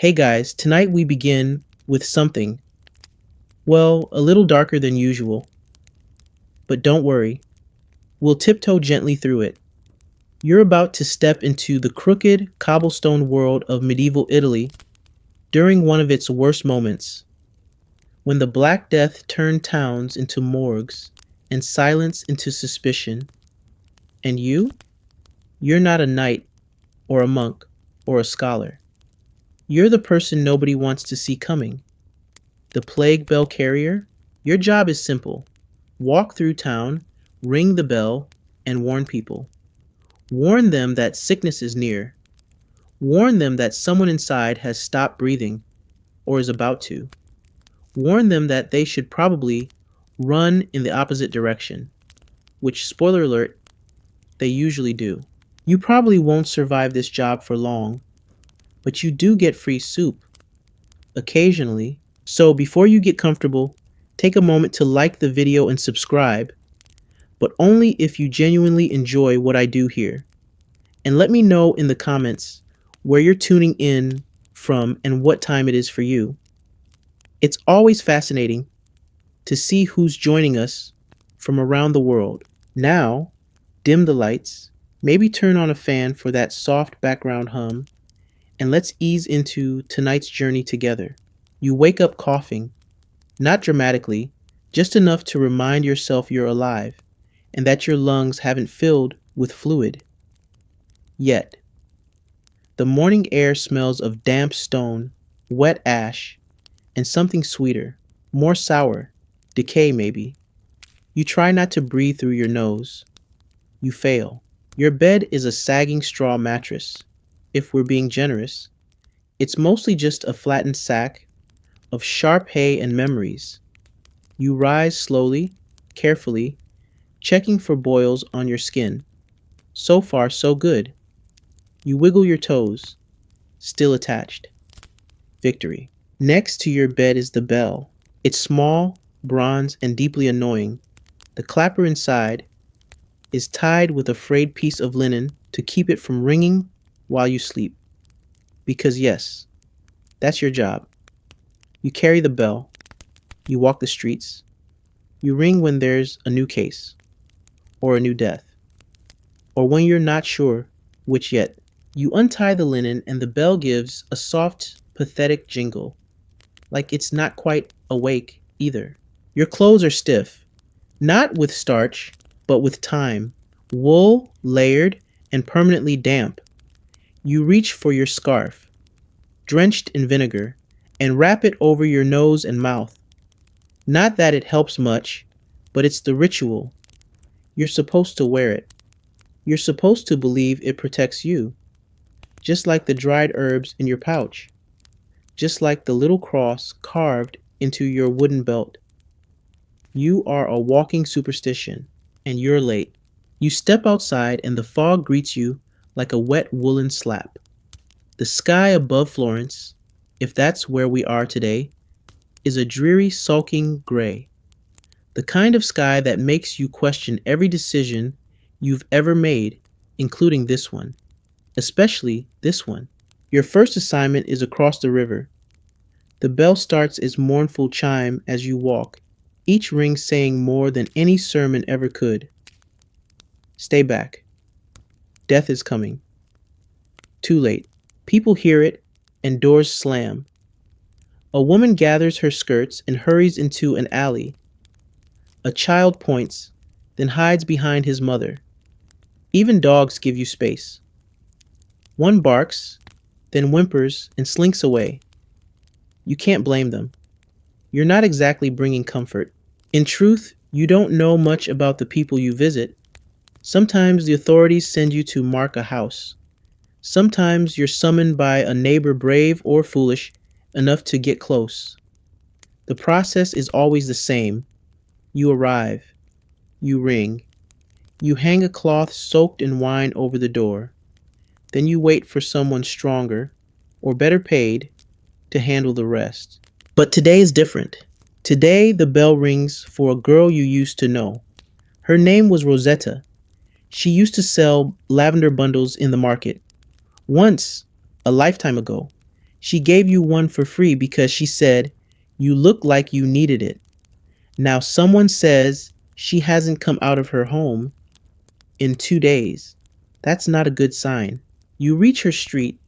Hey guys, tonight we begin with something, well, a little darker than usual. But don't worry, we'll tiptoe gently through it. You're about to step into the crooked cobblestone world of medieval Italy during one of its worst moments, when the Black Death turned towns into morgues and silence into suspicion. And you're not a knight or a monk or a scholar. You're the person nobody wants to see coming. The plague bell carrier? Your job is simple. Walk through town, ring the bell, and warn people. Warn them that sickness is near. Warn them that someone inside has stopped breathing or is about to. Warn them that they should probably run in the opposite direction, which, spoiler alert, they usually do. You probably won't survive this job for long, but you do get free soup occasionally. So before you get comfortable, take a moment to like the video and subscribe, but only if you genuinely enjoy what I do here. And let me know in the comments where you're tuning in from and what time it is for you. It's always fascinating to see who's joining us from around the world. Now, dim the lights, maybe turn on a fan for that soft background hum, and let's ease into tonight's journey together. You wake up coughing, not dramatically, just enough to remind yourself you're alive and that your lungs haven't filled with fluid yet. The morning air smells of damp stone, wet ash, and something sweeter, more sour, decay maybe. You try not to breathe through your nose. You fail. Your bed is a sagging straw mattress. If we're being generous, it's mostly just a flattened sack of sharp hay and memories. You rise slowly, carefully, checking for boils on your skin. So far, so good. You wiggle your toes, still attached. Victory. Next to your bed is the bell. It's small, bronze, and deeply annoying. The clapper inside is tied with a frayed piece of linen to keep it from ringing while you sleep. Because yes, that's your job. You carry the bell. You walk the streets. You ring when there's a new case, or a new death, or when you're not sure which yet. You untie the linen and the bell gives a soft, pathetic jingle, like it's not quite awake either. Your clothes are stiff, not with starch, but with time, wool, layered, and permanently damp. You reach for your scarf, drenched in vinegar, and wrap it over your nose and mouth. Not that it helps much, but it's the ritual. You're supposed to wear it. You're supposed to believe it protects you, just like the dried herbs in your pouch, just like the little cross carved into your wooden belt. You are a walking superstition, and you're late. You step outside and the fog greets you like a wet woolen slap. The sky above Florence, if that's where we are today, is a dreary, sulking gray. The kind of sky that makes you question every decision you've ever made, including this one. Especially this one. Your first assignment is across the river. The bell starts its mournful chime as you walk, each ring saying more than any sermon ever could. Stay back. Death is coming. Too late. People hear it, and doors slam. A woman gathers her skirts and hurries into an alley. A child points, then hides behind his mother. Even dogs give you space. One barks, then whimpers and slinks away. You can't blame them. You're not exactly bringing comfort. In truth, you don't know much about the people you visit. Sometimes the authorities send you to mark a house. Sometimes you're summoned by a neighbor brave or foolish enough to get close. The process is always the same. You arrive. You ring. You hang a cloth soaked in wine over the door. Then you wait for someone stronger, or better paid, to handle the rest. But today is different. Today the bell rings for a girl you used to know. Her name was Rosetta. She used to sell lavender bundles in the market. Once, a lifetime ago, She gave you one for free because she said you look like you needed it. Now someone says she hasn't come out of her home in 2 days. That's not a good sign. You reach her street,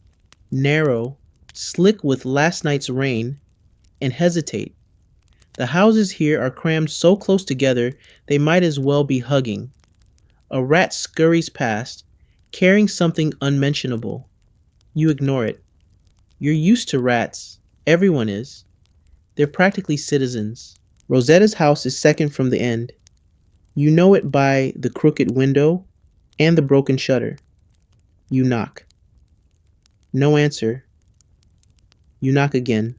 narrow, slick with last night's rain, and hesitate. The houses here are crammed so close together they might as well be hugging. A rat scurries past, carrying something unmentionable. You ignore it. You're used to rats. Everyone is. They're practically citizens. Rosetta's house is second from the end. You know it by the crooked window and the broken shutter. You knock. No answer. You knock again.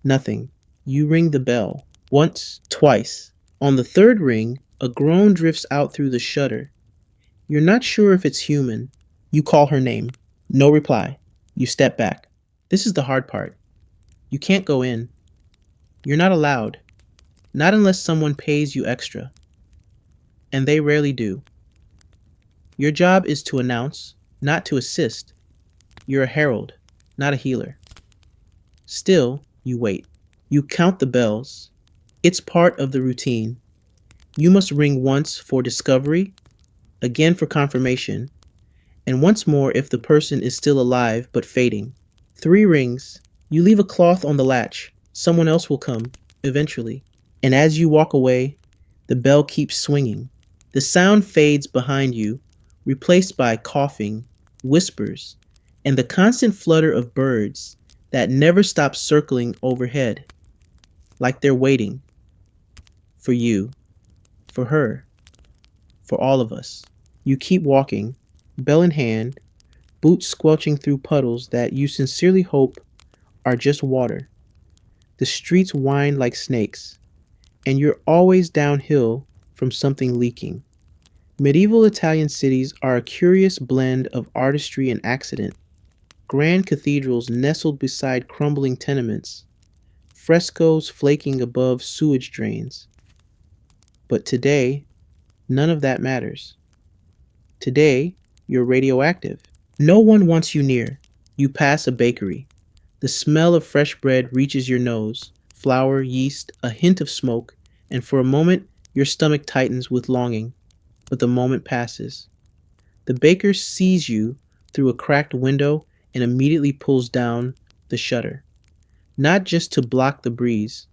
Nothing. You ring the bell. Once, twice. On the third ring, a groan drifts out through the shutter. You're not sure if it's human. You call her name. No reply. You step back. This is the hard part. You can't go in. You're not allowed. Not unless someone pays you extra. And they rarely do. Your job is to announce, not to assist. You're a herald, not a healer. Still, you wait. You count the bells. It's part of the routine. You must ring once for discovery, again for confirmation, and once more if the person is still alive but fading. 3 rings. You leave a cloth on the latch. Someone else will come, eventually. And as you walk away, the bell keeps swinging. The sound fades behind you, replaced by coughing, whispers, and the constant flutter of birds that never stop circling overhead, like they're waiting for you, for her, for all of us. You keep walking, bell in hand, boots squelching through puddles that you sincerely hope are just water. The streets wind like snakes, and you're always downhill from something leaking. Medieval Italian cities are a curious blend of artistry and accident. Grand cathedrals nestled beside crumbling tenements, frescoes flaking above sewage drains. But today, none of that matters. Today, you're radioactive. No one wants you near. You pass a bakery. The smell of fresh bread reaches your nose, flour, yeast, a hint of smoke, and for a moment, your stomach tightens with longing. But the moment passes. The baker sees you through a cracked window and immediately pulls down the shutter. Not just to block the breeze,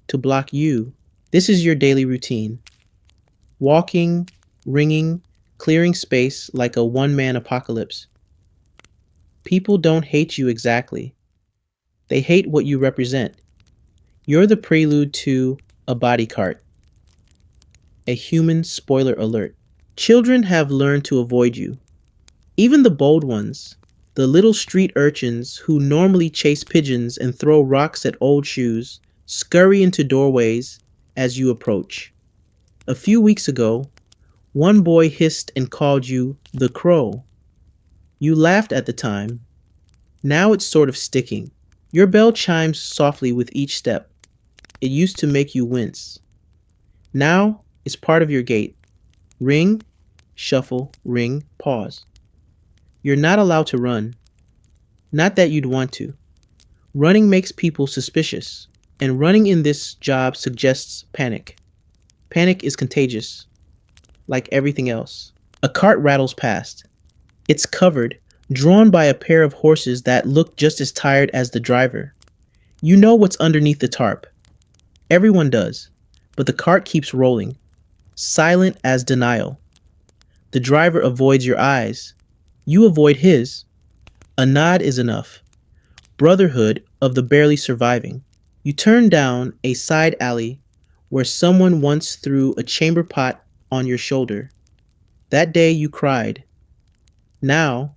to block you. This is your daily routine. Walking, ringing, clearing space like a one-man apocalypse. People don't hate you exactly. They hate what you represent. You're the prelude to a body cart. A human spoiler alert. Children have learned to avoid you. Even the bold ones, the little street urchins who normally chase pigeons and throw rocks at old shoes, scurry into doorways as you approach. A few weeks ago, one boy hissed and called you the crow. You laughed at the time. Now it's sort of sticking. Your bell chimes softly with each step. It used to make you wince. Now it's part of your gait. Ring, shuffle, ring, pause. You're not allowed to run. Not that you'd want to. Running makes people suspicious, and running in this job suggests panic. Panic is contagious, like everything else. A cart rattles past. It's covered, drawn by a pair of horses that look just as tired as the driver. You know what's underneath the tarp. Everyone does, but the cart keeps rolling, silent as denial. The driver avoids your eyes. You avoid his. A nod is enough. Brotherhood of the barely surviving. You turn down a side alley where someone once threw a chamber pot on your shoulder. That day you cried. Now,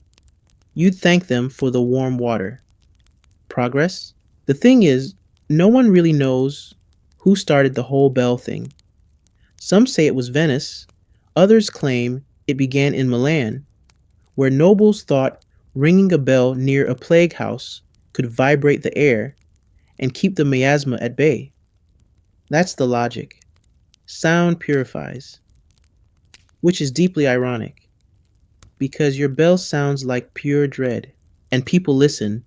you'd thank them for the warm water. Progress? The thing is, no one really knows who started the whole bell thing. Some say it was Venice. Others claim it began in Milan, where nobles thought ringing a bell near a plague house could vibrate the air and keep the miasma at bay. That's the logic. Sound purifies. Which is deeply ironic, because your bell sounds like pure dread, and people listen.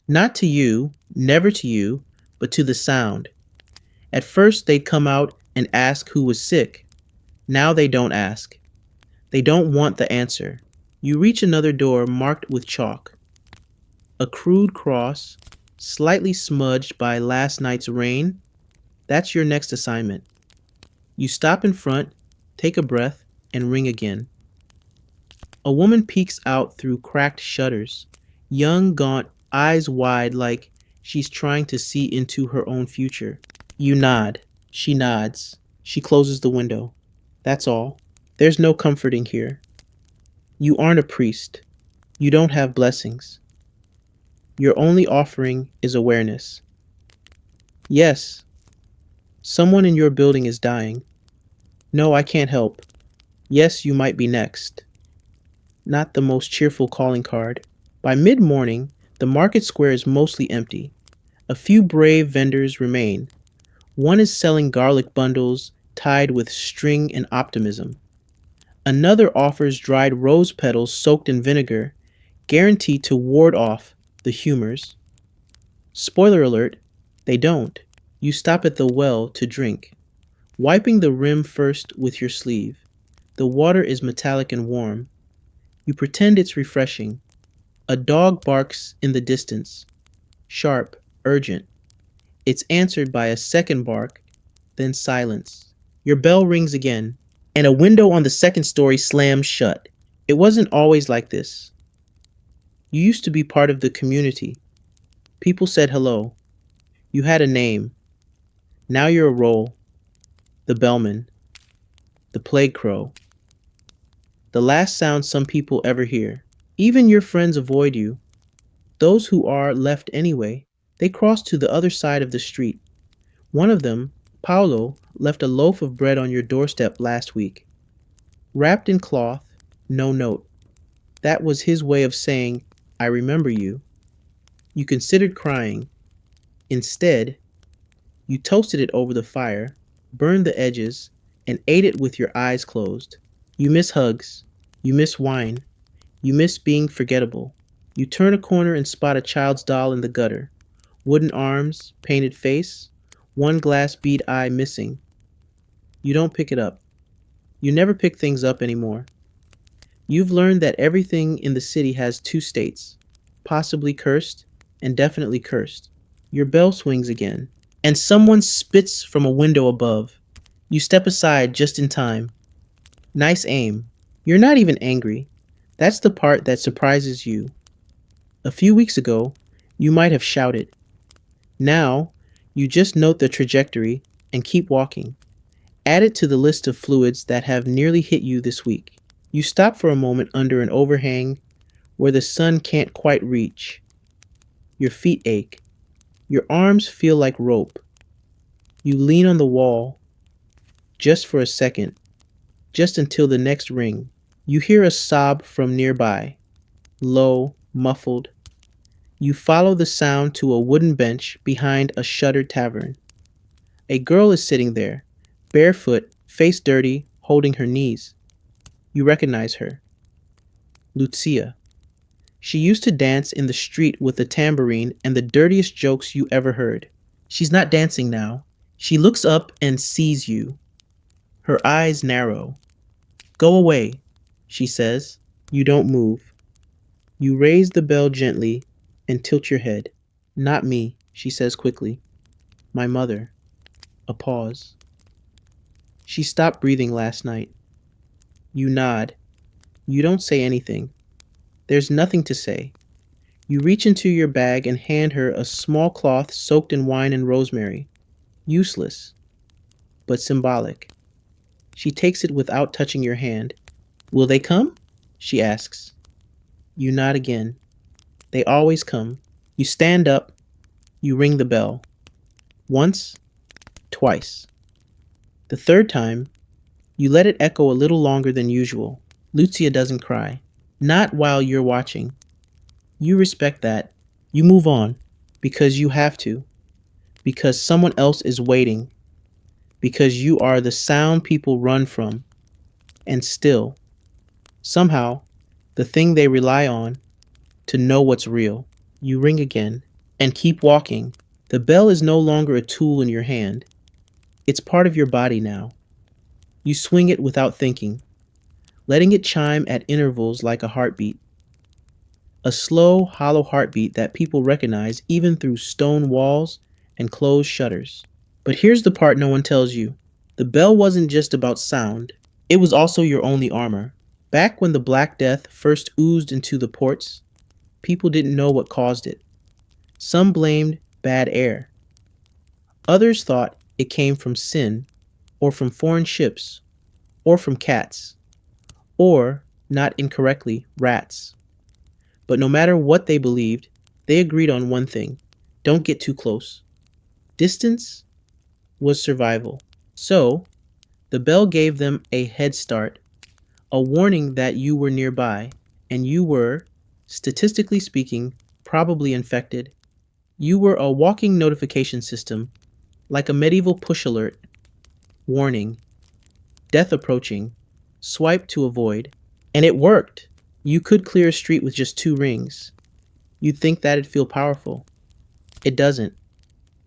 Not to you, never to you, but to the sound. At first, they'd come out and ask who was sick. Now they don't ask. They don't want the answer. You reach another door marked with chalk. A crude cross, slightly smudged by last night's rain. That's your next assignment. You stop in front, take a breath, and ring again. A woman peeks out through cracked shutters, young, gaunt, eyes wide like she's trying to see into her own future. You nod. She nods. She closes the window. That's all. There's no comforting here. You aren't a priest. You don't have blessings. Your only offering is awareness. Yes, someone in your building is dying. No, I can't help. Yes, you might be next. Not the most cheerful calling card. By mid morning, the market square is mostly empty. A few brave vendors remain. One is selling garlic bundles tied with string and optimism. Another offers dried rose petals soaked in vinegar, guaranteed to ward off the humors. Spoiler alert, they don't. You stop at the well to drink, wiping the rim first with your sleeve. The water is metallic and warm. You pretend it's refreshing. A dog barks in the distance, sharp, urgent. It's answered by a second bark, then silence. Your bell rings again, and a window on the second story slams shut. It wasn't always like this. You used to be part of the community. People said hello. You had a name. Now you're a role. The bellman. The plague crow. The last sound some people ever hear. Even your friends avoid you. Those who are left anyway, they cross to the other side of the street. One of them, Paulo, left a loaf of bread on your doorstep last week. Wrapped in cloth, no note. That was his way of saying, I remember you. You considered crying. Instead, you toasted it over the fire, burned the edges, and ate it with your eyes closed. You miss hugs. You miss wine. You miss being forgettable. You turn a corner and spot a child's doll in the gutter. Wooden arms, painted face, one glass bead eye missing. You don't pick it up. You never pick things up anymore. You've learned that everything in the city has two states, possibly cursed and definitely cursed. Your bell swings again, and someone spits from a window above. You step aside just in time. Nice aim. You're not even angry. That's the part that surprises you. A few weeks ago, you might have shouted. Now, you just note the trajectory and keep walking. Add it to the list of fluids that have nearly hit you this week. You stop for a moment under an overhang where the sun can't quite reach. Your feet ache. Your arms feel like rope. You lean on the wall just for a second, just until the next ring. You hear a sob from nearby, low, muffled. You follow the sound to a wooden bench behind a shuttered tavern. A girl is sitting there, barefoot, face dirty, holding her knees. You recognize her. Lucia. She used to dance in the street with a tambourine and the dirtiest jokes you ever heard. She's not dancing now. She looks up and sees you. Her eyes narrow. Go away, she says. You don't move. You raise the bell gently and tilt your head. Not me, she says quickly. My mother. A pause. She stopped breathing last night. You nod. You don't say anything. There's nothing to say. You reach into your bag and hand her a small cloth soaked in wine and rosemary. Useless, but symbolic. She takes it without touching your hand. Will they come? She asks. You nod again. They always come. You stand up. You ring the bell. Once, twice. The third time, you let it echo a little longer than usual. Lucia doesn't cry. Not while you're watching. You respect that. You move on. Because you have to. Because someone else is waiting. Because you are the sound people run from. And still, somehow, the thing they rely on to know what's real. You ring again. and keep walking. The bell is no longer a tool in your hand, it's part of your body now. You swing it without thinking, letting it chime at intervals like a heartbeat. A slow, hollow heartbeat that people recognize even through stone walls and closed shutters. But here's the part no one tells you: the bell wasn't just about sound, it was also your only armor. Back when the Black Death first oozed into the ports, people didn't know what caused it. Some blamed bad air. Others thought it came from sin, or from foreign ships, or from cats, or, not incorrectly, rats. But no matter what they believed, they agreed on one thing: don't get too close. Distance was survival. So, the bell gave them a head start, a warning that you were nearby, and you were, statistically speaking, probably infected. You were a walking notification system, like a medieval push alert: warning, death approaching, swipe to avoid. And it worked. You could clear a street with just 2 rings. You'd think that'd feel powerful. It doesn't.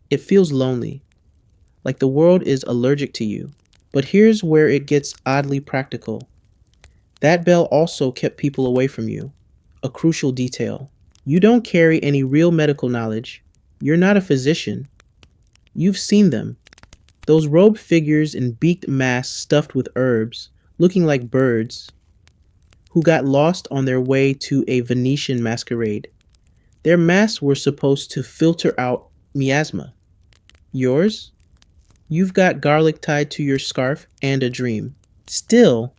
It feels lonely, like the world is allergic to you. But here's where it gets oddly practical. That bell also kept people away from you. A crucial detail. You don't carry any real medical knowledge. You're not a physician. You've seen them. Those robed figures in beaked masks stuffed with herbs, looking like birds, who got lost on their way to a Venetian masquerade. Their masks were supposed to filter out miasma. Yours? You've got garlic tied to your scarf and a dream. Still,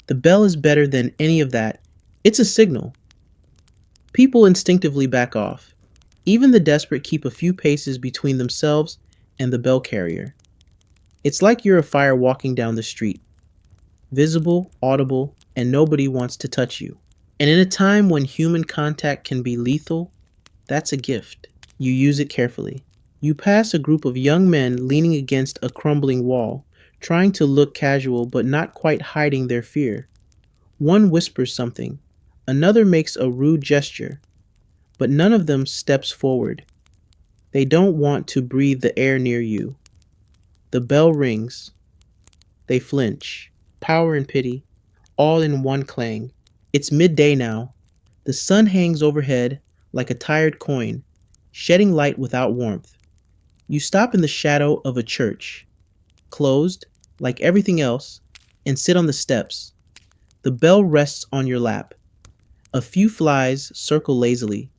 the bell is better than any of that. It's a signal. People instinctively back off. Even the desperate keep a few paces between themselves and the bell carrier. It's like you're a fire walking down the street, visible, audible, and nobody wants to touch you. And in a time when human contact can be lethal, that's a gift. You use it carefully. You pass a group of young men leaning against a crumbling wall, trying to look casual but not quite hiding their fear. One whispers something, another makes a rude gesture, but none of them steps forward. They don't want to breathe the air near you. The bell rings. They flinch. Power and pity, all in one clang. It's midday now. The sun hangs overhead like a tired coin, shedding light without warmth. You stop in the shadow of a church, closed, like everything else, and sit on the steps. The bell rests on your lap. A few flies circle lazily,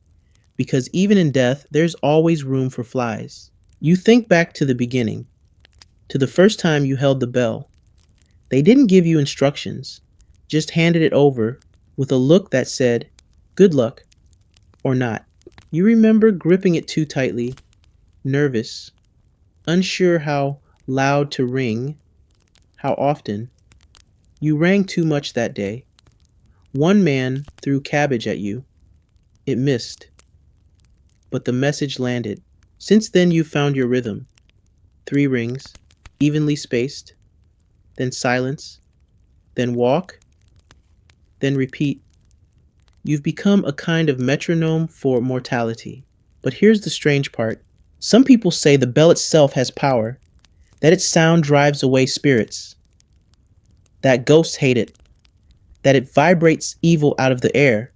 because even in death, there's always room for flies. You think back to the beginning, to the first time you held the bell. They didn't give you instructions, just handed it over with a look that said, good luck, or not. You remember gripping it too tightly, nervous, unsure how loud to ring, how often. You rang too much that day. One man threw cabbage at you. It missed, but the message landed. Since then, you've found your rhythm. 3 rings, evenly spaced, then silence, then walk, then repeat. You've become a kind of metronome for mortality. But here's the strange part. Some people say the bell itself has power, that its sound drives away spirits, that ghosts hate it, that it vibrates evil out of the air.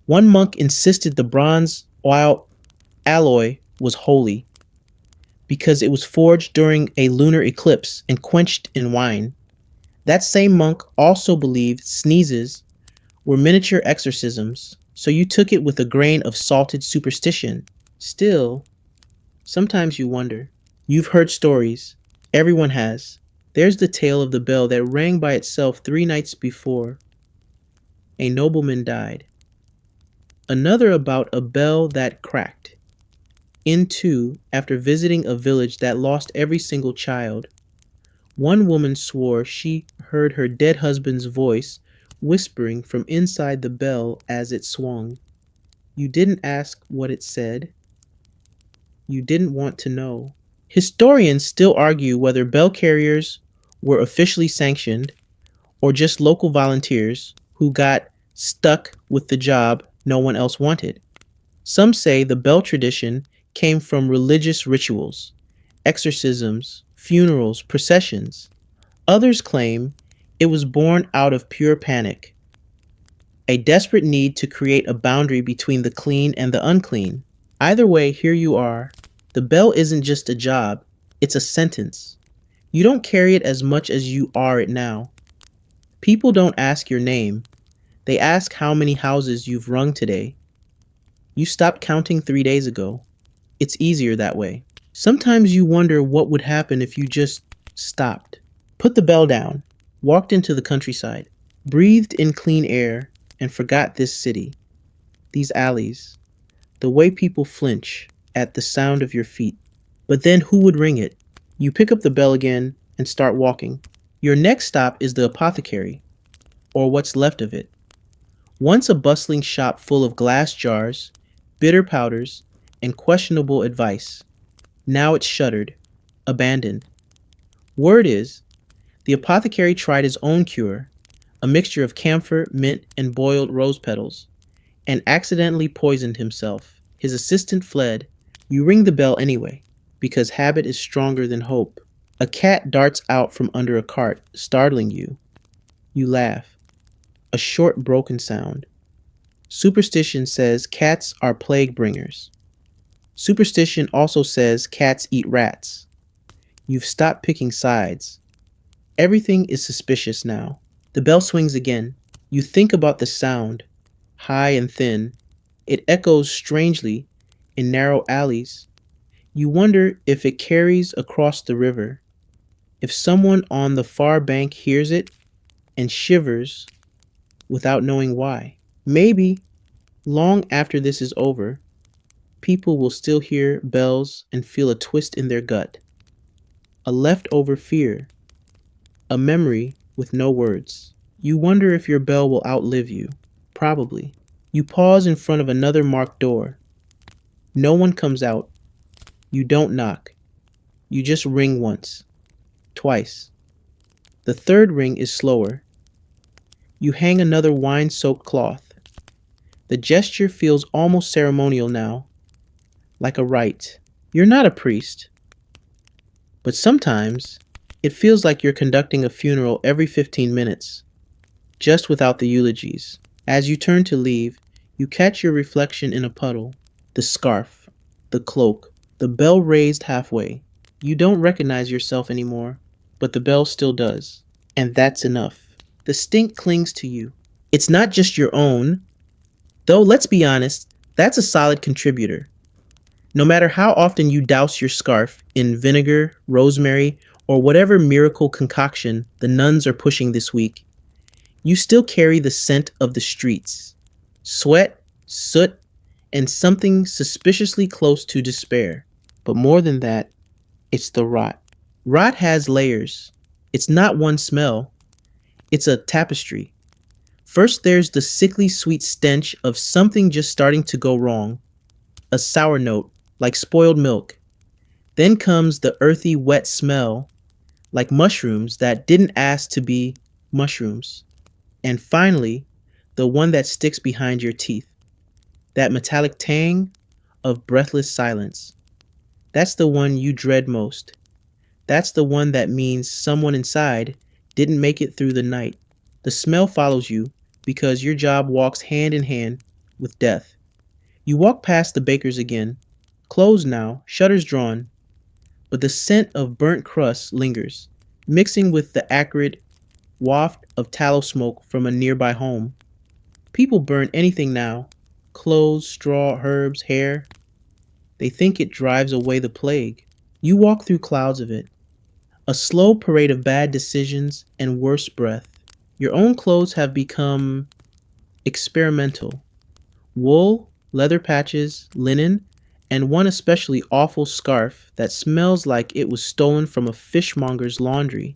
One monk insisted the bronze alloy was holy because it was forged during a lunar eclipse and quenched in wine. That same monk also believed sneezes were miniature exorcisms, so you took it with a grain of salted superstition. Still, sometimes you wonder. You've heard stories. Everyone has. There's the tale of the bell that rang by itself 3 nights before a nobleman died. Another about a bell that cracked in two after visiting a village that lost every single child. One woman swore she heard her dead husband's voice whispering from inside the bell as it swung. You didn't ask what it said. You didn't want to know. Historians still argue whether bell carriers were officially sanctioned or just local volunteers who got stuck with the job no one else wanted. Some say the bell tradition came from religious rituals, exorcisms, funerals, processions. Others claim it was born out of pure panic, a desperate need to create a boundary between the clean and the unclean. Either way, here you are. The bell isn't just a job, it's a sentence. You don't carry it as much as you are it now. People don't ask your name, they ask how many houses you've rung today. You stopped counting 3 days ago. It's easier that way. Sometimes you wonder what would happen if you just stopped. Put the bell down, walked into the countryside, breathed in clean air, and forgot this city, these alleys, the way people flinch at the sound of your feet. But then who would ring it? You pick up the bell again and start walking. Your next stop is the apothecary, or what's left of it. Once a bustling shop full of glass jars, bitter powders, and questionable advice. Now it's shuttered, abandoned. Word is, the apothecary tried his own cure, a mixture of camphor, mint, and boiled rose petals, and accidentally poisoned himself. His assistant fled. You ring the bell anyway, because habit is stronger than hope. A cat darts out from under a cart, startling you. You laugh. A short, broken sound. Superstition says cats are plague bringers. Superstition also says cats eat rats. You've stopped picking sides. Everything is suspicious now. The bell swings again. You think about the sound, high and thin. It echoes strangely in narrow alleys. You wonder if it carries across the river, if someone on the far bank hears it and shivers without knowing why. Maybe, long after this is over, people will still hear bells and feel a twist in their gut, a leftover fear, a memory with no words. You wonder if your bell will outlive you. Probably. You pause in front of another marked door. No one comes out. You don't knock. You just ring once, twice. The third ring is slower. You hang another wine-soaked cloth. The gesture feels almost ceremonial now, like a rite. You're not a priest, but sometimes it feels like you're conducting a funeral every 15 minutes, just without the eulogies. As you turn to leave, you catch your reflection in a puddle. The scarf, the cloak, the bell raised halfway. You don't recognize yourself anymore, but the bell still does. And that's enough. The stink clings to you. It's not just your own, though let's be honest, that's a solid contributor. No matter how often you douse your scarf in vinegar, rosemary, or whatever miracle concoction the nuns are pushing this week, you still carry the scent of the streets. Sweat, soot, and something suspiciously close to despair. But more than that, it's the rot. Rot has layers. It's not one smell. It's a tapestry. First there's the sickly sweet stench of something just starting to go wrong. A sour note, like spoiled milk. Then comes the earthy wet smell, like mushrooms that didn't ask to be mushrooms. And finally, the one that sticks behind your teeth. That metallic tang of breathless silence. That's the one you dread most. That's the one that means someone inside didn't make it through the night. The smell follows you because your job walks hand in hand with death. You walk past the baker's again, closed now, shutters drawn, but the scent of burnt crust lingers, mixing with the acrid waft of tallow smoke from a nearby home. People burn anything now, clothes, straw, herbs, hair. They think it drives away the plague. You walk through clouds of it, a slow parade of bad decisions and worse breath. Your own clothes have become experimental. Wool, leather patches, linen, and one especially awful scarf that smells like it was stolen from a fishmonger's laundry.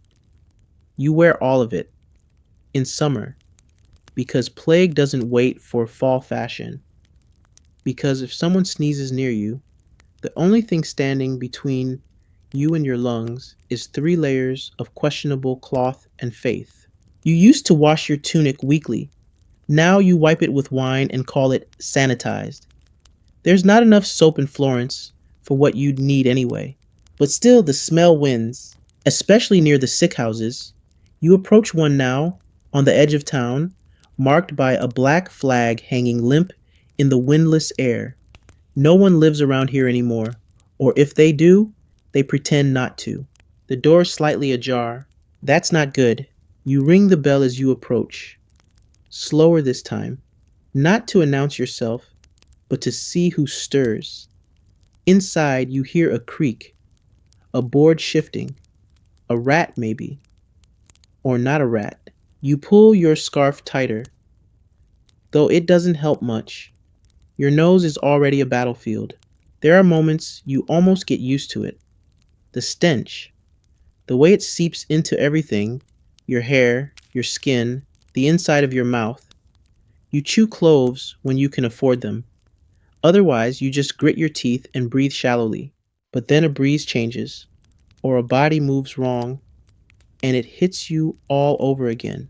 You wear all of it, in summer, because plague doesn't wait for fall fashion. Because if someone sneezes near you, the only thing standing between you and your lungs is 3 layers of questionable cloth and faith. You used to wash your tunic weekly. Now you wipe it with wine and call it sanitized. There's not enough soap in Florence, for what you'd need anyway. But still, the smell wins, especially near the sick houses. You approach one now, on the edge of town, marked by a black flag hanging limp in the windless air. No one lives around here anymore, or if they do, they pretend not to. The door is slightly ajar. That's not good. You ring the bell as you approach, slower this time, not to announce yourself, but to see who stirs. Inside, you hear a creak, a board shifting, a rat maybe, or not a rat. You pull your scarf tighter, though it doesn't help much. Your nose is already a battlefield. There are moments you almost get used to it. The stench, the way it seeps into everything, your hair, your skin, the inside of your mouth. You chew cloves when you can afford them. Otherwise, you just grit your teeth and breathe shallowly. But then a breeze changes, or a body moves wrong, and it hits you all over again,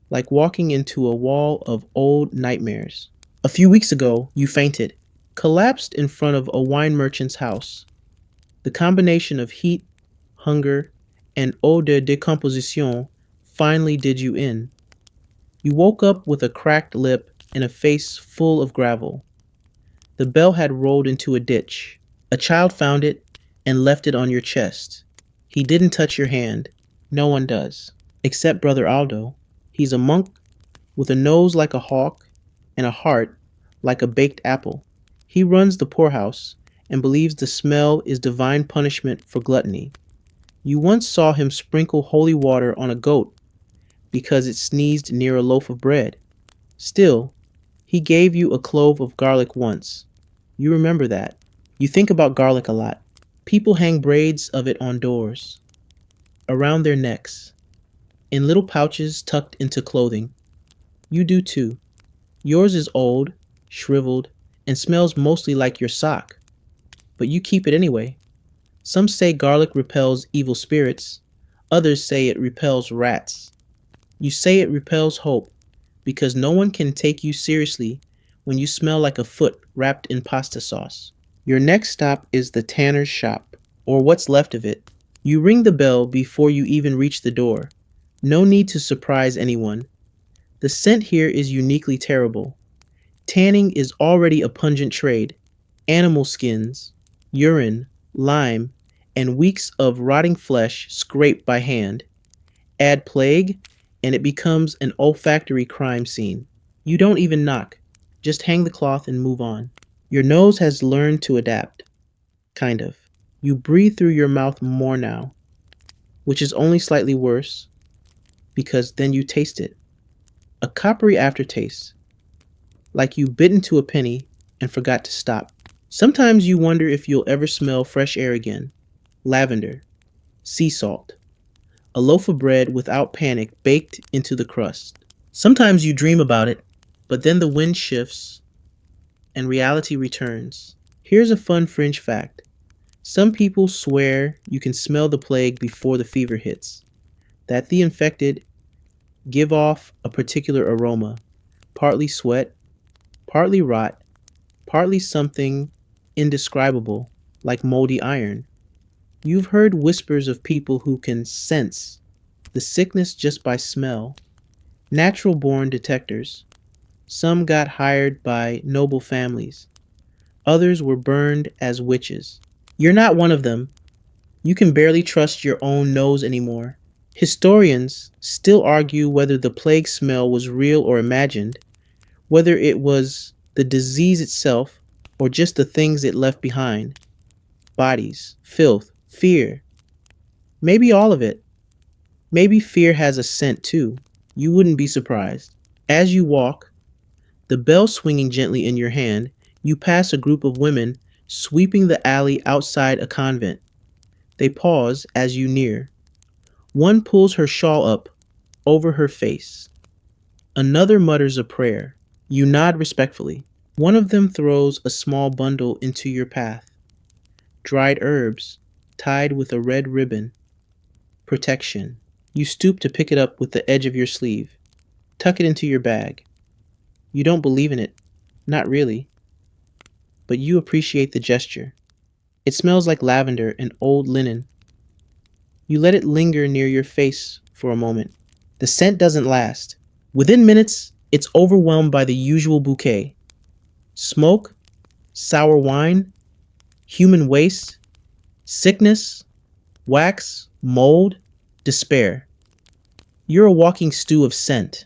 like walking into a wall of old nightmares. A few weeks ago, you fainted, collapsed in front of a wine merchant's house. The combination of heat, hunger, and eau de decomposition finally did you in. You woke up with a cracked lip and a face full of gravel. The bell had rolled into a ditch. A child found it and left it on your chest. He didn't touch your hand. No one does, except Brother Aldo. He's a monk with a nose like a hawk and a heart like a baked apple. He runs the poorhouse and believes the smell is divine punishment for gluttony. You once saw him sprinkle holy water on a goat because it sneezed near a loaf of bread. Still, he gave you a clove of garlic once. You remember that. You think about garlic a lot. People hang braids of it on doors, around their necks, in little pouches tucked into clothing. You do too. Yours is old, shriveled, and smells mostly like your sock. But you keep it anyway. Some say garlic repels evil spirits. Others say it repels rats. You say it repels hope because no one can take you seriously when you smell like a foot wrapped in pasta sauce. Your next stop is the tanner's shop, or what's left of it. You ring the bell before you even reach the door. No need to surprise anyone. The scent here is uniquely terrible. Tanning is already a pungent trade. Animal skins, urine, lime, and weeks of rotting flesh scraped by hand. Add plague, and it becomes an olfactory crime scene. You don't even knock. Just hang the cloth and move on. Your nose has learned to adapt. Kind of. You breathe through your mouth more now, which is only slightly worse, because then you taste it. A coppery aftertaste, like you bit into a penny and forgot to stop. Sometimes you wonder if you'll ever smell fresh air again. Lavender, sea salt, a loaf of bread without panic baked into the crust. Sometimes you dream about it, but then the wind shifts and reality returns. Here's a fun fringe fact. Some people swear you can smell the plague before the fever hits, that the infected give off a particular aroma, partly sweat, partly rot, partly something indescribable, like moldy iron. You've heard whispers of people who can sense the sickness just by smell. Natural-born detectors. Some got hired by noble families. Others were burned as witches. You're not one of them. You can barely trust your own nose anymore. Historians still argue whether the plague smell was real or imagined, whether it was the disease itself or just the things it left behind. Bodies, filth, fear. Maybe all of it. Maybe fear has a scent too. You wouldn't be surprised. As you walk, the bell swinging gently in your hand, you pass a group of women sweeping the alley outside a convent. They pause as you near. One pulls her shawl up over her face. Another mutters a prayer. You nod respectfully. One of them throws a small bundle into your path. Dried herbs, tied with a red ribbon. Protection. You stoop to pick it up with the edge of your sleeve. Tuck it into your bag. You don't believe in it. Not really. But you appreciate the gesture. It smells like lavender and old linen. You let it linger near your face for a moment. The scent doesn't last. Within minutes, it's overwhelmed by the usual bouquet: smoke, sour wine, human waste, sickness, wax, mold, despair. You're a walking stew of scent,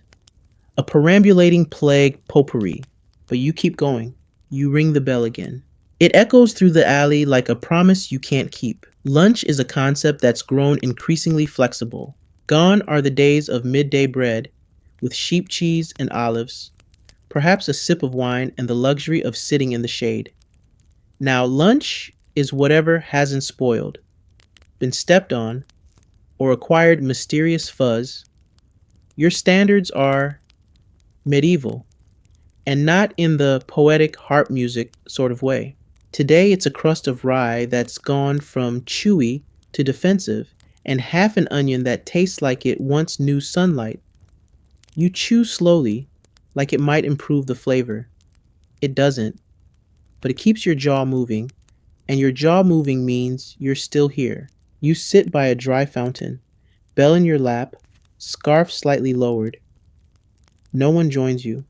a perambulating plague potpourri. But you keep going. You ring the bell again. It echoes through the alley like a promise you can't keep. Lunch is a concept that's grown increasingly flexible. Gone are the days of midday bread with sheep cheese and olives, perhaps a sip of wine and the luxury of sitting in the shade. Now, lunch is whatever hasn't spoiled, been stepped on, or acquired mysterious fuzz. Your standards are medieval, and not in the poetic harp music sort of way. Today, it's a crust of rye that's gone from chewy to defensive, and half an onion that tastes like it once knew sunlight. You chew slowly, like it might improve the flavor. It doesn't, but it keeps your jaw moving, and your jaw moving means you're still here. You sit by a dry fountain, bell in your lap, scarf slightly lowered. No one joins you.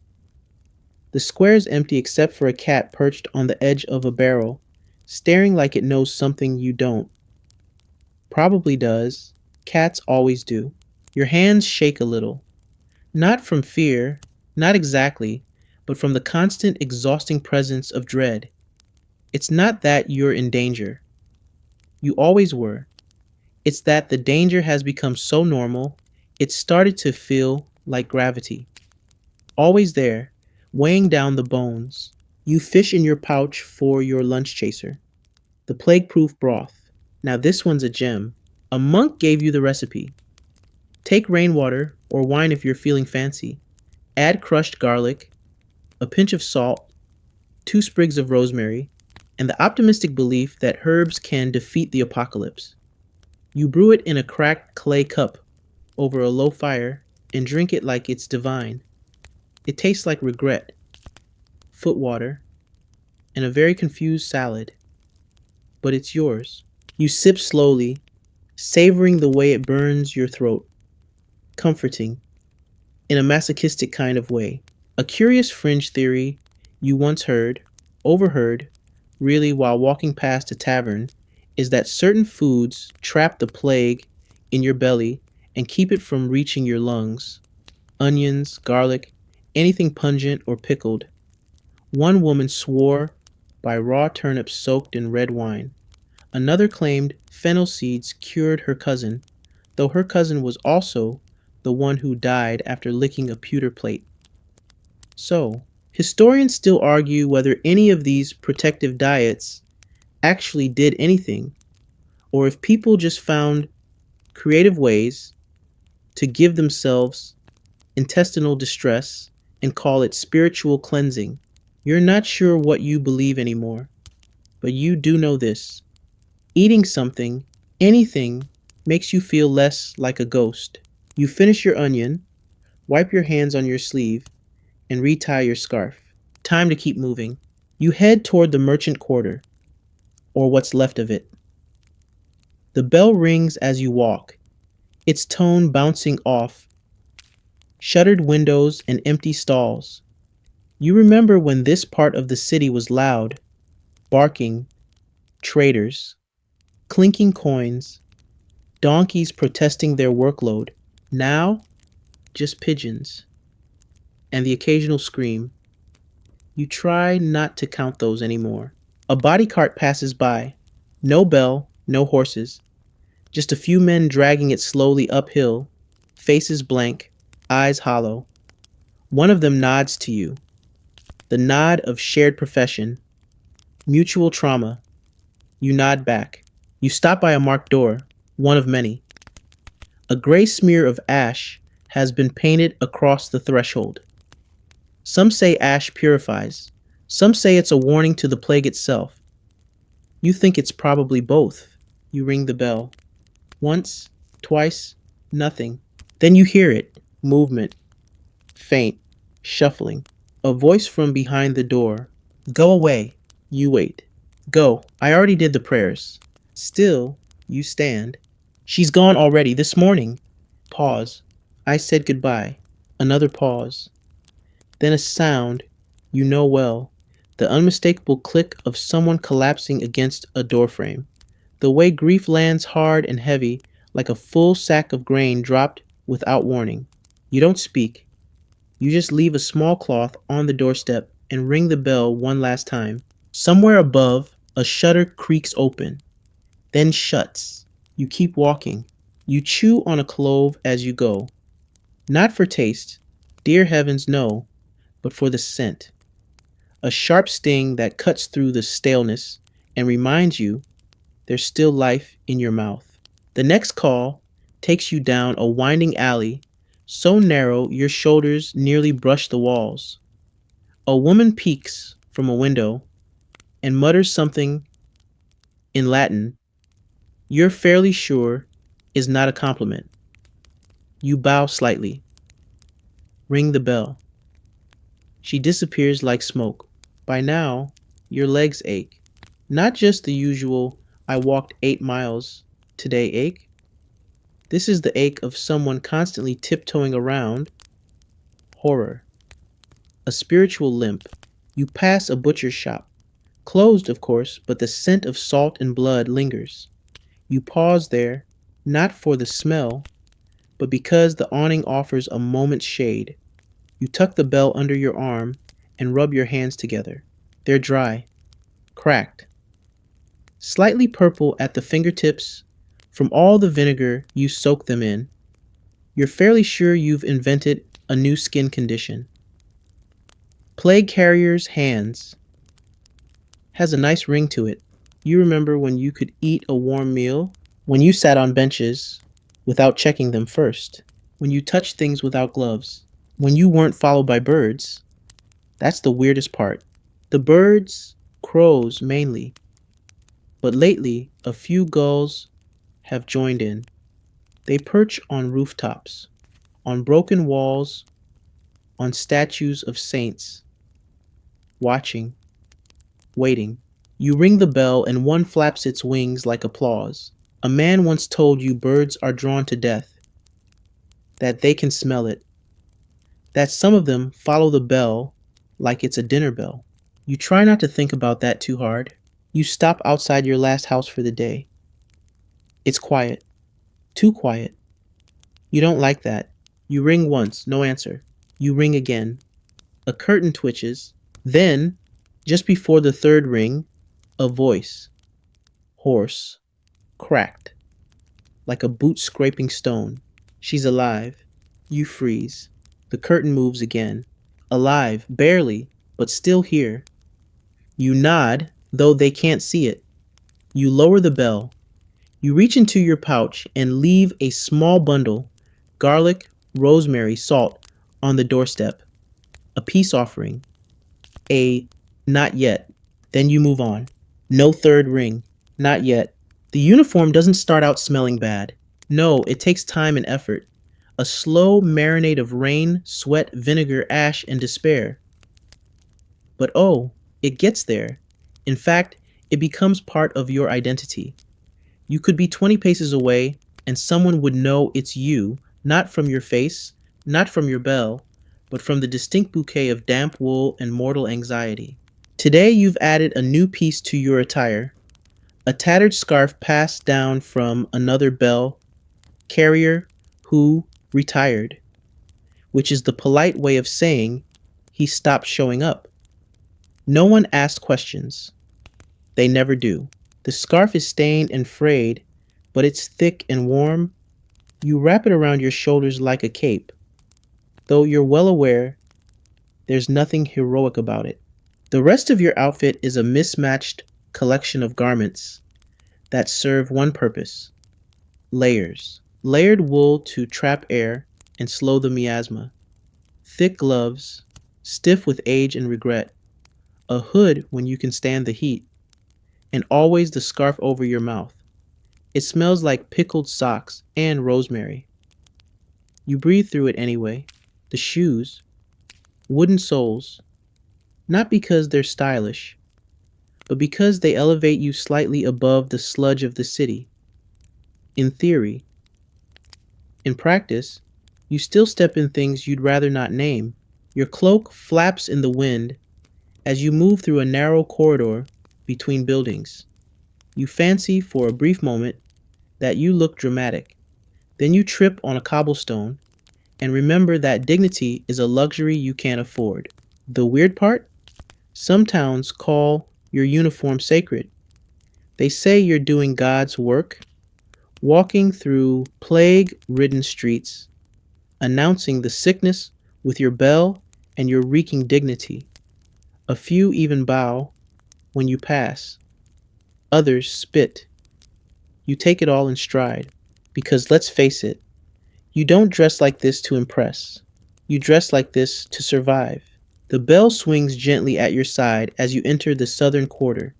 The square is empty except for a cat perched on the edge of a barrel, staring like it knows something you don't. Probably does. Cats always do. Your hands shake a little. Not from fear, not exactly, but from the constant, exhausting presence of dread. It's not that you're in danger. You always were. It's that the danger has become so normal, it started to feel like gravity. Always there, weighing down the bones. You fish in your pouch for your lunch chaser. The plague-proof broth. Now this one's a gem. A monk gave you the recipe. Take rainwater, or wine if you're feeling fancy. Add crushed garlic, a pinch of salt, 2 sprigs of rosemary, and the optimistic belief that herbs can defeat the apocalypse. You brew it in a cracked clay cup over a low fire and drink it like it's divine. It tastes like regret, foot water, and a very confused salad. But it's yours. You sip slowly, savoring the way it burns your throat, comforting, in a masochistic kind of way. A curious fringe theory you once overheard, really while walking past a tavern, is that certain foods trap the plague in your belly and keep it from reaching your lungs. Onions, garlic, anything pungent or pickled. One woman swore by raw turnips soaked in red wine. Another claimed fennel seeds cured her cousin, though her cousin was also the one who died after licking a pewter plate. So, historians still argue whether any of these protective diets actually did anything, or if people just found creative ways to give themselves intestinal distress and call it spiritual cleansing. You're not sure what you believe anymore, but you do know this. Eating something, anything, makes you feel less like a ghost. You finish your onion, wipe your hands on your sleeve, and retie your scarf. Time to keep moving. You head toward the merchant quarter, or what's left of it. The bell rings as you walk, its tone bouncing off shuttered windows and empty stalls. You remember when this part of the city was loud, barking, traders, clinking coins, donkeys protesting their workload. Now, just pigeons, and the occasional scream. You try not to count those anymore. A body cart passes by. No bell, no horses. Just a few men dragging it slowly uphill, faces blank, eyes hollow. One of them nods to you. The nod of shared profession. Mutual trauma. You nod back. You stop by a marked door, one of many. A gray smear of ash has been painted across the threshold. Some say ash purifies. Some say it's a warning to the plague itself. You think it's probably both. You ring the bell. Once, twice, nothing. Then you hear it. Movement. Faint. Shuffling. A voice from behind the door. Go away. You wait. Go. I already did the prayers. Still, you stand. She's gone already, this morning. Pause. I said goodbye. Another pause. Then a sound you know well. The unmistakable click of someone collapsing against a doorframe. The way grief lands hard and heavy, like a full sack of grain dropped without warning. You don't speak. You just leave a small cloth on the doorstep and ring the bell one last time. Somewhere above, a shutter creaks open, then shuts. You keep walking. You chew on a clove as you go. Not for taste, dear heavens, no, but for the scent. A sharp sting that cuts through the staleness and reminds you there's still life in your mouth. The next call takes you down a winding alley so narrow your shoulders nearly brush the walls. A woman peeks from a window and mutters something in Latin you're fairly sure is not a compliment. You bow slightly, ring the bell. She disappears like smoke. By now, your legs ache. Not just the usual, I walked 8 miles today ache. This is the ache of someone constantly tiptoeing around horror. A spiritual limp. You pass a butcher's shop. Closed, of course, but the scent of salt and blood lingers. You pause there, not for the smell, but because the awning offers a moment's shade. You tuck the bell under your arm and rub your hands together. They're dry, cracked, slightly purple at the fingertips from all the vinegar you soak them in. You're fairly sure you've invented a new skin condition. Plague carrier's hands has a nice ring to it. You remember when you could eat a warm meal, when you sat on benches without checking them first, when you touched things without gloves, when you weren't followed by birds. That's the weirdest part. The birds, crows mainly, but lately a few gulls have joined in. They perch on rooftops, on broken walls, on statues of saints, watching, waiting. You ring the bell and one flaps its wings like applause. A man once told you birds are drawn to death, that they can smell it, that some of them follow the bell like it's a dinner bell. You try not to think about that too hard. You stop outside your last house for the day. It's quiet, too quiet. You don't like that. You ring once, no answer. You ring again. A curtain twitches. Then, just before the third ring, a voice, hoarse, cracked, like a boot scraping stone. She's alive. You freeze. The curtain moves again. Alive, barely, but still here. You nod, though they can't see it. You lower the bell. You reach into your pouch and leave a small bundle, garlic, rosemary, salt, on the doorstep. A peace offering. A not yet. Then you move on. No third ring. Not yet. The uniform doesn't start out smelling bad. No, it takes time and effort. A slow marinade of rain, sweat, vinegar, ash, and despair. But oh, it gets there. In fact, it becomes part of your identity. You could be 20 paces away and someone would know it's you, not from your face, not from your bell, but from the distinct bouquet of damp wool and mortal anxiety. Today you've added a new piece to your attire, a tattered scarf passed down from another bell carrier who retired, which is the polite way of saying he stopped showing up. No one asked questions. They never do. The scarf is stained and frayed, but it's thick and warm. You wrap it around your shoulders like a cape, though you're well aware there's nothing heroic about it. The rest of your outfit is a mismatched collection of garments that serve one purpose: layers. Layered wool to trap air and slow the miasma. Thick gloves, stiff with age and regret. A hood when you can stand the heat. And always the scarf over your mouth. It smells like pickled socks and rosemary. You breathe through it anyway. The shoes, wooden soles, not because they're stylish, but because they elevate you slightly above the sludge of the city. In theory. In practice, you still step in things you'd rather not name. Your cloak flaps in the wind as you move through a narrow corridor between buildings. You fancy for a brief moment that you look dramatic. Then you trip on a cobblestone and remember that dignity is a luxury you can't afford. The weird part? Some towns call your uniform sacred. They say you're doing God's work, walking through plague-ridden streets, announcing the sickness with your bell and your reeking dignity. A few even bow when you pass. Others spit. You take it all in stride, because let's face it, you don't dress like this to impress. You dress like this to survive. The bell swings gently at your side as you enter the southern quarter.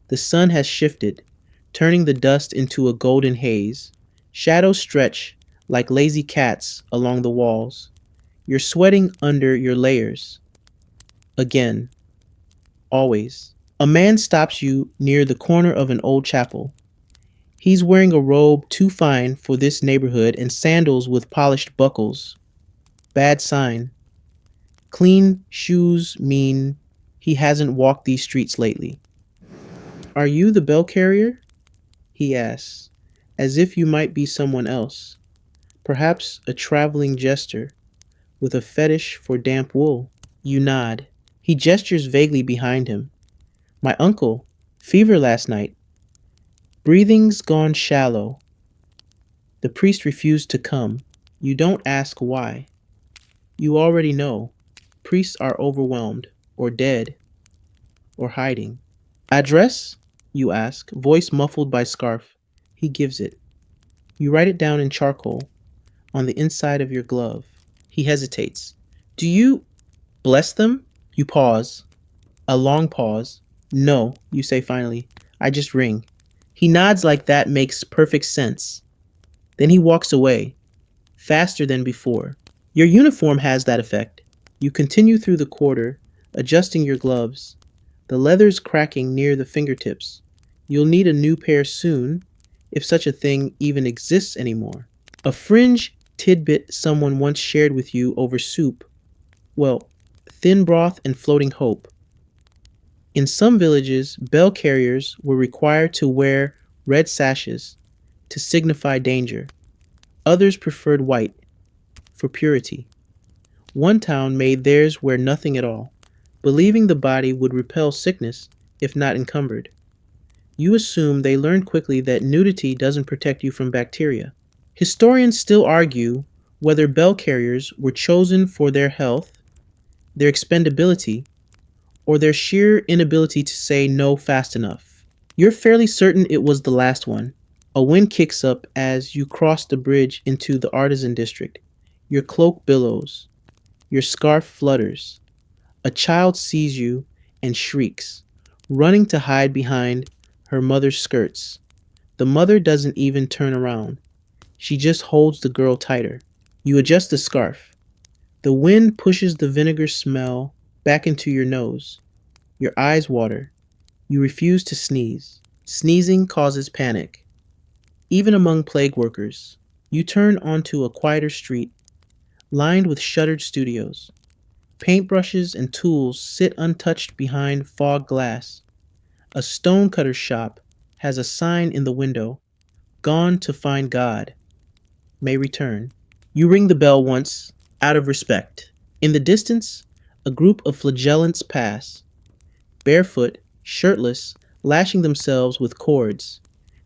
The sun has shifted, turning the dust into a golden haze. Shadows stretch like lazy cats along the walls. You're sweating under your layers. Again. Always. A man stops you near the corner of an old chapel. He's wearing a robe too fine for this neighborhood and sandals with polished buckles. Bad sign. Clean shoes mean he hasn't walked these streets lately. Are you the bell carrier? He asks, as if you might be someone else. Perhaps a traveling jester with a fetish for damp wool. You nod. He gestures vaguely behind him. My uncle, fever last night. Breathing's gone shallow. The priest refused to come. You don't ask why. You already know. Priests are overwhelmed, or dead, or hiding. Address? You ask, voice muffled by scarf. He gives it. You write it down in charcoal, on the inside of your glove. He hesitates. Do you bless them? You pause. A long pause. No, you say finally. I just ring. He nods like that makes perfect sense. Then he walks away, faster than before. Your uniform has that effect. You continue through the quarter, adjusting your gloves. The leather's cracking near the fingertips. You'll need a new pair soon, if such a thing even exists anymore. A fringe tidbit someone once shared with you over soup. Well, thin broth and floating hope. In some villages, bell carriers were required to wear red sashes to signify danger. Others preferred white for purity. One town made theirs wear nothing at all, believing the body would repel sickness if not encumbered. You assume they learned quickly that nudity doesn't protect you from bacteria. Historians still argue whether bell carriers were chosen for their health, their expendability, or their sheer inability to say no fast enough. You're fairly certain it was the last one. A wind kicks up as you cross the bridge into the artisan district. Your cloak billows. Your scarf flutters. A child sees you and shrieks, running to hide behind her mother's skirts. The mother doesn't even turn around. She just holds the girl tighter. You adjust the scarf. The wind pushes the vinegar smell back into your nose. Your eyes water. You refuse to sneeze. Sneezing causes panic. Even among plague workers. You turn onto a quieter street, lined with shuttered studios. Paintbrushes and tools sit untouched behind fog glass. A stonecutter shop has a sign in the window, "Gone to find God. May return." You ring the bell once, out of respect. In the distance, a group of flagellants pass, barefoot, shirtless, lashing themselves with cords.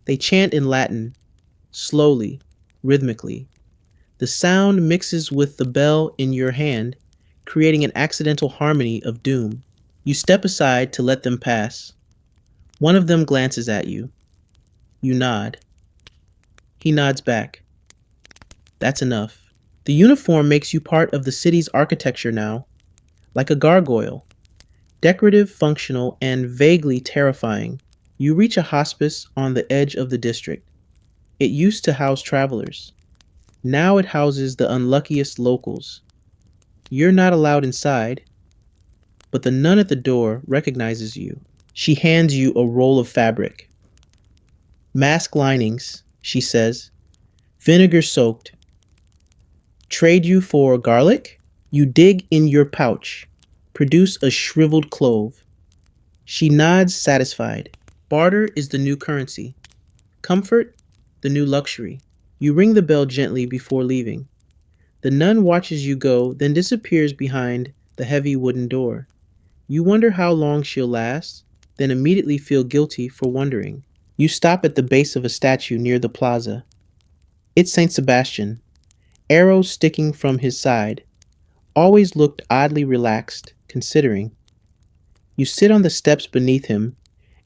They chant in Latin, slowly, rhythmically. The sound mixes with the bell in your hand, creating an accidental harmony of doom. You step aside to let them pass. One of them glances at you. You nod. He nods back. That's enough. The uniform makes you part of the city's architecture now, like a gargoyle. Decorative, functional, and vaguely terrifying. You reach a hospice on the edge of the district. It used to house travelers. Now it houses the unluckiest locals. You're not allowed inside, but the nun at the door recognizes you. She hands you a roll of fabric. Mask linings, she says, vinegar soaked. Trade you for garlic? You dig in your pouch, produce a shriveled clove. She nods satisfied. Barter is the new currency. Comfort, the new luxury. You ring the bell gently before leaving. The nun watches you go, then disappears behind the heavy wooden door. You wonder how long she'll last, then immediately feel guilty for wondering. You stop at the base of a statue near the plaza. It's Saint Sebastian, arrows sticking from his side, always looked oddly relaxed, considering. You sit on the steps beneath him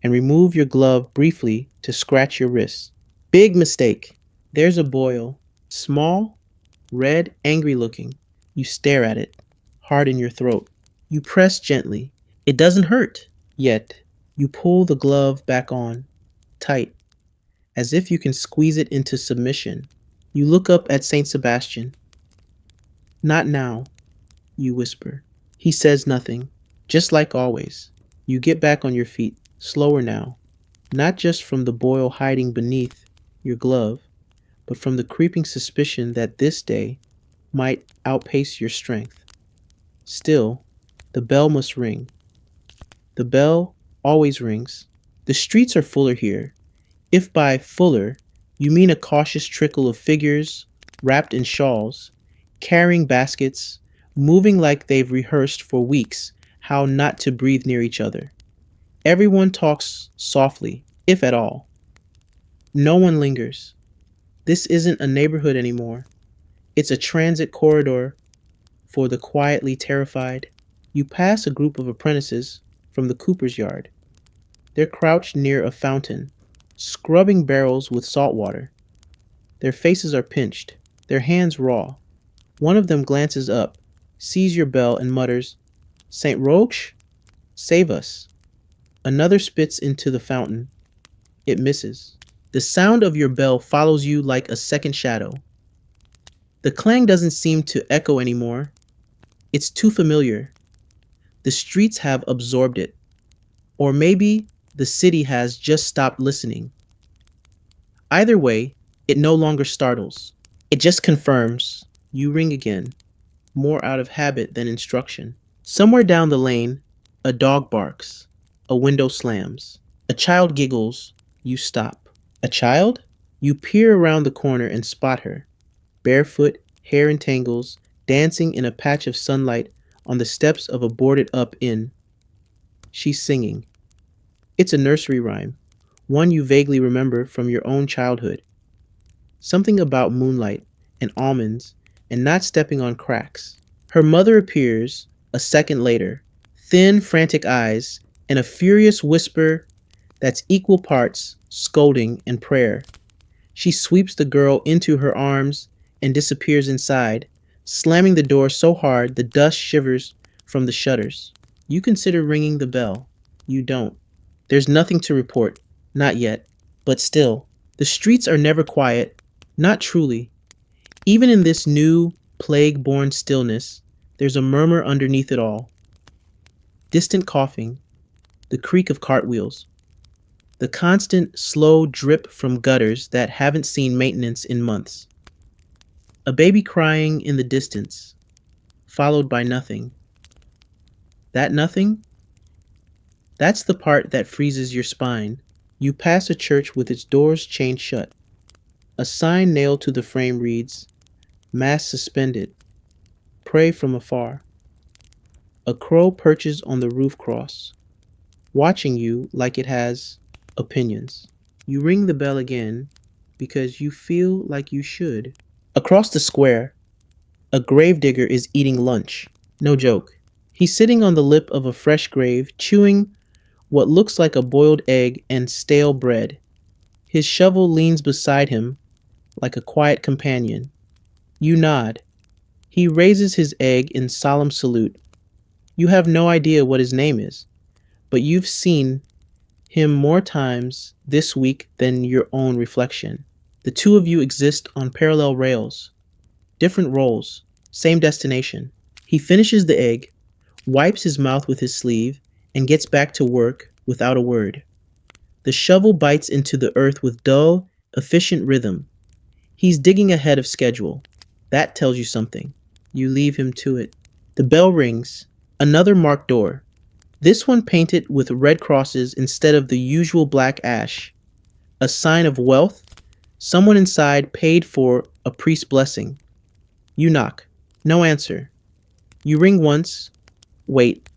and remove your glove briefly to scratch your wrist. Big mistake. There's a boil. Small, red, angry looking. You stare at it, hard in your throat. You press gently. It doesn't hurt. Yet, you pull the glove back on, tight, as if you can squeeze it into submission. You look up at Saint Sebastian. Not now, you whisper. He says nothing, just like always. You get back on your feet, slower now, not just from the boil hiding beneath your glove, but from the creeping suspicion that this day might outpace your strength. Still, the bell must ring. The bell always rings. The streets are fuller here. If by fuller, you mean a cautious trickle of figures wrapped in shawls, carrying baskets, moving like they've rehearsed for weeks how not to breathe near each other. Everyone talks softly, if at all. No one lingers. This isn't a neighborhood anymore. It's a transit corridor for the quietly terrified. You pass a group of apprentices from the cooper's yard. They're crouched near a fountain, scrubbing barrels with salt water. Their faces are pinched, their hands raw. One of them glances up, sees your bell, and mutters, "Saint Roch, save us." Another spits into the fountain. It misses. The sound of your bell follows you like a second shadow. The clang doesn't seem to echo anymore. It's too familiar. The streets have absorbed it. Or maybe the city has just stopped listening. Either way, it no longer startles. It just confirms. You ring again, more out of habit than instruction. Somewhere down the lane, a dog barks. A window slams. A child giggles. You stop. A child? You peer around the corner and spot her, barefoot, hair in tangles, dancing in a patch of sunlight on the steps of a boarded-up inn. She's singing. It's a nursery rhyme, one you vaguely remember from your own childhood. Something about moonlight and almonds and not stepping on cracks. Her mother appears a second later, thin, frantic eyes, and a furious whisper that's equal parts scolding and prayer. She sweeps the girl into her arms and disappears inside, slamming the door so hard the dust shivers from the shutters. You consider ringing the bell. You don't. There's nothing to report. Not yet. But still, the streets are never quiet. Not truly. Even in this new, plague-born stillness, there's a murmur underneath it all. Distant coughing, the creak of cartwheels, the constant, slow drip from gutters that haven't seen maintenance in months. A baby crying in the distance, followed by nothing. That nothing? That's the part that freezes your spine. You pass a church with its doors chained shut. A sign nailed to the frame reads, "Mass suspended. Pray from afar." A crow perches on the roof cross, watching you like it has opinions. You ring the bell again because you feel like you should. Across the square, a gravedigger is eating lunch. No joke. He's sitting on the lip of a fresh grave, chewing what looks like a boiled egg and stale bread. His shovel leans beside him like a quiet companion. You nod. He raises his egg in solemn salute. You have no idea what his name is, but you've seen him more times this week than your own reflection. The two of you exist on parallel rails, different roles, same destination. He finishes the egg, wipes his mouth with his sleeve, and gets back to work without a word. The shovel bites into the earth with dull, efficient rhythm. He's digging ahead of schedule. That tells you something. You leave him to it. The bell rings. Another marked door. This one painted with red crosses instead of the usual black ash. A sign of wealth. Someone inside paid for a priest's blessing. You knock. No answer. You ring once. Wait.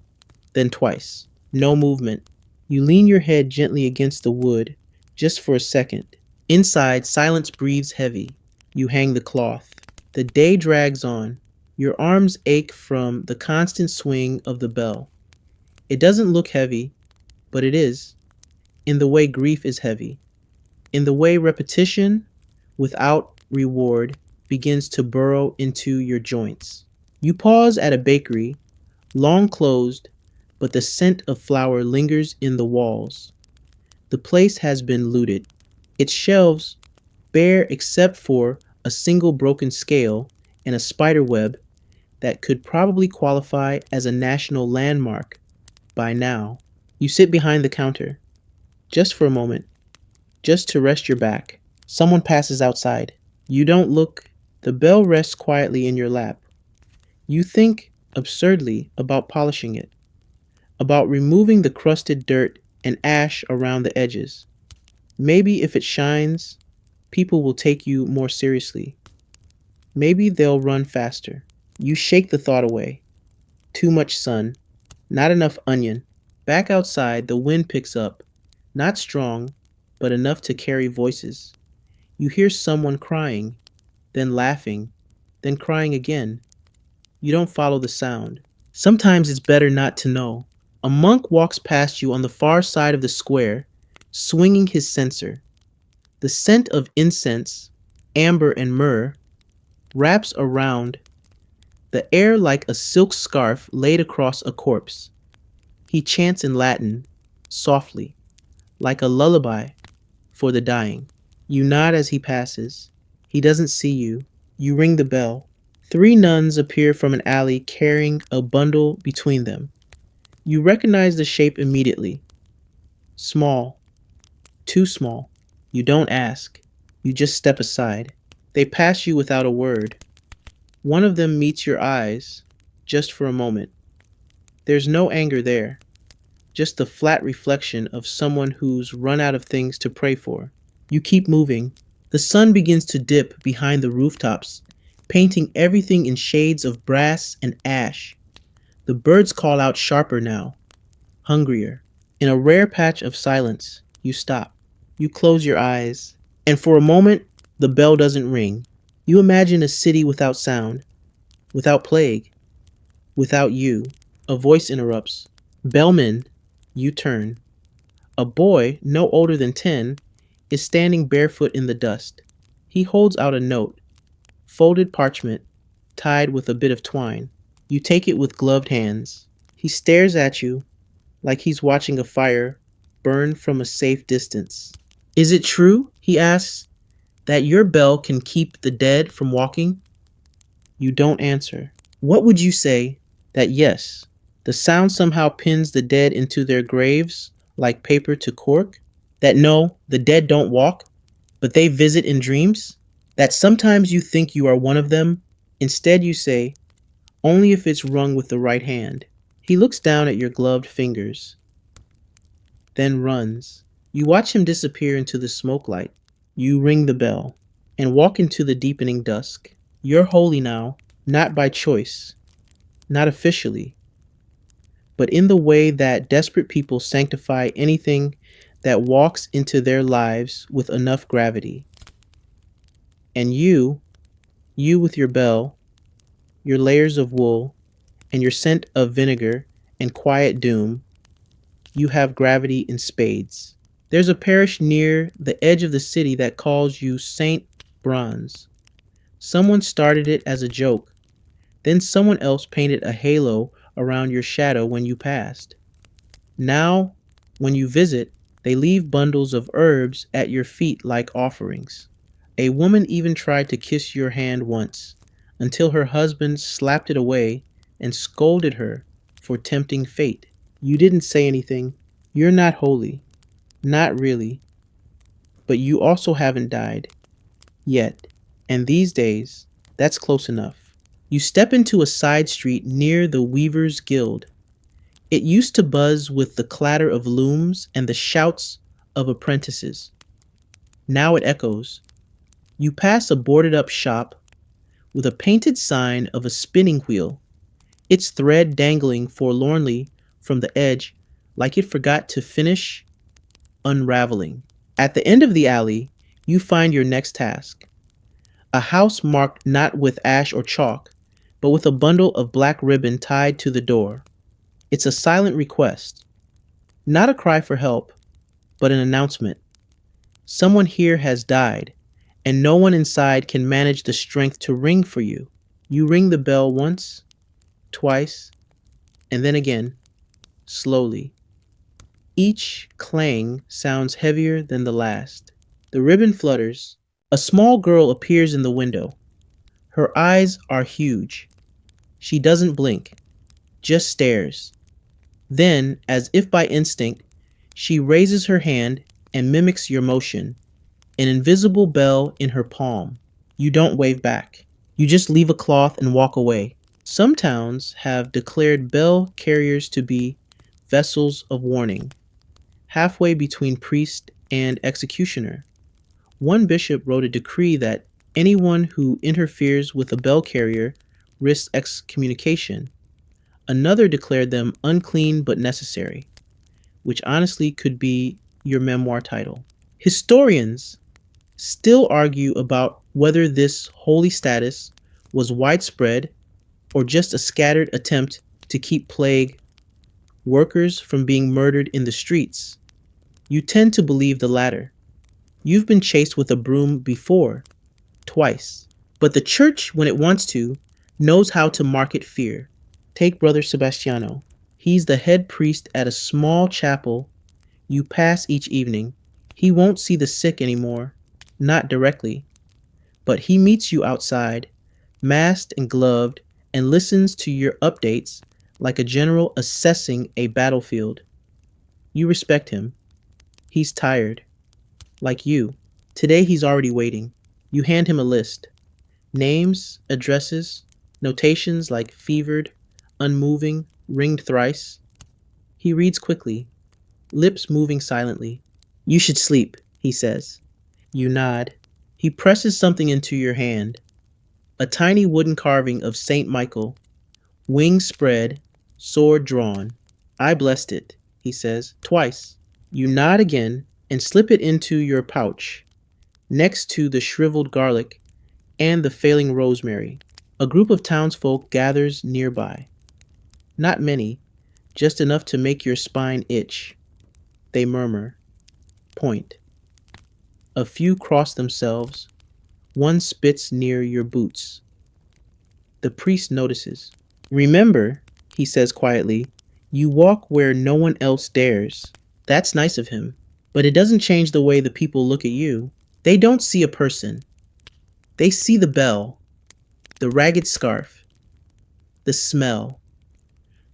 Then twice. No movement. You lean your head gently against the wood, just for a second. Inside, silence breathes heavy. You hang the cloth. The day drags on. Your arms ache from the constant swing of the bell. It doesn't look heavy, but it is, in the way grief is heavy, in the way repetition without reward begins to burrow into your joints. You pause at a bakery, long closed, but the scent of flour lingers in the walls. The place has been looted. Its shelves bare except for a single broken scale and a spider web that could probably qualify as a national landmark by now. You sit behind the counter, just for a moment, just to rest your back. Someone passes outside. You don't look. The bell rests quietly in your lap. You think absurdly about polishing it, about removing the crusted dirt and ash around the edges. Maybe if it shines, people will take you more seriously. Maybe they'll run faster. You shake the thought away. Too much sun. Not enough onion. Back outside, the wind picks up. Not strong, but enough to carry voices. You hear someone crying, then laughing, then crying again. You don't follow the sound. Sometimes it's better not to know. A monk walks past you on the far side of the square, swinging his censer. The scent of incense, amber and myrrh, wraps around the air like a silk scarf laid across a corpse. He chants in Latin, softly, like a lullaby for the dying. You nod as he passes. He doesn't see you. You ring the bell. 3 nuns appear from an alley carrying a bundle between them. You recognize the shape immediately. Small. Too small. You don't ask. You just step aside. They pass you without a word. One of them meets your eyes, just for a moment. There's no anger there, just the flat reflection of someone who's run out of things to pray for. You keep moving. The sun begins to dip behind the rooftops, painting everything in shades of brass and ash. The birds call out sharper now, hungrier. In a rare patch of silence, you stop. You close your eyes, and for a moment, the bell doesn't ring. You imagine a city without sound, without plague, without you. A voice interrupts. Bellman, you turn. A boy, no older than 10, is standing barefoot in the dust. He holds out a note, folded parchment, tied with a bit of twine. You take it with gloved hands. He stares at you like he's watching a fire burn from a safe distance. Is it true, he asks, that your bell can keep the dead from walking? You don't answer. What would you say that yes, the sound somehow pins the dead into their graves like paper to cork? That no, the dead don't walk, but they visit in dreams? That sometimes you think you are one of them? Instead you say, only if it's rung with the right hand. He looks down at your gloved fingers, then runs. You watch him disappear into the smoke light. You ring the bell and walk into the deepening dusk. You're holy now, not by choice, not officially, but in the way that desperate people sanctify anything that walks into their lives with enough gravity. And you with your bell, your layers of wool, and your scent of vinegar and quiet doom, you have gravity in spades. There's a parish near the edge of the city that calls you Saint Bronze. Someone started it as a joke. Then someone else painted a halo around your shadow when you passed. Now, when you visit, they leave bundles of herbs at your feet like offerings. A woman even tried to kiss your hand once, until her husband slapped it away and scolded her for tempting fate. You didn't say anything. You're not holy. Not really. But you also haven't died. Yet. And these days, that's close enough. You step into a side street near the Weavers' Guild. It used to buzz with the clatter of looms and the shouts of apprentices. Now it echoes. You pass a boarded up shop with a painted sign of a spinning wheel, its thread dangling forlornly from the edge like it forgot to finish unraveling. At the end of the alley, you find your next task. A house marked not with ash or chalk, but with a bundle of black ribbon tied to the door. It's a silent request, not a cry for help, but an announcement. Someone here has died, and no one inside can manage the strength to ring for you. You ring the bell once, twice, and then again, slowly. Each clang sounds heavier than the last. The ribbon flutters. A small girl appears in the window. Her eyes are huge. She doesn't blink, just stares. Then, as if by instinct, she raises her hand and mimics your motion, an invisible bell in her palm. You don't wave back. You just leave a cloth and walk away. Some towns have declared bell carriers to be vessels of warning, halfway between priest and executioner. One bishop wrote a decree that anyone who interferes with a bell carrier risks excommunication. Another declared them unclean but necessary, which honestly could be your memoir title. Historians still argue about whether this holy status was widespread or just a scattered attempt to keep plague workers from being murdered in the streets. You tend to believe the latter. You've been chased with a broom before, twice. But the church, when it wants to, knows how to market fear. Take Brother Sebastiano. He's the head priest at a small chapel you pass each evening. He won't see the sick anymore, not directly. But he meets you outside, masked and gloved, and listens to your updates like a general assessing a battlefield. You respect him. He's tired. Like you. Today he's already waiting. You hand him a list. Names, addresses, notations like fevered, unmoving, ringed thrice. He reads quickly, lips moving silently. You should sleep, he says. You nod. He presses something into your hand. A tiny wooden carving of Saint Michael, wings spread, sword drawn. I blessed it, he says, twice. You nod again and slip it into your pouch, next to the shriveled garlic and the failing rosemary. A group of townsfolk gathers nearby. Not many, just enough to make your spine itch. They murmur, point. A few cross themselves. One spits near your boots. The priest notices. Remember, he says quietly, you walk where no one else dares. That's nice of him. But it doesn't change the way the people look at you. They don't see a person. They see the bell, the ragged scarf, the smell,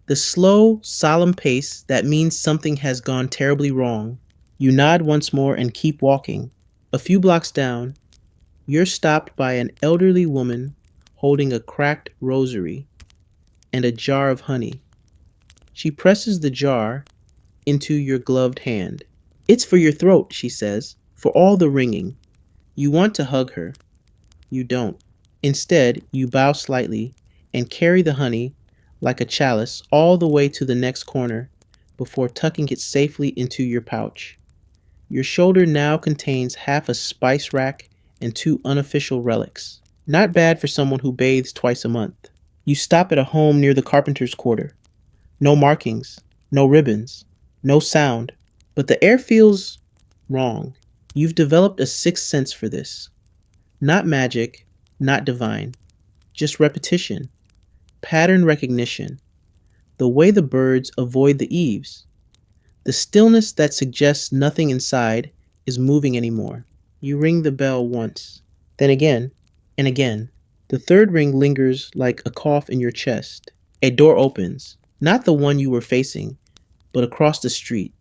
the slow, solemn pace that means something has gone terribly wrong. You nod once more and keep walking. A few blocks down, you're stopped by an elderly woman holding a cracked rosary and a jar of honey. She presses the jar into your gloved hand. It's for your throat, she says, for all the ringing. You want to hug her. You don't. Instead, you bow slightly and carry the honey like a chalice all the way to the next corner before tucking it safely into your pouch. Your shoulder now contains half a spice rack and 2 unofficial relics. Not bad for someone who bathes twice a month. You stop at a home near the carpenter's quarter. No markings, no ribbons, no sound, but the air feels wrong. You've developed a sixth sense for this. Not magic, not divine, just repetition, pattern recognition, the way the birds avoid the eaves, the stillness that suggests nothing inside is moving anymore. You ring the bell once, then again, and again. The third ring lingers like a cough in your chest. A door opens, not the one you were facing, but across the street.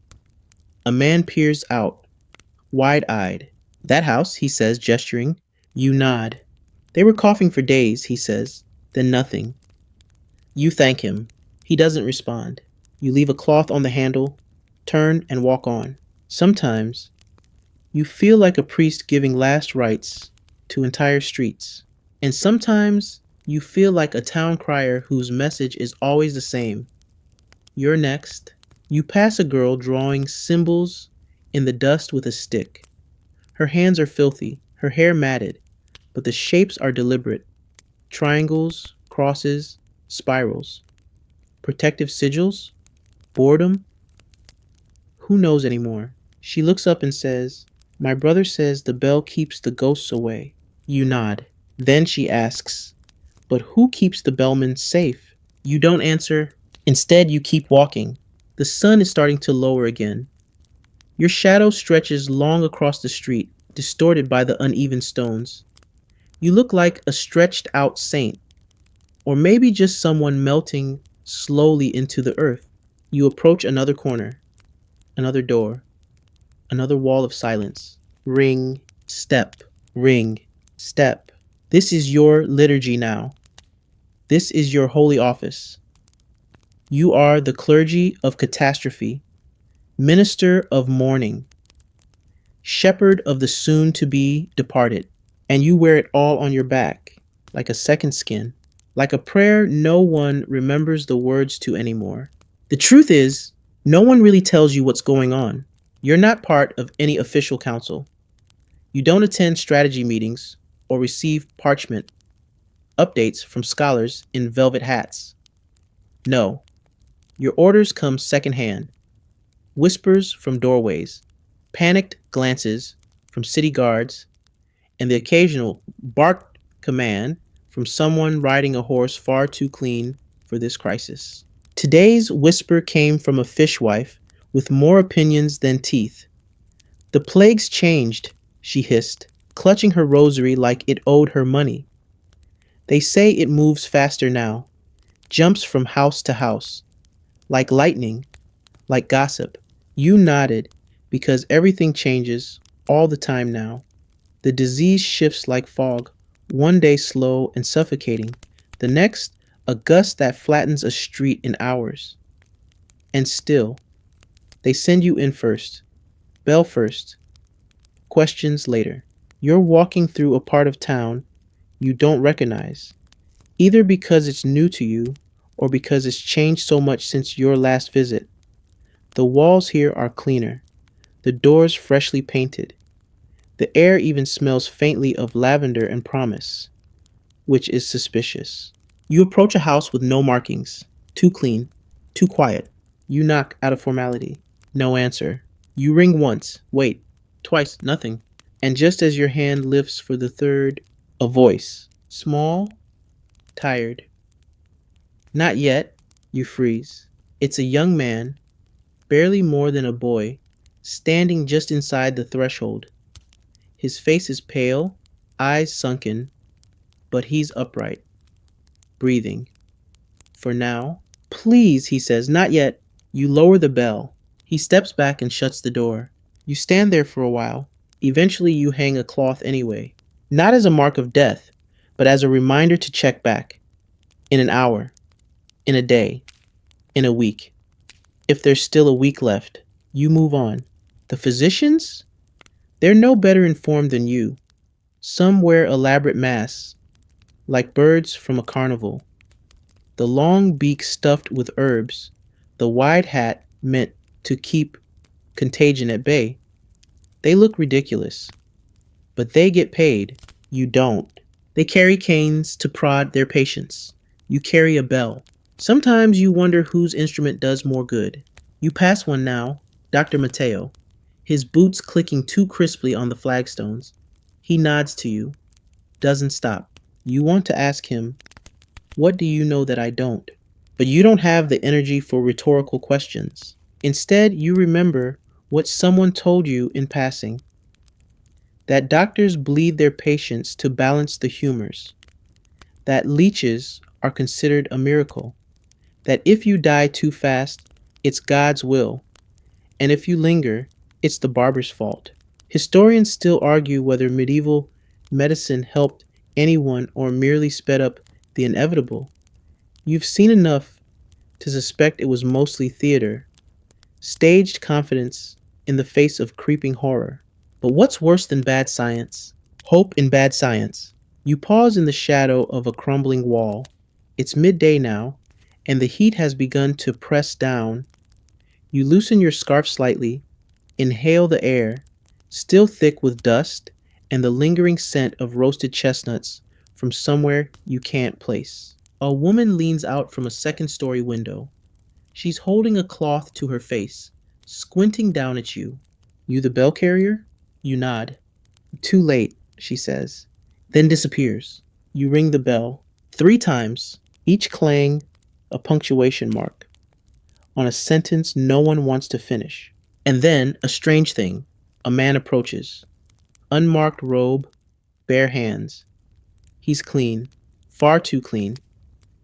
A man peers out, wide-eyed. That house, he says, gesturing. You nod. They were coughing for days, he says, then nothing. You thank him. He doesn't respond. You leave a cloth on the handle, turn and walk on. Sometimes you feel like a priest giving last rites to entire streets. And sometimes you feel like a town crier whose message is always the same. You're next. You pass a girl drawing symbols in the dust with a stick. Her hands are filthy, her hair matted, but the shapes are deliberate. Triangles, crosses, spirals. Protective sigils? Boredom? Who knows anymore? She looks up and says, My brother says the bell keeps the ghosts away. You nod. Then she asks, But who keeps the bellman safe? You don't answer. Instead, you keep walking. The sun is starting to lower again. Your shadow stretches long across the street, distorted by the uneven stones. You look like a stretched out saint, or maybe just someone melting slowly into the earth. You approach another corner, another door, another wall of silence. Ring, step, ring, step. This is your liturgy now. This is your holy office. You are the clergy of catastrophe, minister of mourning, shepherd of the soon-to-be departed, and you wear it all on your back, like a second skin, like a prayer no one remembers the words to anymore. The truth is, no one really tells you what's going on. You're not part of any official council. You don't attend strategy meetings or receive parchment updates from scholars in velvet hats. No, your orders come secondhand. Whispers from doorways, panicked glances from city guards, and the occasional barked command from someone riding a horse far too clean for this crisis. Today's whisper came from a fishwife with more opinions than teeth. The plague's changed, she hissed, clutching her rosary like it owed her money. They say it moves faster now, jumps from house to house, like lightning, like gossip. You nodded because everything changes all the time now. The disease shifts like fog, one day slow and suffocating, the next a gust that flattens a street in hours. And still, they send you in first, bell first, questions later. You're walking through a part of town you don't recognize, either because it's new to you or because it's changed so much since your last visit. The walls here are cleaner, the doors freshly painted. The air even smells faintly of lavender and promise, which is suspicious. You approach a house with no markings, too clean, too quiet. You knock out of formality. No answer. You ring once, wait, twice, nothing. And just as your hand lifts for the third, a voice, small, tired. Not yet, you freeze. It's a young man, barely more than a boy, standing just inside the threshold. His face is pale, eyes sunken, but he's upright, breathing. For now. Please, he says, not yet. You lower the bell. He steps back and shuts the door. You stand there for a while. Eventually you hang a cloth anyway. Not as a mark of death, but as a reminder to check back. In an hour. In a day. In a week. If there's still a week left, you move on. The physicians? They're no better informed than you. Some wear elaborate masks, like birds from a carnival. The long beak stuffed with herbs, the wide hat meant to keep contagion at bay. They look ridiculous, but they get paid. You don't. They carry canes to prod their patients. You carry a bell. Sometimes you wonder whose instrument does more good. You pass one now, Dr. Mateo, his boots clicking too crisply on the flagstones. He nods to you, doesn't stop. You want to ask him, what do you know that I don't? But you don't have the energy for rhetorical questions. Instead, you remember what someone told you in passing. That doctors bleed their patients to balance the humors. That leeches are considered a miracle. That if you die too fast, it's God's will. And if you linger, It's the barber's fault. Historians still argue whether medieval medicine helped anyone or merely sped up the inevitable. You've seen enough to suspect it was mostly theater, staged confidence in the face of creeping horror. But what's worse than bad science? Hope in bad science. You pause in the shadow of a crumbling wall. It's midday now, and the heat has begun to press down. You loosen your scarf slightly, inhale the air, still thick with dust and the lingering scent of roasted chestnuts from somewhere you can't place. A woman leans out from a second-story window. She's holding a cloth to her face, squinting down at you. You the bell carrier? You nod. Too late, she says, then disappears. You ring the bell 3 times, each clang a punctuation mark on a sentence no one wants to finish. And then, a strange thing, a man approaches. Unmarked robe, bare hands. He's clean, far too clean.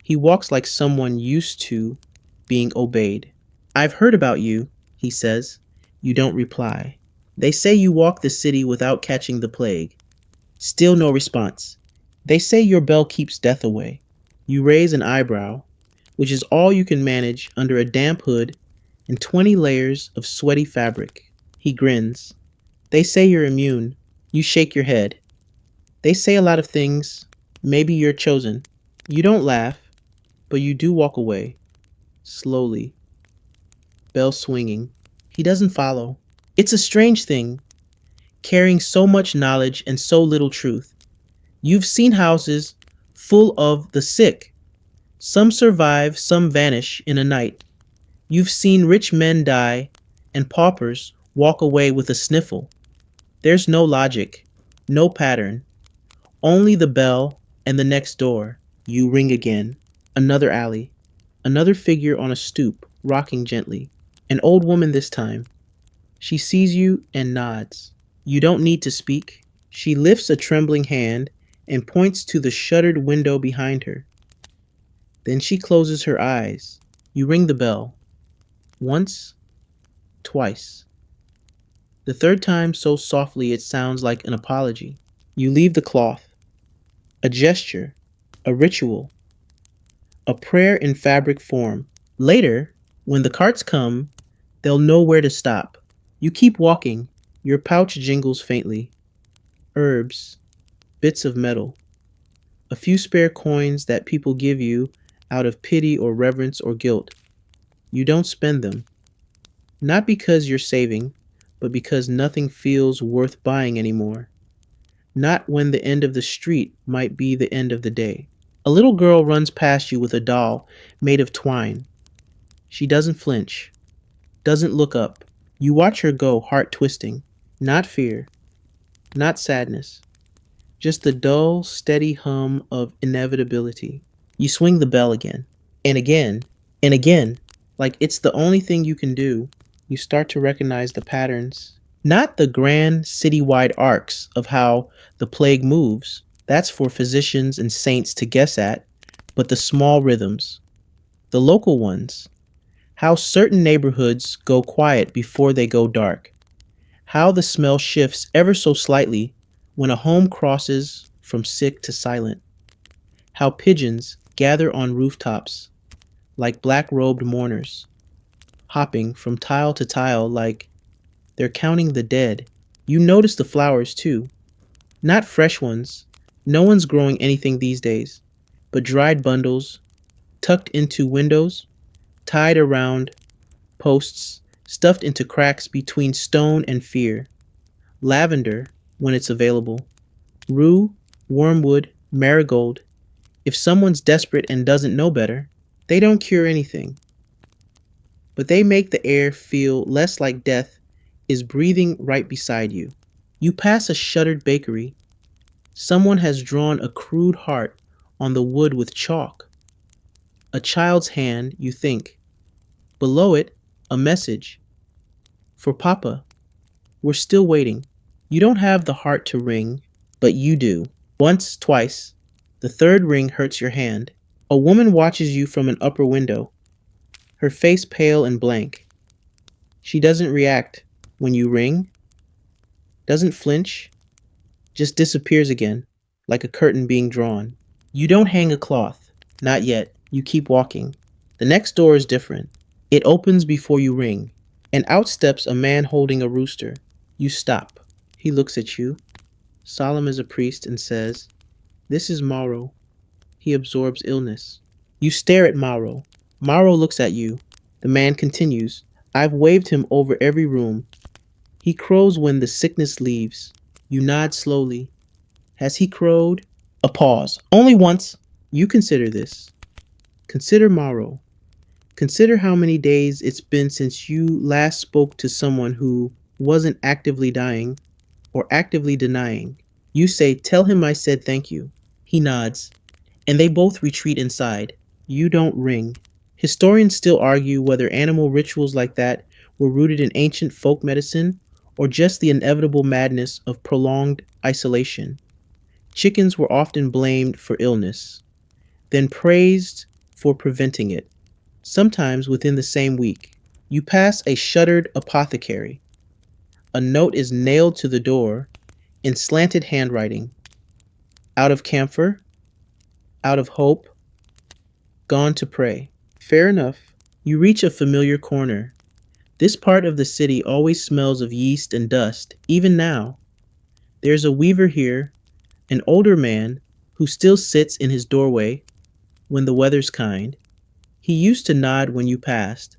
He walks like someone used to being obeyed. I've heard about you, he says. You don't reply. They say you walk the city without catching the plague. Still no response. They say your bell keeps death away. You raise an eyebrow, which is all you can manage under a damp hood and 20 layers of sweaty fabric. He grins. They say you're immune. You shake your head. They say a lot of things. Maybe you're chosen. You don't laugh, but you do walk away. Slowly. Bell swinging. He doesn't follow. It's a strange thing, carrying so much knowledge and so little truth. You've seen houses full of the sick. Some survive, some vanish in a night. You've seen rich men die and paupers walk away with a sniffle. There's no logic, no pattern, only the bell and the next door. You ring again. Another alley. Another figure on a stoop, rocking gently. An old woman this time. She sees you and nods. You don't need to speak. She lifts a trembling hand and points to the shuttered window behind her. Then she closes her eyes. You ring the bell. Once, twice. The third time so softly it sounds like an apology. You leave the cloth. A gesture, a ritual, a prayer in fabric form. Later, when the carts come, they'll know where to stop. You keep walking. Your pouch jingles faintly. Herbs, bits of metal, a few spare coins that people give you out of pity or reverence or guilt. You don't spend them. Not because you're saving, but because nothing feels worth buying anymore. Not when the end of the street might be the end of the day. A little girl runs past you with a doll made of twine. She doesn't flinch, doesn't look up. You watch her go, heart twisting. Not fear, not sadness, just the dull, steady hum of inevitability. You swing the bell again, and again, and again, like it's the only thing you can do. You start to recognize the patterns. Not the grand citywide arcs of how the plague moves, that's for physicians and saints to guess at, but the small rhythms, the local ones, how certain neighborhoods go quiet before they go dark, how the smell shifts ever so slightly when a home crosses from sick to silent, how pigeons gather on rooftops like black-robed mourners, hopping from tile to tile like they're counting the dead. You notice the flowers too, not fresh ones. No one's growing anything these days, but dried bundles tucked into windows, tied around posts, stuffed into cracks between stone and fear. Lavender, when it's available. Rue, wormwood, marigold. If someone's desperate and doesn't know better, they don't cure anything. But they make the air feel less like death is breathing right beside you. You pass a shuttered bakery. Someone has drawn a crude heart on the wood with chalk. A child's hand, you think. Below it, a message. For Papa. We're still waiting. You don't have the heart to ring, but you do. Once, twice. The third ring hurts your hand. A woman watches you from an upper window, her face pale and blank. She doesn't react. when you ring, doesn't flinch, just disappears again, like a curtain being drawn. You don't hang a cloth. Not yet. You keep walking. The next door is different. It opens before you ring, and out steps a man holding a rooster. You stop. He looks at you, solemn as a priest, and says, "This is Mauro. He absorbs illness." You stare at Mauro. Mauro looks at you. The man continues, "I've waved him over every room. He crows when the sickness leaves." You nod slowly. Has he crowed? A pause. Only once. You consider this. Consider Mauro. Consider how many days it's been since you last spoke to someone who wasn't actively dying or actively denying. You say, "Tell him I said thank you." He nods, and they both retreat inside. You don't ring. Historians still argue whether animal rituals like that were rooted in ancient folk medicine or just the inevitable madness of prolonged isolation. Chickens were often blamed for illness, then praised for preventing it, sometimes within the same week. You pass a shuttered apothecary. A note is nailed to the door in slanted handwriting. Out of camphor, out of hope, gone to pray. Fair enough. You reach a familiar corner. This part of the city always smells of yeast and dust, even now. There's a weaver here, an older man who still sits in his doorway when the weather's kind. He used to nod when you passed.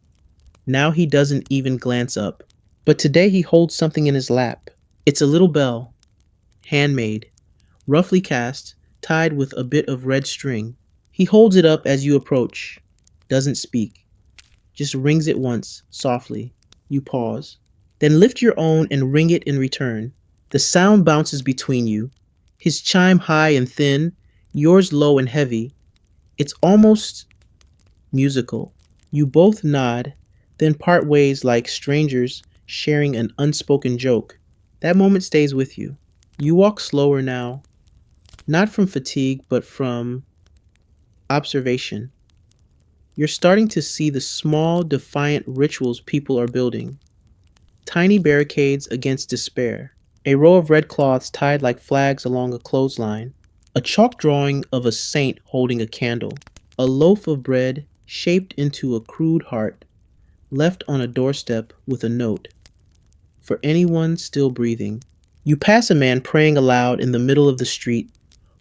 Now he doesn't even glance up. But today he holds something in his lap. It's a little bell, handmade, roughly cast, tied with a bit of red string. He holds it up as you approach, doesn't speak, just rings it once, softly. You pause. Then lift your own and ring it in return. The sound bounces between you, his chime high and thin, yours low and heavy. It's almost musical. You both nod, then part ways like strangers sharing an unspoken joke. That moment stays with you. You walk slower now, not from fatigue, but from observation. You're starting to see the small, defiant rituals people are building. Tiny barricades against despair. A row of red cloths tied like flags along a clothesline. A chalk drawing of a saint holding a candle. A loaf of bread shaped into a crude heart, left on a doorstep with a note. For anyone still breathing. You pass a man praying aloud in the middle of the street,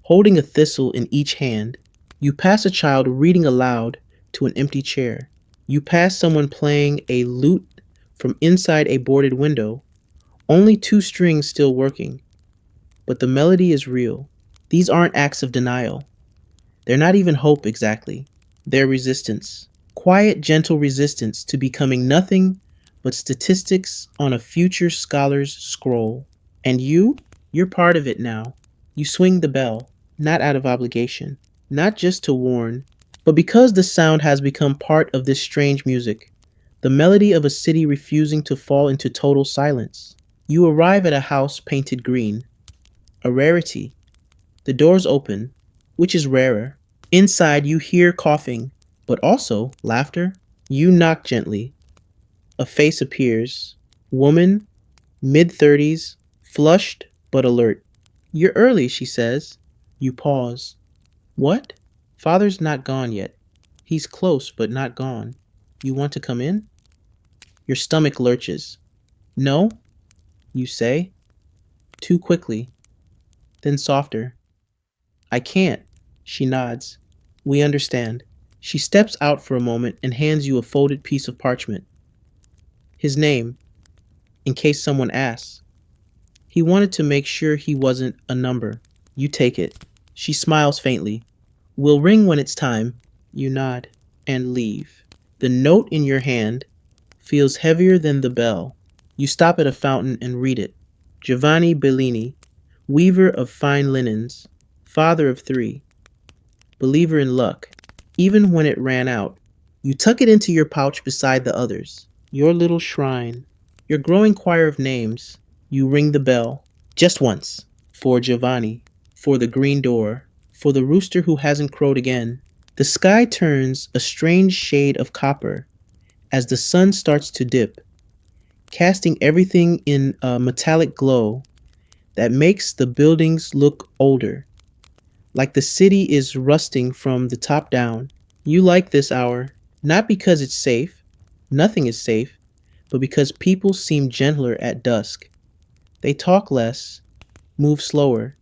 holding a thistle in each hand. You pass a child reading aloud to an empty chair. You pass someone playing a lute from inside a boarded window, only two strings still working. But the melody is real. These aren't acts of denial. They're not even hope exactly. They're resistance. Quiet, gentle resistance to becoming nothing but statistics on a future scholar's scroll. And you're part of it now. You swing the bell, not out of obligation, not just to warn, but because the sound has become part of this strange music, the melody of a city refusing to fall into total silence. You arrive at a house painted green, a rarity. The doors open, which is rarer. Inside you hear coughing, but also laughter. You knock gently. A face appears. Woman, mid-30s, flushed but alert. "You're early," she says. You pause. "What?" "Father's not gone yet. He's close but not gone. You want to come in?" Your stomach lurches. "No," you say, too quickly, then softer. "I can't." She nods. "We understand." She steps out for a moment and hands you a folded piece of parchment. His name, in case someone asks. He wanted to make sure he wasn't a number. You take it. She smiles faintly. "We'll ring when it's time." You nod and leave. The note in your hand feels heavier than the bell. You stop at a fountain and read it. Giovanni Bellini, weaver of fine linens, father of 3, believer in luck. Even when it ran out, you tuck it into your pouch beside the others. Your little shrine. Your growing choir of names. You ring the bell. Just once. For Giovanni. For the green door. For the rooster who hasn't crowed again. The sky turns a strange shade of copper as the sun starts to dip. casting everything in a metallic glow that makes the buildings look older, like the city is rusting from the top down. You like this hour, not because it's safe, nothing is safe, but because people seem gentler at dusk. They talk less, move slower.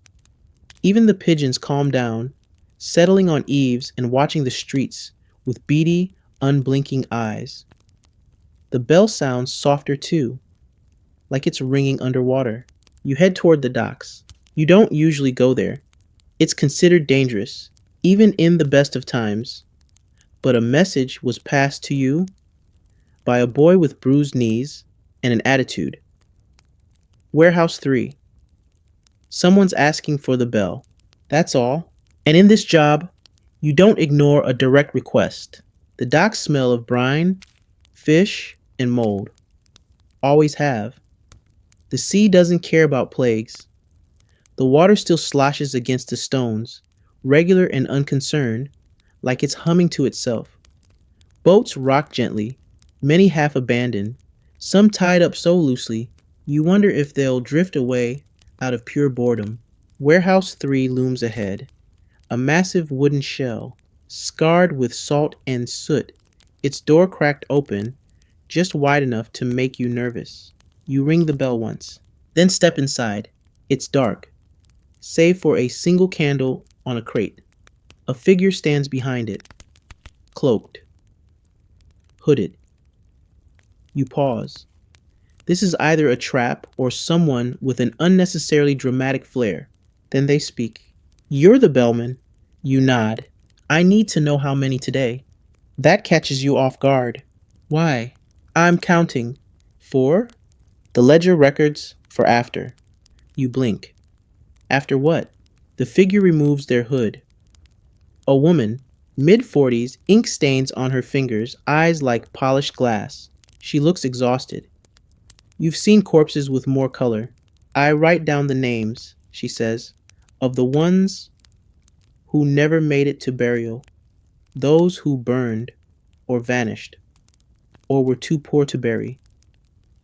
Even the pigeons calm down, settling on eaves and watching the streets with beady, unblinking eyes. The bell sounds softer too, like it's ringing underwater. You head toward the docks. You don't usually go there. It's considered dangerous, even in the best of times. But a message was passed to you by a boy with bruised knees and an attitude. Warehouse 3. Someone's asking for the bell. That's all. And in this job, you don't ignore a direct request. The docks smell of brine, fish, and mold. Always have. The sea doesn't care about plagues. The water still sloshes against the stones, regular and unconcerned, like it's humming to itself. Boats rock gently, many half abandoned, some tied up so loosely you wonder if they'll drift away out of pure boredom. Warehouse 3 looms ahead, a massive wooden shell, scarred with salt and soot, its door cracked open, just wide enough to make you nervous. You ring the bell once, then step inside. It's dark, save for a single candle on a crate. A figure stands behind it, cloaked, hooded. You pause. This is either a trap or someone with an unnecessarily dramatic flair. Then they speak. You're the bellman. You nod. I need to know how many today. That catches you off guard. Why? I'm counting. 4? The ledger records for after. You blink. After what? The figure removes their hood. A woman, mid-40s, ink stains on her fingers, eyes like polished glass. She looks exhausted. You've seen corpses with more color. I write down the names, she says, of the ones who never made it to burial, those who burned or vanished or were too poor to bury.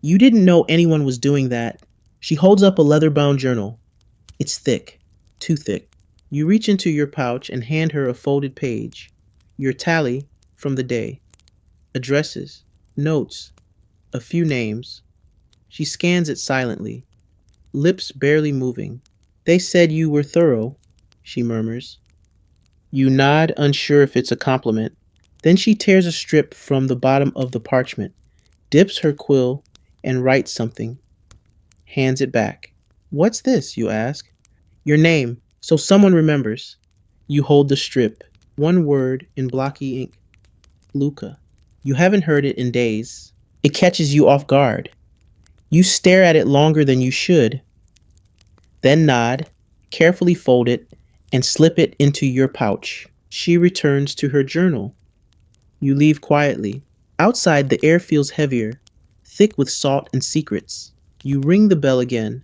You didn't know anyone was doing that. She holds up a leather-bound journal. It's thick, too thick. You reach into your pouch and hand her a folded page. Your tally from the day. Addresses, notes, a few names. She scans it silently, lips barely moving. They said you were thorough, she murmurs. You nod, unsure if it's a compliment. Then she tears a strip from the bottom of the parchment, dips her quill, and writes something. Hands it back. What's this, you ask? Your name, so someone remembers. You hold the strip, one word in blocky ink. Luca. You haven't heard it in days. It catches you off guard. You stare at it longer than you should, then nod, carefully fold it, and slip it into your pouch. She returns to her journal. You leave quietly. Outside, the air feels heavier, thick with salt and secrets. You ring the bell again,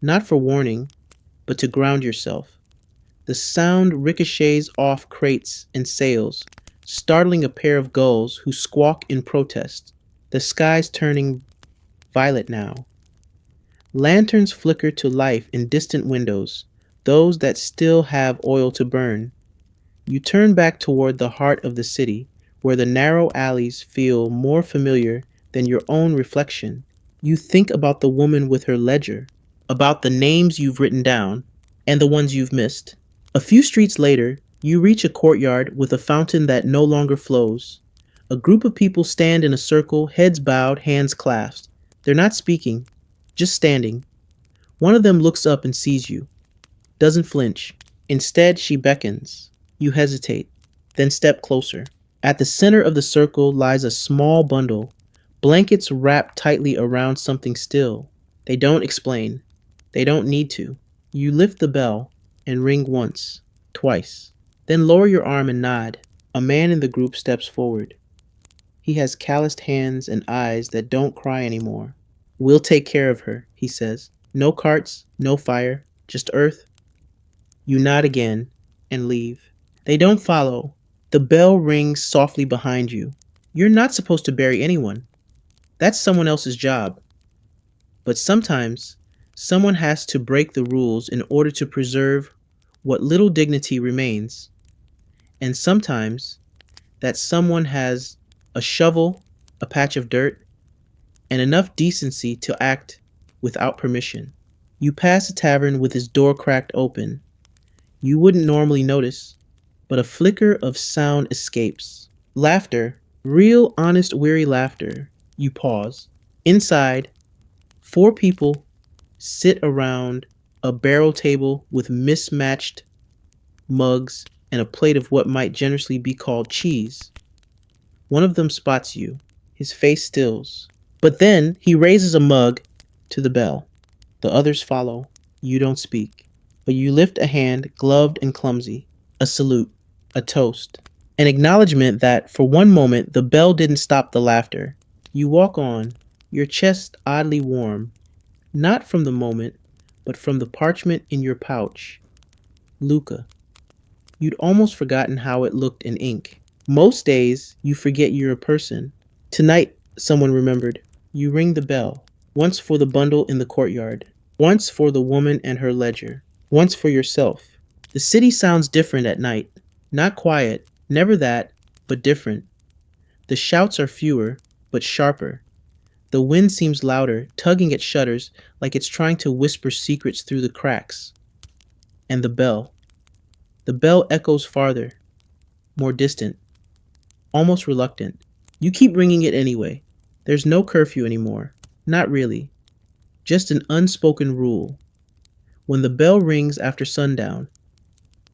not for warning, but to ground yourself. The sound ricochets off crates and sails, startling a pair of gulls who squawk in protest. The sky's turning violet now. Lanterns flicker to life in distant windows, those that still have oil to burn. You turn back toward the heart of the city, where the narrow alleys feel more familiar than your own reflection. You think about the woman with her ledger, about the names you've written down, and the ones you've missed. A few streets later, you reach a courtyard with a fountain that no longer flows. A group of people stand in a circle, heads bowed, hands clasped. They're not speaking, just standing. One of them looks up and sees you, doesn't flinch. Instead, she beckons. You hesitate, then step closer. At the center of the circle lies a small bundle, blankets wrapped tightly around something still. They don't explain. They don't need to. You lift the bell and ring once, twice. Then lower your arm and nod. A man in the group steps forward. He has calloused hands and eyes that don't cry anymore. We'll take care of her, he says. No carts, no fire, just earth. You nod again and leave. They don't follow. The bell rings softly behind you. You're not supposed to bury anyone. That's someone else's job. But sometimes someone has to break the rules in order to preserve what little dignity remains. And sometimes that someone has a shovel, a patch of dirt, and enough decency to act without permission. You pass a tavern with its door cracked open. You wouldn't normally notice, but a flicker of sound escapes. Laughter, real, honest, weary laughter. You pause. Inside, four people sit around a barrel table with mismatched mugs and a plate of what might generously be called cheese. One of them spots you. His face stills. But then he raises a mug to the bell. The others follow. You don't speak. But you lift a hand, gloved and clumsy. A salute. A toast. An acknowledgement that, for one moment, the bell didn't stop the laughter. You walk on, your chest oddly warm. Not from the moment, but from the parchment in your pouch. Luca. You'd almost forgotten how it looked in ink. Most days, you forget you're a person. Tonight, someone remembered. You ring the bell. Once for the bundle in the courtyard. Once for the woman and her ledger. Once for yourself. The city sounds different at night. Not quiet, never that, but different. The shouts are fewer, but sharper. The wind seems louder, tugging at shutters like it's trying to whisper secrets through the cracks. And the bell. The bell echoes farther, more distant, almost reluctant. You keep ringing it anyway. There's no curfew anymore. Not really. Just an unspoken rule. When the bell rings after sundown,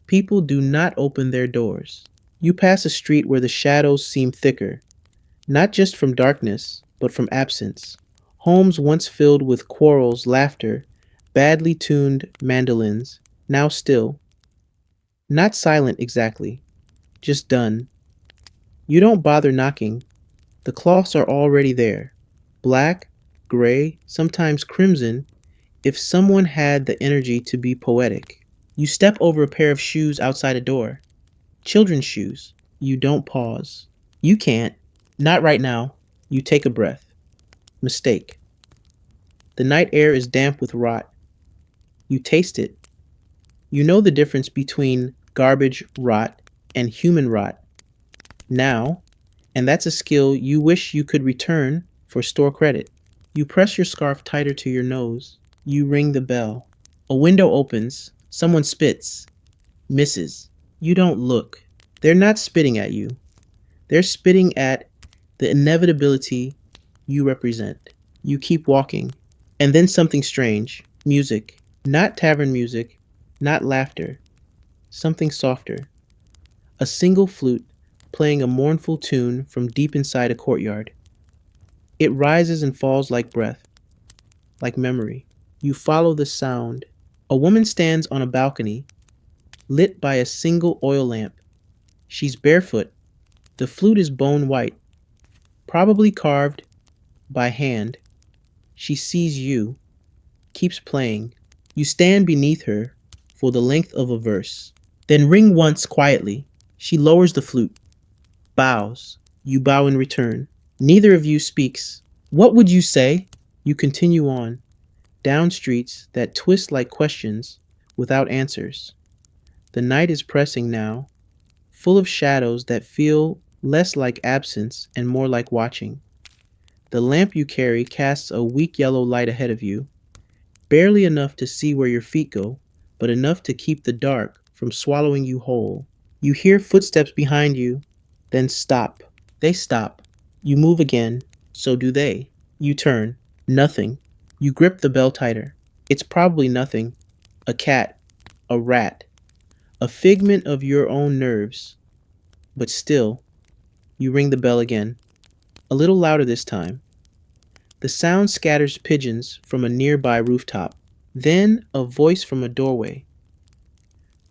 people do not open their doors. You pass a street where the shadows seem thicker, not just from darkness, but from absence. Homes once filled with quarrels, laughter, badly tuned mandolins, now still. Not silent exactly, just done. You don't bother knocking. The cloths are already there. Black, gray, sometimes crimson, if someone had the energy to be poetic. You step over a pair of shoes outside a door. Children's shoes. You don't pause. You can't. Not right now. You take a breath. Mistake. The night air is damp with rot. You taste it. You know the difference between garbage rot and human rot. Now, and that's a skill you wish you could return for store credit. You press your scarf tighter to your nose. You ring the bell. A window opens. Someone spits. Misses. You don't look. They're not spitting at you. They're spitting at the inevitability you represent. You keep walking. And then something strange. Music. Not tavern music. Not laughter. Something softer. A single flute playing a mournful tune from deep inside a courtyard. It rises and falls like breath, like memory. You follow the sound. A woman stands on a balcony, lit by a single oil lamp. She's barefoot. The flute is bone white, probably carved by hand. She sees you, keeps playing. You stand beneath her for the length of a verse. Then ring once quietly. She lowers the flute, bows. You bow in return. Neither of you speaks. What would you say? You continue on, down streets that twist like questions without answers. The night is pressing now, full of shadows that feel less like absence and more like watching. The lamp you carry casts a weak yellow light ahead of you, barely enough to see where your feet go, but enough to keep the dark from swallowing you whole. You hear footsteps behind you, then stop. They stop. You move again. So do they. You turn. Nothing. You grip the bell tighter. It's probably nothing. A cat. A rat. A figment of your own nerves. But still, you ring the bell again. A little louder this time. The sound scatters pigeons from a nearby rooftop. Then a voice from a doorway.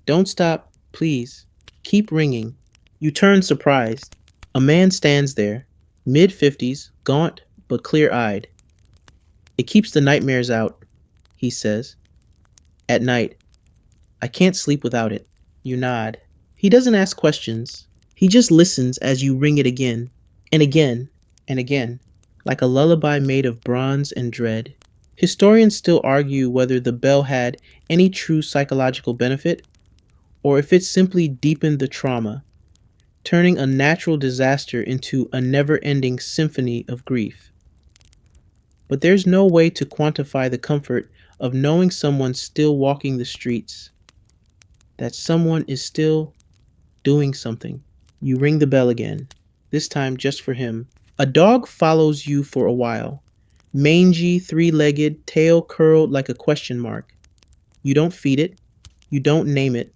Don't stop, please. Keep ringing. You turn surprised. A man stands there, mid-50s, gaunt but clear-eyed. It keeps the nightmares out, he says. At night. I can't sleep without it. You nod. He doesn't ask questions. He just listens as you ring it again, and again, and again, like a lullaby made of bronze and dread. Historians still argue whether the bell had any true psychological benefit or if it simply deepened the trauma, turning a natural disaster into a never ending symphony of grief. But there's no way to quantify the comfort of knowing someone's still walking the streets, that someone is still doing something. You ring the bell again, this time just for him. A dog follows you for a while, mangy, three-legged, tail curled like a question mark. You don't feed it, you don't name it,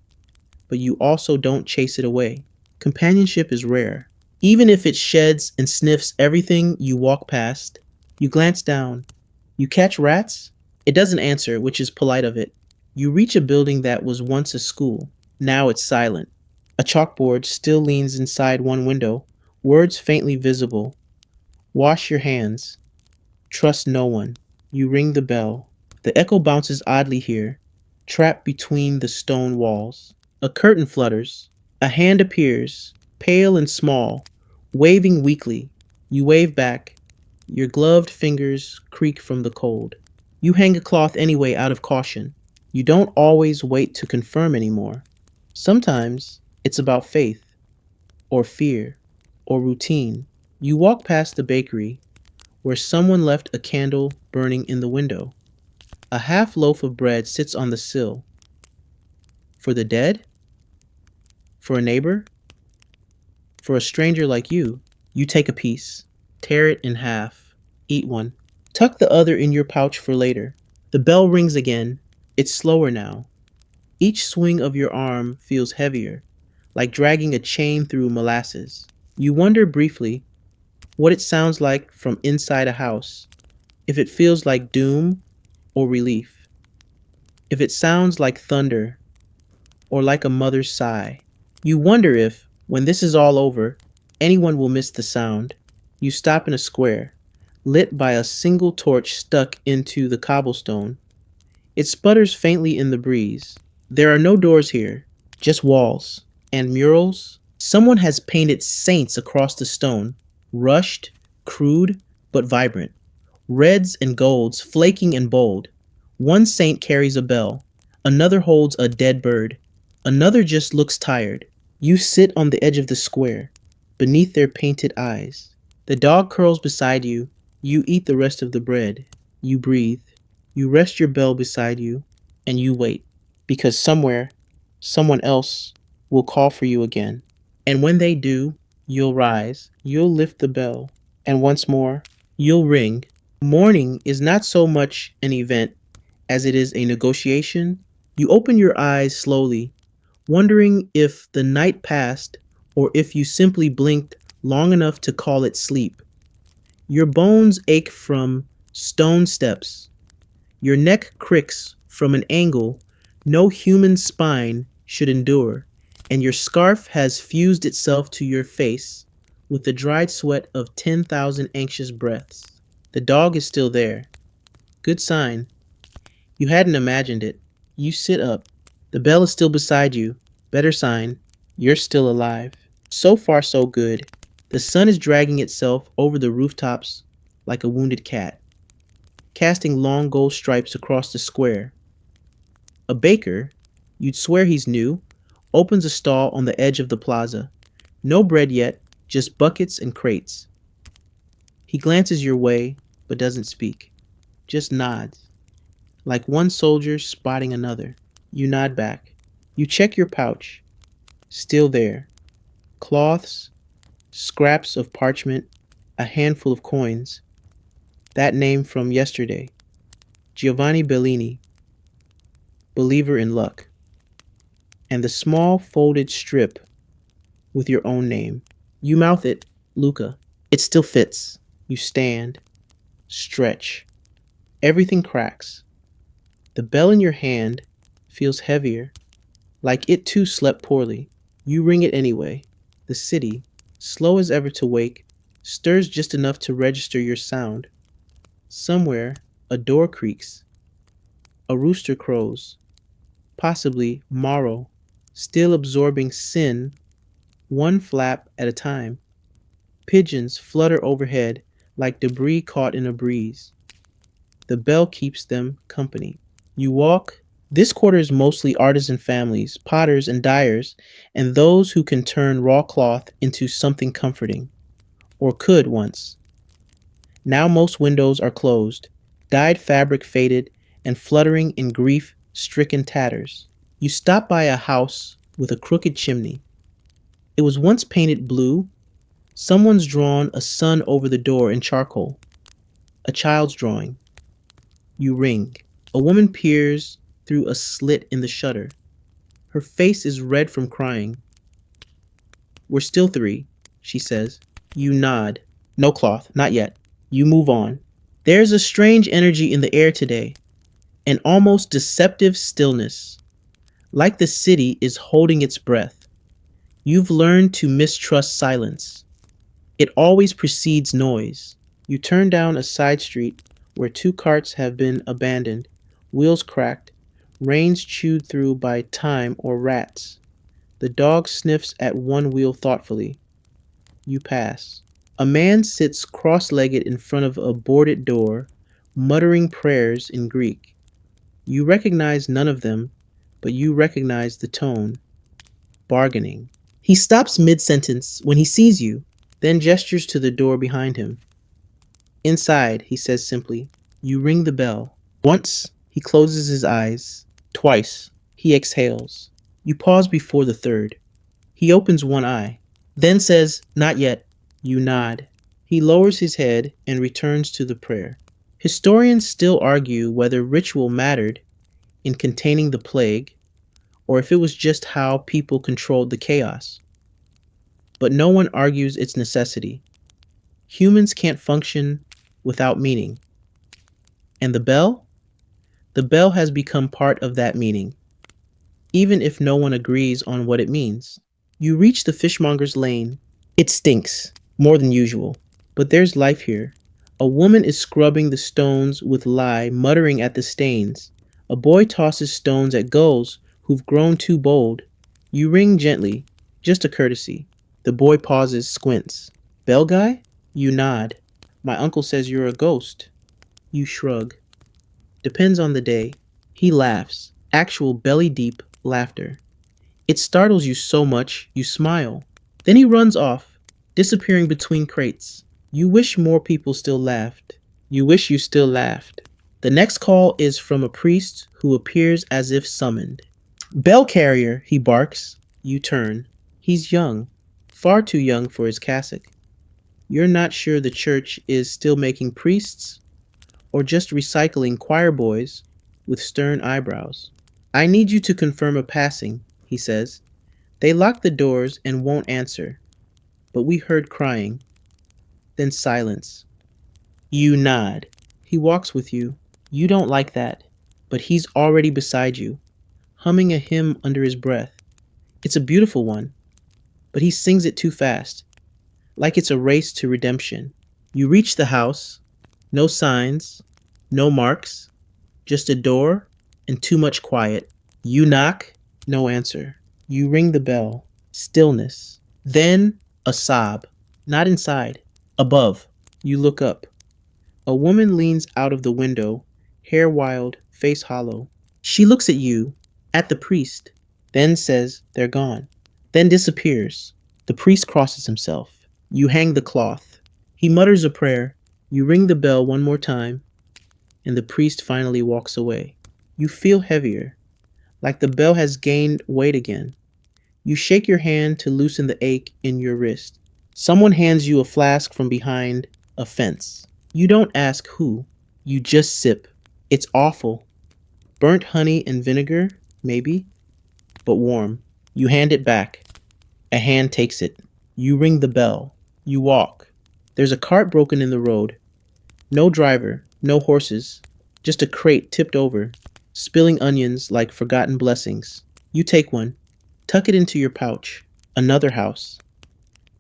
but you also don't chase it away. Companionship is rare. Even if it sheds and sniffs everything you walk past, you glance down. You catch rats? It doesn't answer, which is polite of it. You reach a building that was once a school. Now it's silent. A chalkboard still leans inside one window, words faintly visible. Wash your hands. Trust no one. You ring the bell. The echo bounces oddly here, trapped between the stone walls. A curtain flutters. A hand appears, pale and small, waving weakly. You wave back. Your gloved fingers creak from the cold. You hang a cloth anyway out of caution. You don't always wait to confirm anymore. Sometimes it's about faith, or fear, or routine. You walk past the bakery, where someone left a candle burning in the window. A half loaf of bread sits on the sill. For the dead? For a neighbor? For a stranger like you? You take a piece, tear it in half, eat one, tuck the other in your pouch for later. The bell rings again. It's slower now. Each swing of your arm feels heavier, like dragging a chain through molasses. You wonder briefly what it sounds like from inside a house, if it feels like doom or relief, if it sounds like thunder or like a mother's sigh. You wonder if, when this is all over, anyone will miss the sound. You stop in a square, lit by a single torch stuck into the cobblestone. It sputters faintly in the breeze. There are no doors here, just walls and murals. Someone has painted saints across the stone, rushed, crude, but vibrant. Reds and golds, flaking and bold. One saint carries a bell, another holds a dead bird, another just looks tired. You sit on the edge of the square, beneath their painted eyes. The dog curls beside you. You eat the rest of the bread. You breathe. You rest your bell beside you, and you wait, because somewhere, someone else will call for you again. And when they do, you'll rise, you'll lift the bell, and once more, you'll ring. Mourning is not so much an event as it is a negotiation. You open your eyes slowly, wondering if the night passed or if you simply blinked long enough to call it sleep. Your bones ache from stone steps. Your neck cricks from an angle no human spine should endure, and your scarf has fused itself to your face with the dried sweat of 10,000 anxious breaths. The dog is still there. Good sign. You hadn't imagined it. You sit up. The bell is still beside you. Better sign. You're still alive. So far, so good. The sun is dragging itself over the rooftops like a wounded cat, casting long gold stripes across the square. A baker, you'd swear he's new, opens a stall on the edge of the plaza. No bread yet, just buckets and crates. He glances your way, but doesn't speak, just nods, like one soldier spotting another. You nod back. You check your pouch. Still there. Cloths, scraps of parchment, a handful of coins. That name from yesterday. Giovanni Bellini, believer in luck. And the small folded strip with your own name. You mouth it, Luca. It still fits. You stand, stretch. Everything cracks. The bell in your hand feels heavier, like it too slept poorly. You ring it anyway. The city, slow as ever to wake, stirs just enough to register your sound. Somewhere, a door creaks. A rooster crows. Possibly Morrow, still absorbing sin, one flap at a time. Pigeons flutter overhead like debris caught in a breeze. The bell keeps them company. You walk. This quarter is mostly artisan families, potters and dyers, and those who can turn raw cloth into something comforting, or could once. Now most windows are closed, dyed fabric faded and fluttering in grief stricken tatters. You stop by a house with a crooked chimney. It was once painted blue. Someone's drawn a sun over the door in charcoal. A child's drawing. You ring. A woman peers through a slit in the shutter. Her face is red from crying. We're still three, she says. You nod. No cloth, not yet. You move on. There's a strange energy in the air today, an almost deceptive stillness, like the city is holding its breath. You've learned to mistrust silence. It always precedes noise. You turn down a side street where two carts have been abandoned, wheels cracked, reins chewed through by time or rats. The dog sniffs at one wheel thoughtfully. You pass. A man sits cross-legged in front of a boarded door, muttering prayers in Greek. You recognize none of them, but you recognize the tone. Bargaining. He stops mid-sentence when he sees you, then gestures to the door behind him. Inside, he says simply. You ring the bell. Once, he closes his eyes. Twice, he exhales. You pause before the third. He opens one eye, then says, not yet. You nod. He lowers his head and returns to the prayer. Historians still argue whether ritual mattered in containing the plague, or if it was just how people controlled the chaos. But no one argues its necessity. Humans can't function without meaning. And the bell? The bell has become part of that meaning, even if no one agrees on what it means. You reach the fishmonger's lane. It stinks, more than usual, but there's life here. A woman is scrubbing the stones with lye, muttering at the stains. A boy tosses stones at gulls who've grown too bold. You ring gently, just a courtesy. The boy pauses, squints. Bell guy? You nod. My uncle says you're a ghost. You shrug. Depends on the day. He laughs, actual belly-deep laughter. It startles you so much, you smile. Then he runs off, disappearing between crates. You wish more people still laughed. You wish you still laughed. The next call is from a priest who appears as if summoned. Bell carrier, he barks. You turn. He's young, far too young for his cassock. You're not sure the church is still making priests or just recycling choir boys with stern eyebrows. I need you to confirm a passing, he says. They lock the doors and won't answer, but we heard crying. Then silence. You nod. He walks with you. You don't like that, but he's already beside you, humming a hymn under his breath. It's a beautiful one, but he sings it too fast, like it's a race to redemption. You reach the house. No signs, no marks, just a door and too much quiet. You knock, no answer. You ring the bell. Stillness. Then a sob. Not inside. Above. You look up. A woman leans out of the window, hair wild, face hollow. She looks at you, at the priest, then says they're gone, then disappears. The priest crosses himself. You hang the cloth. He mutters a prayer. You ring the bell one more time, and the priest finally walks away. You feel heavier, like the bell has gained weight again. You shake your hand to loosen the ache in your wrist. Someone hands you a flask from behind a fence. You don't ask who. You just sip. It's awful. Burnt honey and vinegar, maybe, but warm. You hand it back. A hand takes it. You ring the bell. You walk. There's a cart broken in the road. No driver, no horses, just a crate tipped over, spilling onions like forgotten blessings. You take one, tuck it into your pouch. Another house.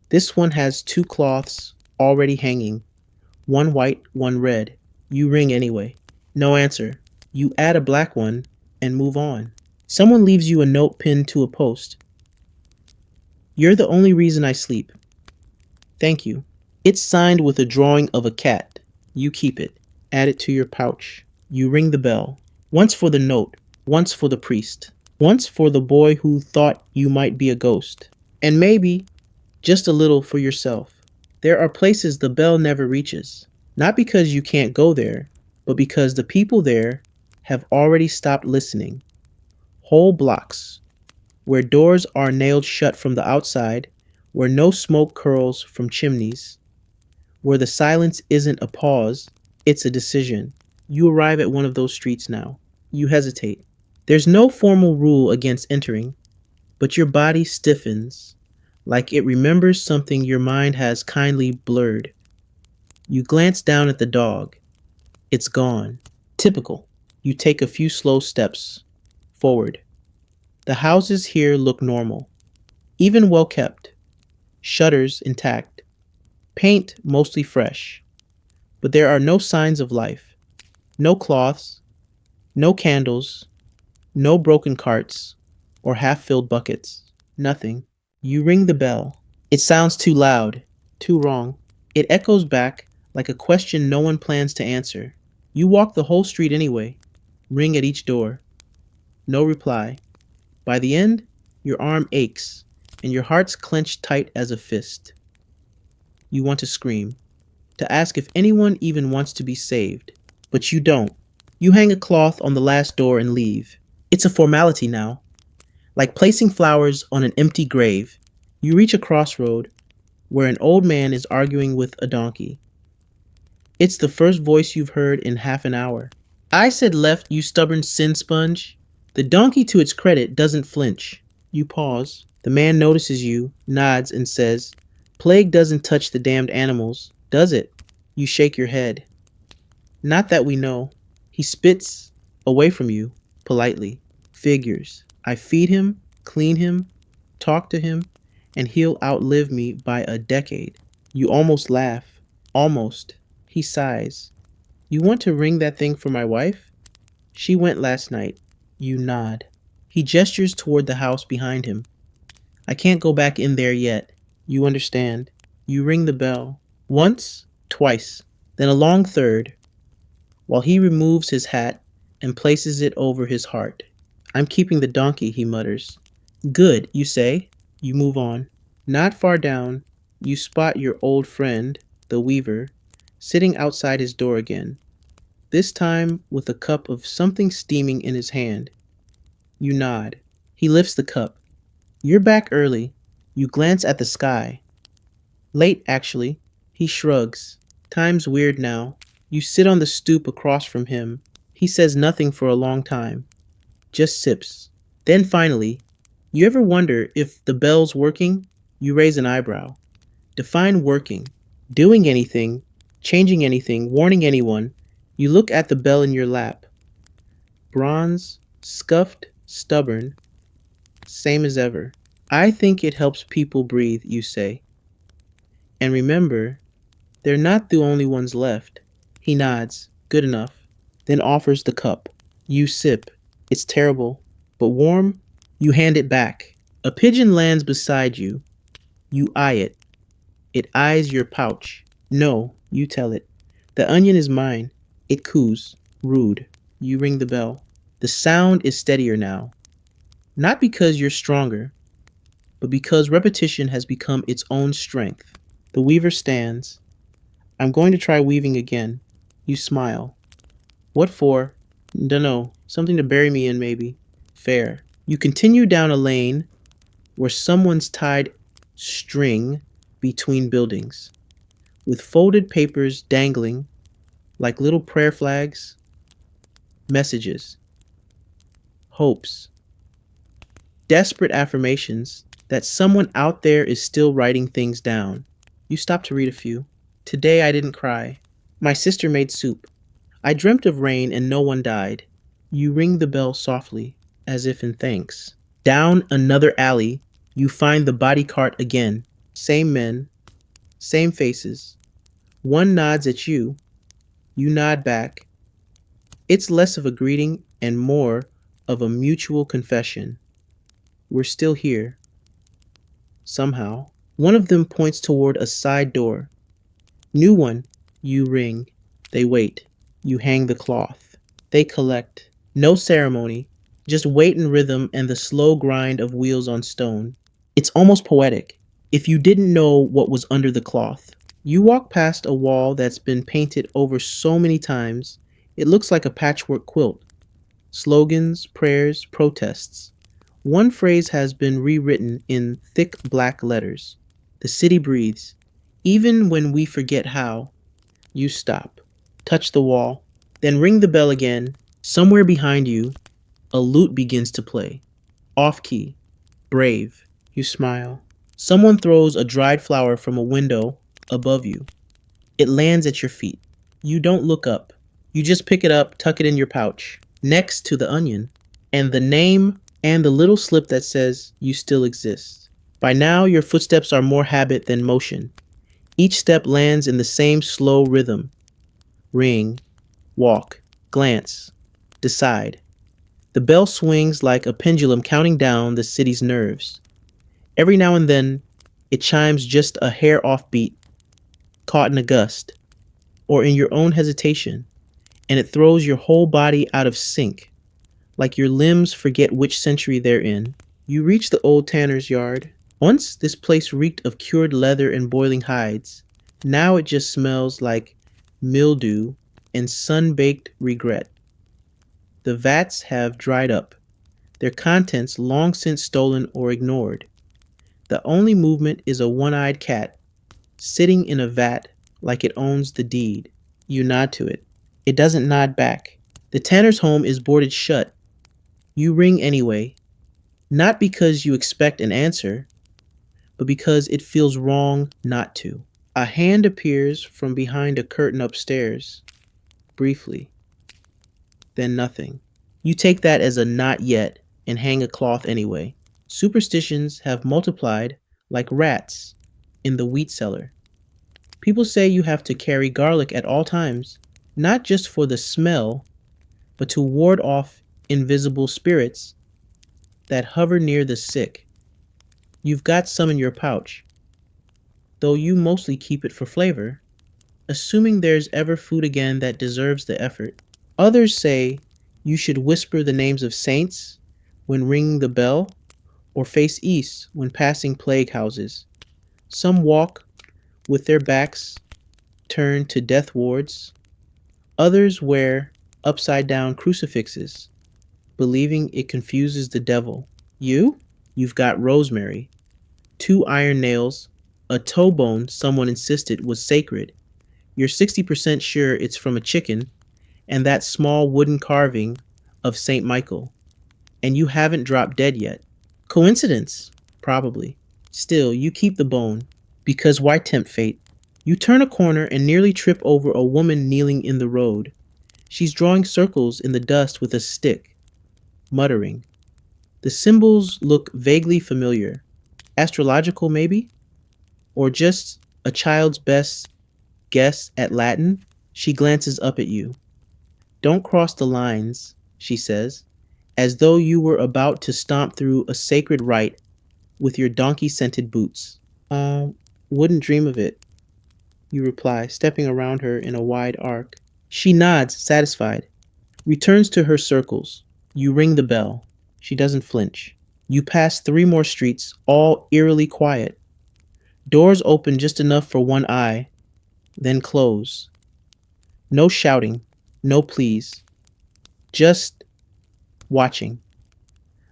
This one has two cloths already hanging, one white, one red. You ring anyway. No answer. You add a black one and move on. Someone leaves you a note pinned to a post. You're the only reason I sleep. Thank you. It's signed with a drawing of a cat. You keep it. Add it to your pouch. You ring the bell. Once for the note, once for the priest, once for the boy who thought you might be a ghost, and maybe just a little for yourself. There are places the bell never reaches, not because you can't go there, but because the people there have already stopped listening. Whole blocks, where doors are nailed shut from the outside, where no smoke curls from chimneys, where the silence isn't a pause, it's a decision. You arrive at one of those streets now. You hesitate. There's no formal rule against entering, but your body stiffens, like it remembers something your mind has kindly blurred. You glance down at the dog. It's gone. Typical. You take a few slow steps forward. The houses here look normal, even well kept, shutters intact, paint mostly fresh, but there are no signs of life. No cloths, no candles, no broken carts or half filled buckets. Nothing. You ring the bell. It sounds too loud, too wrong. It echoes back like a question no one plans to answer. You walk the whole street anyway, ring at each door. No reply. By the end, your arm aches and your heart's clenched tight as a fist. You want to scream, to ask if anyone even wants to be saved, but you don't. You hang a cloth on the last door and leave. It's a formality now, like placing flowers on an empty grave. You reach a crossroad where an old man is arguing with a donkey. It's the first voice you've heard in half an hour. I said left, you stubborn sin sponge. The donkey, to its credit, doesn't flinch. You pause. The man notices you, nods, and says, "Plague doesn't touch the damned animals, does it?" You shake your head. "Not that we know." He spits away from you, politely. "Figures. I feed him, clean him, talk to him, and he'll outlive me by a decade." You almost laugh. Almost. He sighs. "You want to ring that thing for my wife? She went last night." You nod. He gestures toward the house behind him. "I can't go back in there yet." You understand. You ring the bell. Once, twice, then a long third, while he removes his hat and places it over his heart. "I'm keeping the donkey," he mutters. "Good," you say. You move on. Not far down, you spot your old friend, the weaver, sitting outside his door again, this time with a cup of something steaming in his hand. You nod. He lifts the cup. "You're back early." You glance at the sky. "Late, actually." He shrugs. "Time's weird now." You sit on the stoop across from him. He says nothing for a long time, just sips. Then finally, "You ever wonder if the bell's working?" You raise an eyebrow. Define working. Doing anything, changing anything, warning anyone. You look at the bell in your lap. Bronze, scuffed, stubborn, same as ever. "I think it helps people breathe," you say. "And remember, they're not the only ones left." He nods. "Good enough." Then offers the cup. You sip. It's terrible, but warm. You hand it back. A pigeon lands beside you. You eye it. It eyes your pouch. "No," you tell it. "The onion is mine." It coos. Rude. You ring the bell. The sound is steadier now. Not because you're stronger, but because repetition has become its own strength. The weaver stands. "I'm going to try weaving again." You smile. "What for?" "Dunno. Something to bury me in, maybe." Fair. You continue down a lane where someone's tied string between buildings, with folded papers dangling like little prayer flags, messages, hopes, desperate affirmations that someone out there is still writing things down. You stop to read a few. "Today I didn't cry. My sister made soup. I dreamt of rain and no one died." You ring the bell softly, as if in thanks. Down another alley, you find the body cart again. Same men, same faces. One nods at you. You nod back. It's less of a greeting and more of a mutual confession. We're still here. Somehow. One of them points toward a side door. "New one." You ring. They wait. You hang the cloth. They collect. No ceremony, just weight and rhythm and the slow grind of wheels on stone. It's almost poetic. If you didn't know what was under the cloth, you walk past a wall that's been painted over so many times, it looks like a patchwork quilt. Slogans, prayers, protests. One phrase has been rewritten in thick black letters. The city breathes. Even when we forget how, you stop, touch the wall, then ring the bell again. Somewhere behind you, a lute begins to play. Off key, brave. You smile. Someone throws a dried flower from a window above you. It lands at your feet. You don't look up. You just pick it up, tuck it in your pouch, next to the onion, and the name and the little slip that says you still exist. By now, your footsteps are more habit than motion. Each step lands in the same slow rhythm. Ring, walk, glance, decide. The bell swings like a pendulum counting down the city's nerves. Every now and then, it chimes just a hair off beat, caught in a gust, or in your own hesitation, and it throws your whole body out of sync, like your limbs forget which century they're in. You reach the old tanner's yard. Once this place reeked of cured leather and boiling hides. Now it just smells like mildew and sun-baked regret. The vats have dried up, their contents long since stolen or ignored. The only movement is a one-eyed cat, sitting in a vat like it owns the deed. You nod to it. It doesn't nod back. The tanner's home is boarded shut. You ring anyway, not because you expect an answer, but because it feels wrong not to. A hand appears from behind a curtain upstairs, briefly, then nothing. You take that as a not yet and hang a cloth anyway. Superstitions have multiplied like rats in the wheat cellar. People say you have to carry garlic at all times, not just for the smell, but to ward off invisible spirits that hover near the sick. You've got some in your pouch, though you mostly keep it for flavor, assuming there's ever food again that deserves the effort. Others say you should whisper the names of saints when ringing the bell or face east when passing plague houses. Some walk with their backs turned to death wards. Others wear upside down crucifixes, believing it confuses the devil. You've got rosemary, 2 iron nails, a toe bone someone insisted was sacred. You're 60% sure it's from a chicken, and that small wooden carving of St. Michael. And you haven't dropped dead yet. Coincidence? Probably. Still, you keep the bone, because why tempt fate? You turn a corner and nearly trip over a woman kneeling in the road. She's drawing circles in the dust with a stick, muttering. The symbols look vaguely familiar. Astrological, maybe? Or just a child's best guess at Latin? She glances up at you. Don't cross the lines, she says, as though you were about to stomp through a sacred rite with your donkey-scented boots. Wouldn't dream of it, you reply, stepping around her in a wide arc. She nods, satisfied, returns to her circles. You ring the bell. She doesn't flinch. You pass 3 more streets, all eerily quiet. Doors open just enough for one eye, then close. No shouting, no pleas. Just watching,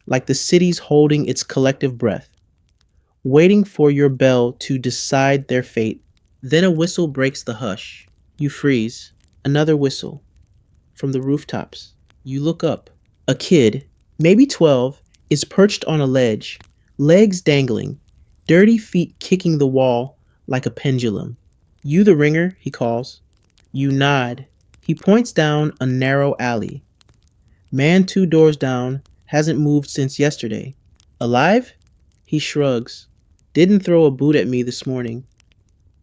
like the city's holding its collective breath, waiting for your bell to decide their fate. Then a whistle breaks the hush. You freeze. Another whistle. From the rooftops. You look up. A kid, maybe 12, is perched on a ledge, legs dangling, dirty feet kicking the wall like a pendulum. You the ringer, he calls. You nod. He points down a narrow alley. Man 2 doors down, hasn't moved since yesterday. Alive? He shrugs. Didn't throw a boot at me this morning.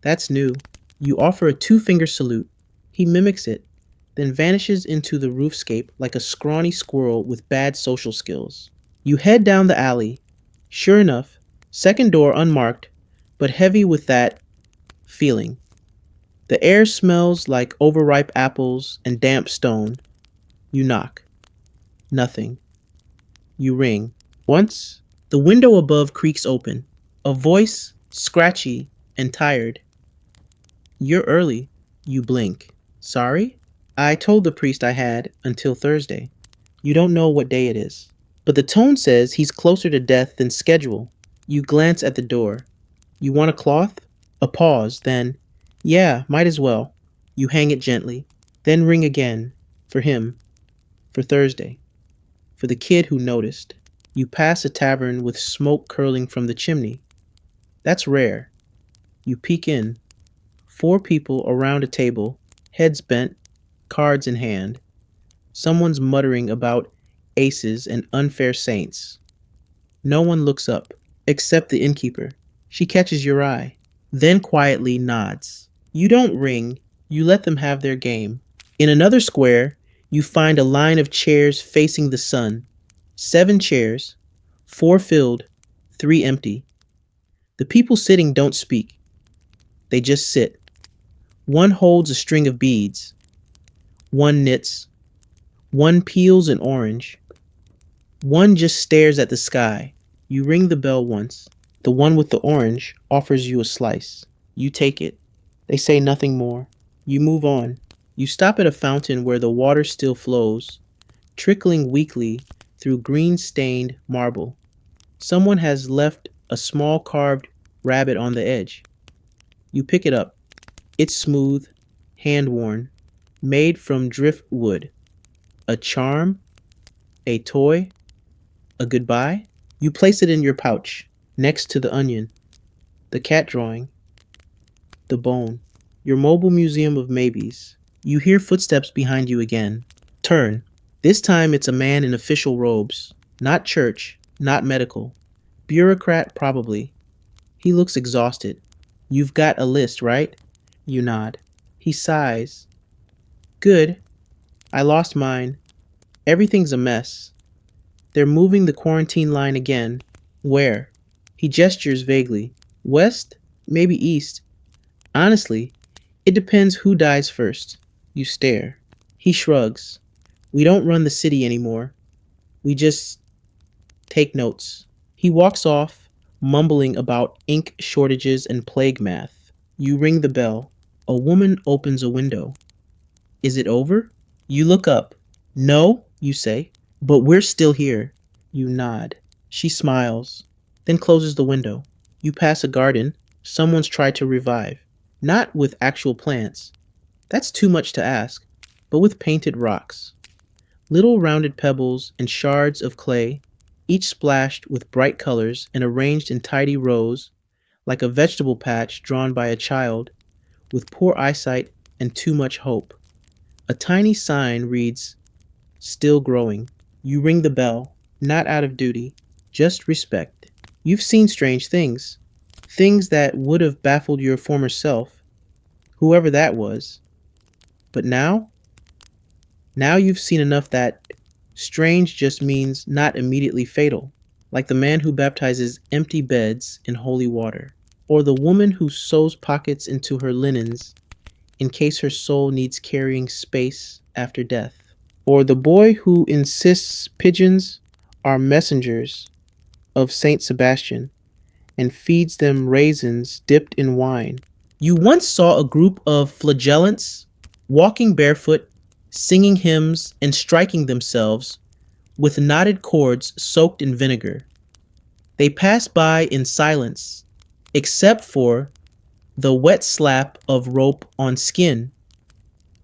That's new. You offer a 2-finger salute. He mimics it, then vanishes into the roofscape like a scrawny squirrel with bad social skills. You head down the alley. Sure enough, second door unmarked, but heavy with that feeling. The air smells like overripe apples and damp stone. You knock. Nothing. You ring. Once, the window above creaks open. A voice, scratchy and tired. You're early. You blink. Sorry? I told the priest I had until Thursday. You don't know what day it is. But the tone says he's closer to death than schedule. You glance at the door. You want a cloth? A pause, then, yeah, might as well. You hang it gently. Then ring again. For him. For Thursday. For the kid who noticed. You pass a tavern with smoke curling from the chimney. That's rare. You peek in. 4 people around a table, heads bent, cards in hand. Someone's muttering about aces and unfair saints. No one looks up, except the innkeeper. She catches your eye, then quietly nods. You don't ring, you let them have their game. In another square, you find a line of chairs facing the sun. 7 chairs, 4 filled, 3 empty. The people sitting don't speak. They just sit. One holds a string of beads. One knits. One peels an orange. One just stares at the sky. You ring the bell once. The one with the orange offers you a slice. You take it. They say nothing more. You move on. You stop at a fountain where the water still flows, trickling weakly through green-stained marble. Someone has left a small carved rabbit on the edge. You pick it up. It's smooth, hand-worn, made from driftwood. A charm? A toy? A goodbye? You place it in your pouch, next to the onion, the cat drawing, the bone, your mobile museum of maybes. You hear footsteps behind you again. Turn. This time it's a man in official robes. Not church, not medical. Bureaucrat, probably. He looks exhausted. You've got a list, right? You nod. He sighs. Good. I lost mine. Everything's a mess. They're moving the quarantine line again. Where? He gestures vaguely. West? Maybe east. Honestly, it depends who dies first. You stare. He shrugs. We don't run the city anymore. We just take notes. He walks off, mumbling about ink shortages and plague math. You ring the bell. A woman opens a window. Is it over? You look up. No, you say, but we're still here. You nod. She smiles, then closes the window. You pass a garden someone's tried to revive. Not with actual plants. That's too much to ask, but with painted rocks. Little rounded pebbles and shards of clay, each splashed with bright colors and arranged in tidy rows, like a vegetable patch drawn by a child with poor eyesight and too much hope. A tiny sign reads, Still growing. You ring the bell, not out of duty, just respect. You've seen strange things. Things that would have baffled your former self, whoever that was. But now? Now you've seen enough that strange just means not immediately fatal, like the man who baptizes empty beds in holy water, or the woman who sews pockets into her linens in case her soul needs carrying space after death, or the boy who insists pigeons are messengers of Saint Sebastian and feeds them raisins dipped in wine. You once saw a group of flagellants walking barefoot, singing hymns and striking themselves with knotted cords soaked in vinegar. They passed by in silence, except for the wet slap of rope on skin.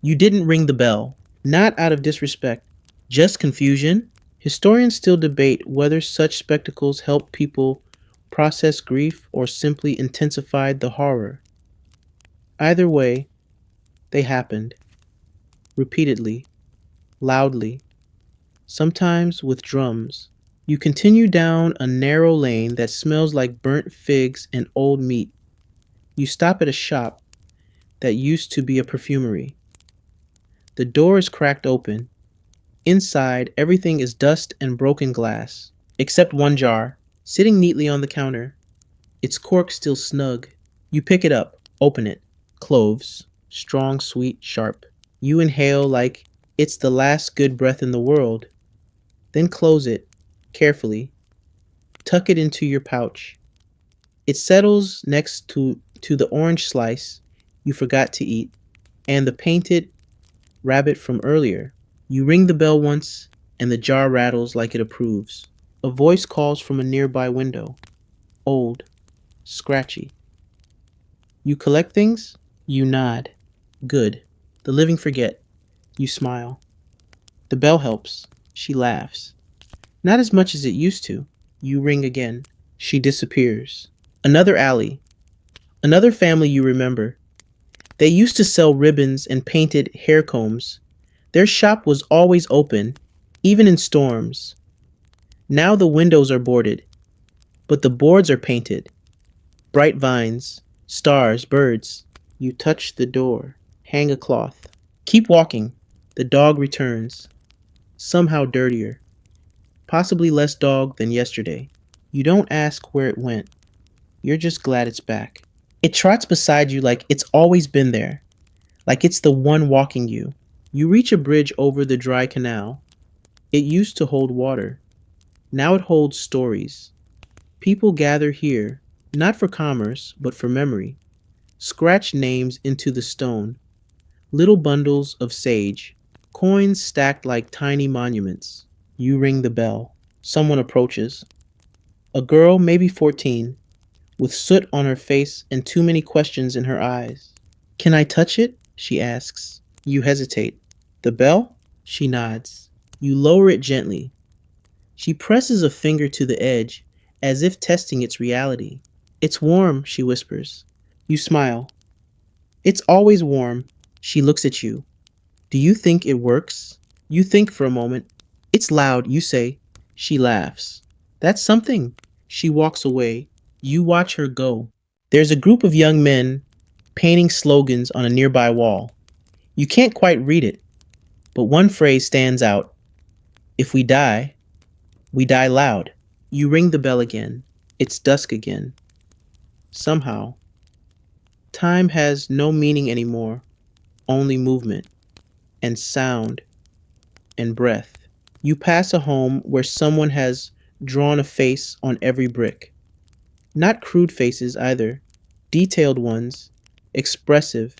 You didn't ring the bell, not out of disrespect, just confusion. Historians still debate whether such spectacles help people process grief or simply intensified the horror. Either way, they happened. Repeatedly, loudly, sometimes with drums. You continue down a narrow lane that smells like burnt figs and old meat. You stop at a shop that used to be a perfumery. The door is cracked open. Inside, everything is dust and broken glass, except one jar, sitting neatly on the counter, its cork still snug. You pick it up, open it. Cloves. strong, sweet, sharp. You inhale like it's the last good breath in the world, then close it carefully, tuck it into your pouch. It settles next to the orange slice you forgot to eat and the painted rabbit from earlier. You ring the bell once, and the jar rattles like it approves. A voice calls from a nearby window. Old, scratchy. You collect things? You nod. Good. The living forget. You smile. The bell helps. She laughs. Not as much as it used to. You ring again. She disappears. Another alley. Another family you remember. They used to sell ribbons and painted hair combs. Their shop was always open, even in storms. Now the windows are boarded, but the boards are painted. Bright vines, stars, birds. You touch the door, hang a cloth. Keep walking. The dog returns, somehow dirtier, possibly less dog than yesterday. You don't ask where it went. You're just glad it's back. It trots beside you like it's always been there, like it's the one walking you. You reach a bridge over the dry canal. It used to hold water. Now it holds stories. People gather here, not for commerce, but for memory. Scratch names into the stone. Little bundles of sage. Coins stacked like tiny monuments. You ring the bell. Someone approaches. A girl, maybe 14, with soot on her face and too many questions in her eyes. Can I touch it? She asks. You hesitate. The bell? She nods. You lower it gently. She presses a finger to the edge, as if testing its reality. It's warm, she whispers. You smile. It's always warm. She looks at you. Do you think it works? You think for a moment. It's loud, you say. She laughs. That's something. She walks away. You watch her go. There's a group of young men painting slogans on a nearby wall. You can't quite read it, but one phrase stands out. If we die loud. You ring the bell again. It's dusk again. Somehow, time has no meaning anymore, only movement and sound and breath. You pass a home where someone has drawn a face on every brick. Not crude faces either, detailed ones, expressive,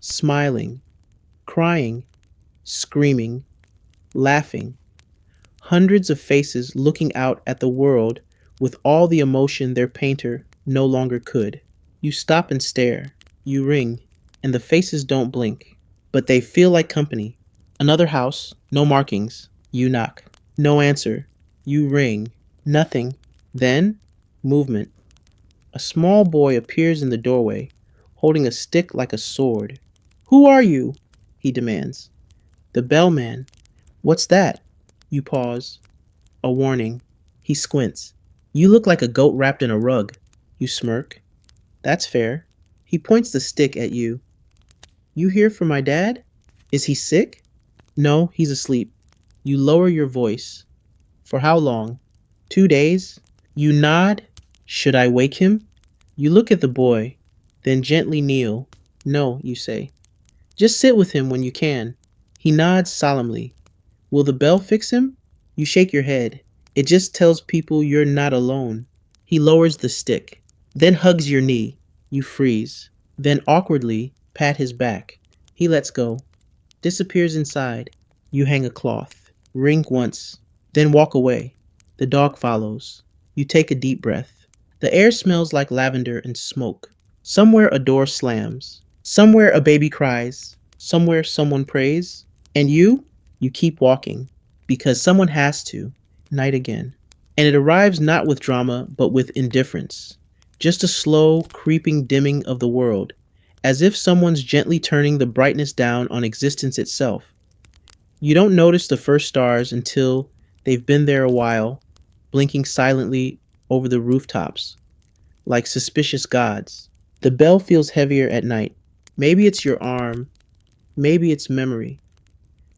smiling, crying, screaming, laughing. Hundreds of faces looking out at the world with all the emotion their painter no longer could. You stop and stare. You ring, and the faces don't blink, but they feel like company. Another house, no markings. You knock. No answer. You ring. Nothing. Then, movement. A small boy appears in the doorway, holding a stick like a sword. Who are you? He demands. The bellman. What's that? You pause. A warning. He squints. You look like a goat wrapped in a rug. You smirk. That's fair. He points the stick at you. You here for my dad? Is he sick? No, he's asleep. You lower your voice. For how long? 2 days? You nod. Should I wake him? You look at the boy, then gently kneel. No, you say. Just sit with him when you can. He nods solemnly. Will the bell fix him? You shake your head. It just tells people you're not alone. He lowers the stick, then hugs your knee. You freeze, then awkwardly pat his back. He lets go, disappears inside. You hang a cloth, ring once, then walk away. The dog follows. You take a deep breath. The air smells like lavender and smoke. Somewhere a door slams. Somewhere a baby cries. Somewhere someone prays. And you keep walking, because someone has to, night again. And it arrives not with drama, but with indifference. Just a slow, creeping dimming of the world, as if someone's gently turning the brightness down on existence itself. You don't notice the first stars until they've been there a while, blinking silently over the rooftops, like suspicious gods. The bell feels heavier at night. Maybe it's your arm, maybe it's memory.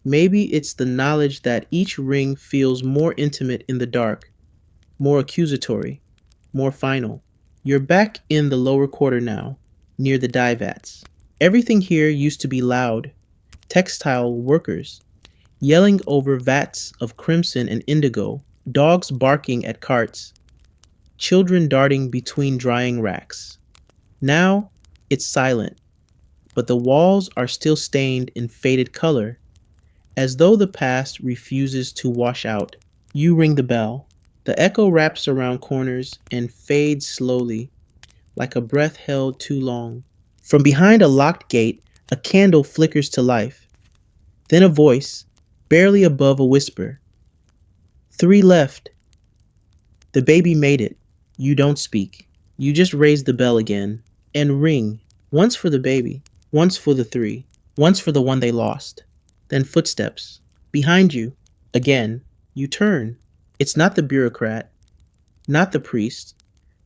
Maybe it's the knowledge that each ring feels more intimate in the dark, more accusatory, more final. You're back in the lower quarter now, near the dye vats. Everything here used to be loud. Textile workers yelling over vats of crimson and indigo, dogs barking at carts, children darting between drying racks. Now it's silent, but the walls are still stained in faded color, as though the past refuses to wash out. You ring the bell. The echo wraps around corners and fades slowly, like a breath held too long. From behind a locked gate, a candle flickers to life. Then a voice, barely above a whisper. 3 left. The baby made it. You don't speak. You just raise the bell again and ring. Once for the baby, once for the 3, once for the one they lost. Then footsteps. Behind you. Again. You turn. It's not the bureaucrat, not the priest,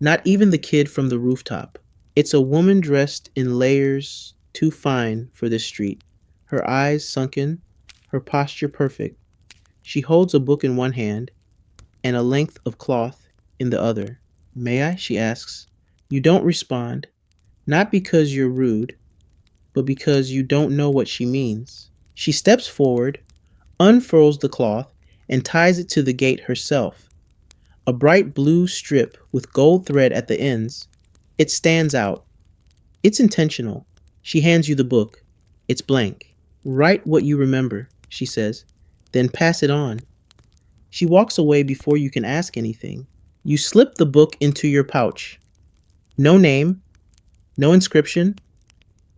not even the kid from the rooftop. It's a woman dressed in layers too fine for this street. Her eyes sunken, her posture perfect. She holds a book in one hand and a length of cloth in the other. May I? She asks. You don't respond, not because you're rude, but because you don't know what she means. She steps forward, unfurls the cloth, and ties it to the gate herself. A bright blue strip with gold thread at the ends. It stands out. It's intentional. She hands you the book. It's blank. Write what you remember, she says, then pass it on. She walks away before you can ask anything. You slip the book into your pouch. No name, no inscription,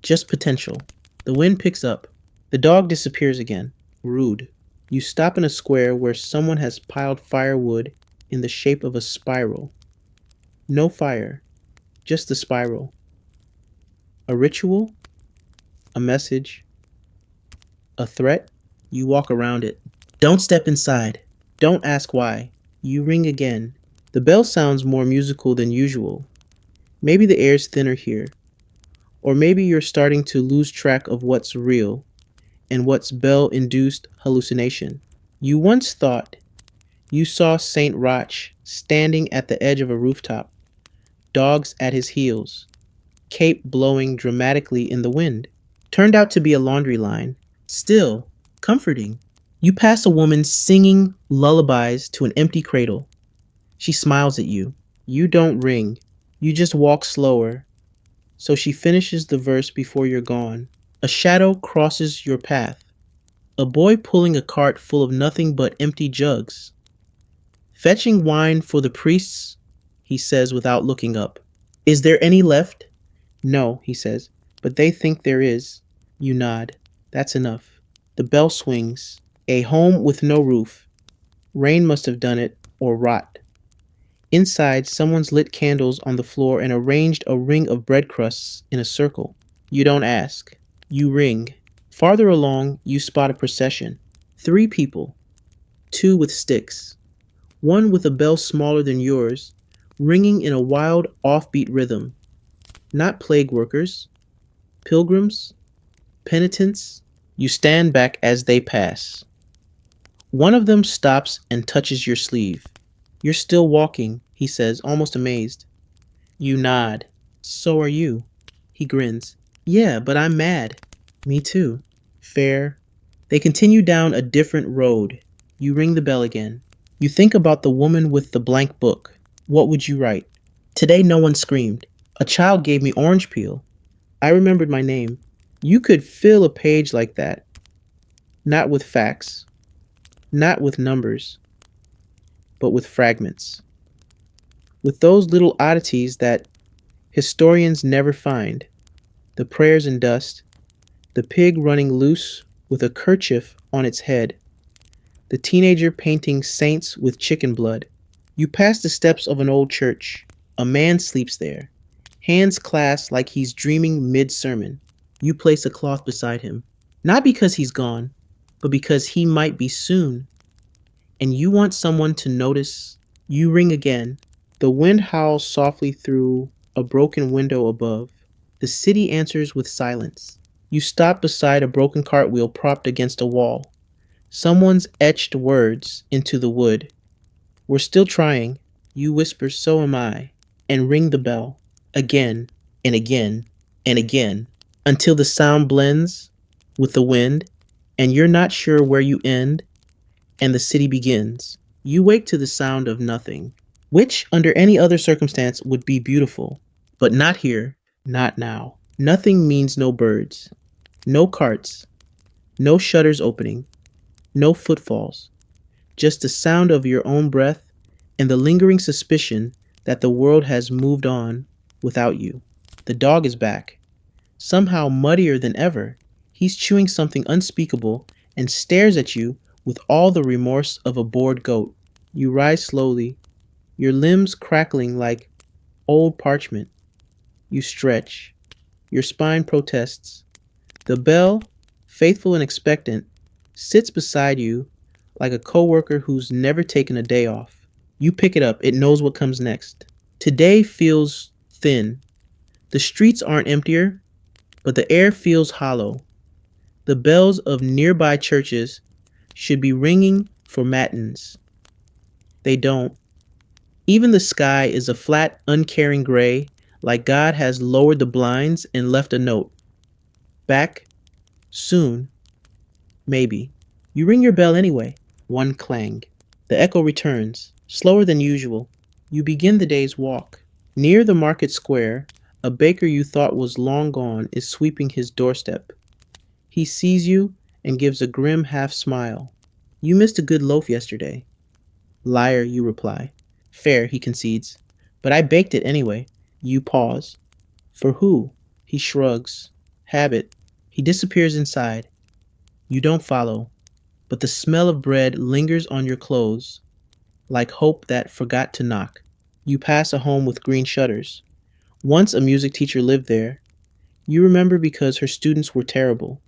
just potential. The wind picks up. The dog disappears again. Rude. You stop in a square where someone has piled firewood in the shape of a spiral. No fire, just the spiral. A ritual, a message, a threat. You walk around it. Don't step inside. Don't ask why. You ring again. The bell sounds more musical than usual. Maybe the air's thinner here. Or maybe you're starting to lose track of what's real and what's bell-induced hallucination. You once thought you saw Saint Roch standing at the edge of a rooftop, dogs at his heels, cape blowing dramatically in the wind. Turned out to be a laundry line. Still, comforting. You pass a woman singing lullabies to an empty cradle. She smiles at you. You don't ring. You just walk slower. So she finishes the verse before you're gone. A shadow crosses your path. A boy pulling a cart full of nothing but empty jugs. Fetching wine for the priests, he says without looking up. Is there any left? No, he says, but they think there is. You nod. That's enough. The bell swings. A home with no roof. Rain must have done it, or rot. Inside, someone's lit candles on the floor and arranged a ring of bread crusts in a circle. You don't ask. You ring. Farther along, you spot a procession. 3 people. 2 with sticks. One with a bell smaller than yours, ringing in a wild, offbeat rhythm. Not plague workers. Pilgrims. Penitents. You stand back as they pass. One of them stops and touches your sleeve. You're still walking, he says, almost amazed. You nod. So are you. He grins. Yeah, but I'm mad. Me too. Fair. They continue down a different road. You ring the bell again. You think about the woman with the blank book. What would you write? Today no one screamed. A child gave me orange peel. I remembered my name. You could fill a page like that. Not with facts. Not with numbers. But with fragments. With those little oddities that historians never find. The prayers in dust. The pig running loose with a kerchief on its head. The teenager painting saints with chicken blood. You pass the steps of an old church. A man sleeps there, hands clasped like he's dreaming mid-sermon. You place a cloth beside him. Not because he's gone, but because he might be soon. And you want someone to notice. You ring again. The wind howls softly through a broken window above. The city answers with silence. You stop beside a broken cartwheel propped against a wall. Someone's etched words into the wood. We're still trying. You whisper, so am I, and ring the bell. Again, and again, and again. until the sound blends with the wind and you're not sure where you end and the city begins. You wake to the sound of nothing, which under any other circumstance would be beautiful, but not here, not now. Nothing means no birds, no carts, no shutters opening, no footfalls, just the sound of your own breath and the lingering suspicion that the world has moved on without you. The dog is back, somehow muddier than ever. He's chewing something unspeakable and stares at you with all the remorse of a bored goat. You rise slowly, your limbs crackling like old parchment. You stretch, your spine protests. The bell, faithful and expectant, sits beside you like a coworker who's never taken a day off. You pick it up, it knows what comes next. Today feels thin. The streets aren't emptier, but the air feels hollow. The bells of nearby churches should be ringing for matins. They don't. Even the sky is a flat, uncaring gray, like God has lowered the blinds and left a note. Back soon, maybe. You ring your bell anyway. One clang. The echo returns, slower than usual. You begin the day's walk. Near the market square, a baker you thought was long gone is sweeping his doorstep. He sees you and gives a grim half smile. You missed a good loaf yesterday. Liar, you reply. Fair, he concedes. But I baked it anyway. You pause. For who? He shrugs. Habit. He disappears inside. You don't follow, but the smell of bread lingers on your clothes, like hope that forgot to knock. You pass a home with green shutters. Once a music teacher lived there. You remember because her students were terrible,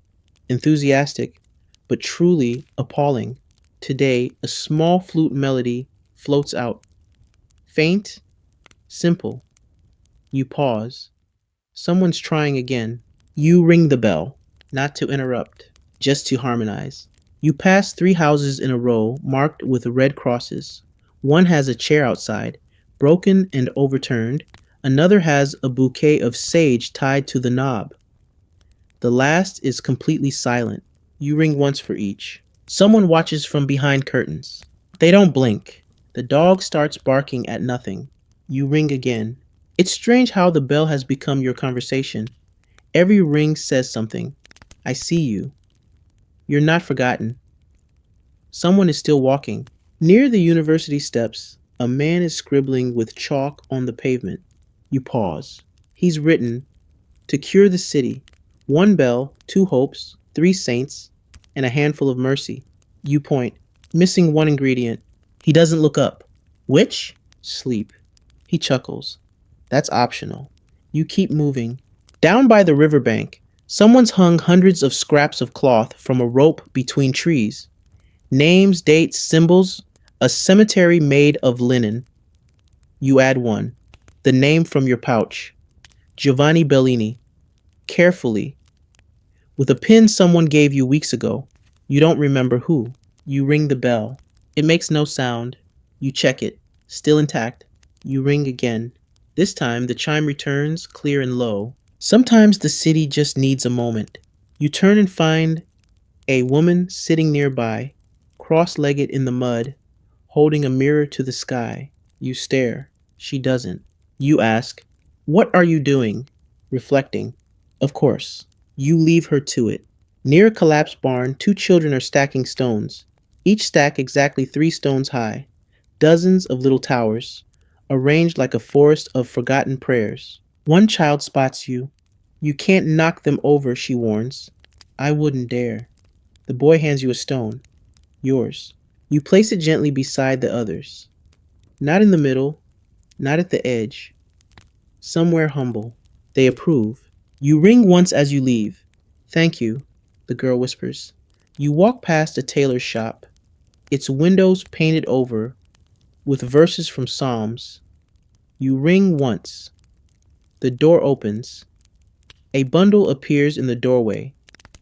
enthusiastic, but truly appalling. Today, a small flute melody floats out. Faint, simple. You pause. Someone's trying again. You ring the bell, not to interrupt, just to harmonize. You pass 3 houses in a row marked with red crosses. One has a chair outside, broken and overturned. Another has a bouquet of sage tied to the knob. The last is completely silent. You ring once for each. Someone watches from behind curtains. They don't blink. The dog starts barking at nothing. You ring again. It's strange how the bell has become your conversation. Every ring says something. I see you. You're not forgotten. Someone is still walking. Near the university steps, a man is scribbling with chalk on the pavement. You pause. He's written, "To cure the city, 1 bell, 2 hopes, 3 saints, and a handful of mercy." You point, missing one ingredient. He doesn't look up. Which? Sleep. He chuckles. That's optional. You keep moving. Down by the riverbank, someone's hung hundreds of scraps of cloth from a rope between trees. Names, dates, symbols, a cemetery made of linen. You add one. The name from your pouch. Giovanni Bellini. Carefully. With a pin someone gave you weeks ago. You don't remember who. You ring the bell. It makes no sound. You check it. Still intact. You ring again. This time the chime returns, clear and low. Sometimes the city just needs a moment. You turn and find a woman sitting nearby, cross-legged in the mud, holding a mirror to the sky. You stare. She doesn't. You ask, "What are you doing?" Reflecting. Of course. You leave her to it. Near a collapsed barn, 2 children are stacking stones. Each stack exactly 3 stones high. Dozens of little towers, arranged like a forest of forgotten prayers. One child spots you. You can't knock them over, she warns. I wouldn't dare. The boy hands you a stone. Yours. You place it gently beside the others. Not in the middle, not at the edge. Somewhere humble. They approve. You ring once as you leave. Thank you, the girl whispers. You walk past a tailor's shop. Its windows painted over with verses from Psalms. You ring once. The door opens. A bundle appears in the doorway.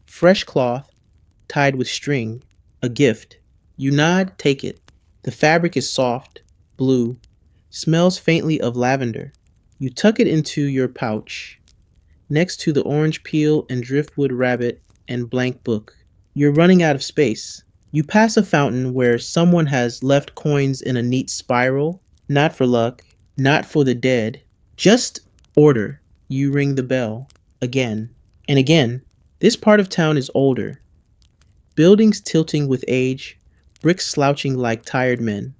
Fresh cloth, tied with string. A gift. You nod, take it. The fabric is soft, blue, smells faintly of lavender. You tuck it into your pouch. next to the orange peel and driftwood rabbit and blank book. You're running out of space. You pass a fountain where someone has left coins in a neat spiral, not for luck, not for the dead, just order. You ring the bell again and again. This part of town is older. Buildings tilting with age, bricks slouching like tired men.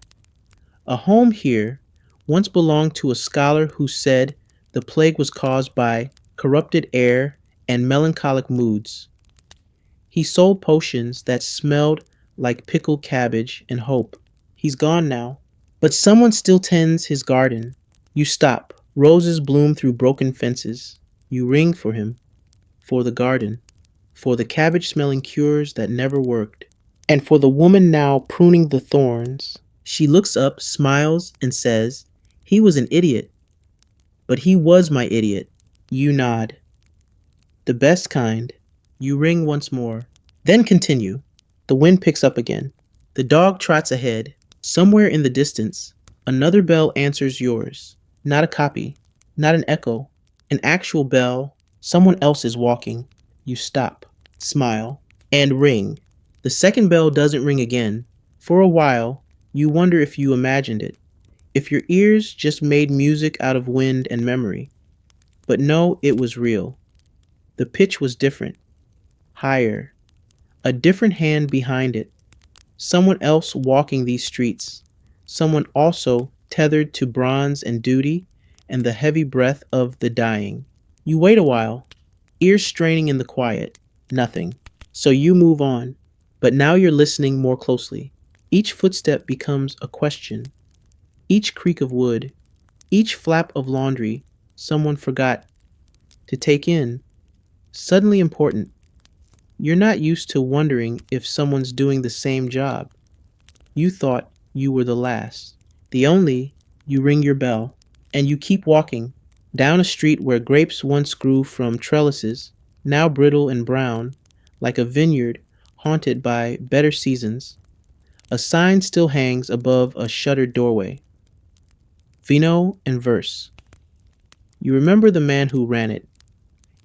A home here once belonged to a scholar who said the plague was caused by corrupted air and melancholic moods. He sold potions that smelled like pickled cabbage and hope. He's gone now, but someone still tends his garden. You stop. Roses bloom through broken fences. You ring for him, for the garden, for the cabbage-smelling cures that never worked, and for the woman now pruning the thorns. She looks up, smiles, and says, "He was an idiot, but he was my idiot." You nod. The best kind. You ring once more. Then continue. The wind picks up again. The dog trots ahead. Somewhere in the distance, another bell answers yours. Not a copy, not an echo, an actual bell. Someone else is walking. You stop, smile, and ring. The second bell doesn't ring again. For a while, you wonder if you imagined it, if your ears just made music out of wind and memory. But no, it was real. The pitch was different, higher, a different hand behind it. Someone else walking these streets, someone also tethered to bronze and duty and the heavy breath of the dying. You wait a while, ears straining in the quiet. Nothing. So you move on, but now you're listening more closely. Each footstep becomes a question. Each creak of wood, each flap of laundry someone forgot to take in, suddenly important. You're not used to wondering if someone's doing the same job. You thought you were the last. The only. You ring your bell, and you keep walking down a street where grapes once grew from trellises, now brittle and brown, like a vineyard haunted by better seasons. A sign still hangs above a shuttered doorway. Vino and verse. You remember the man who ran it.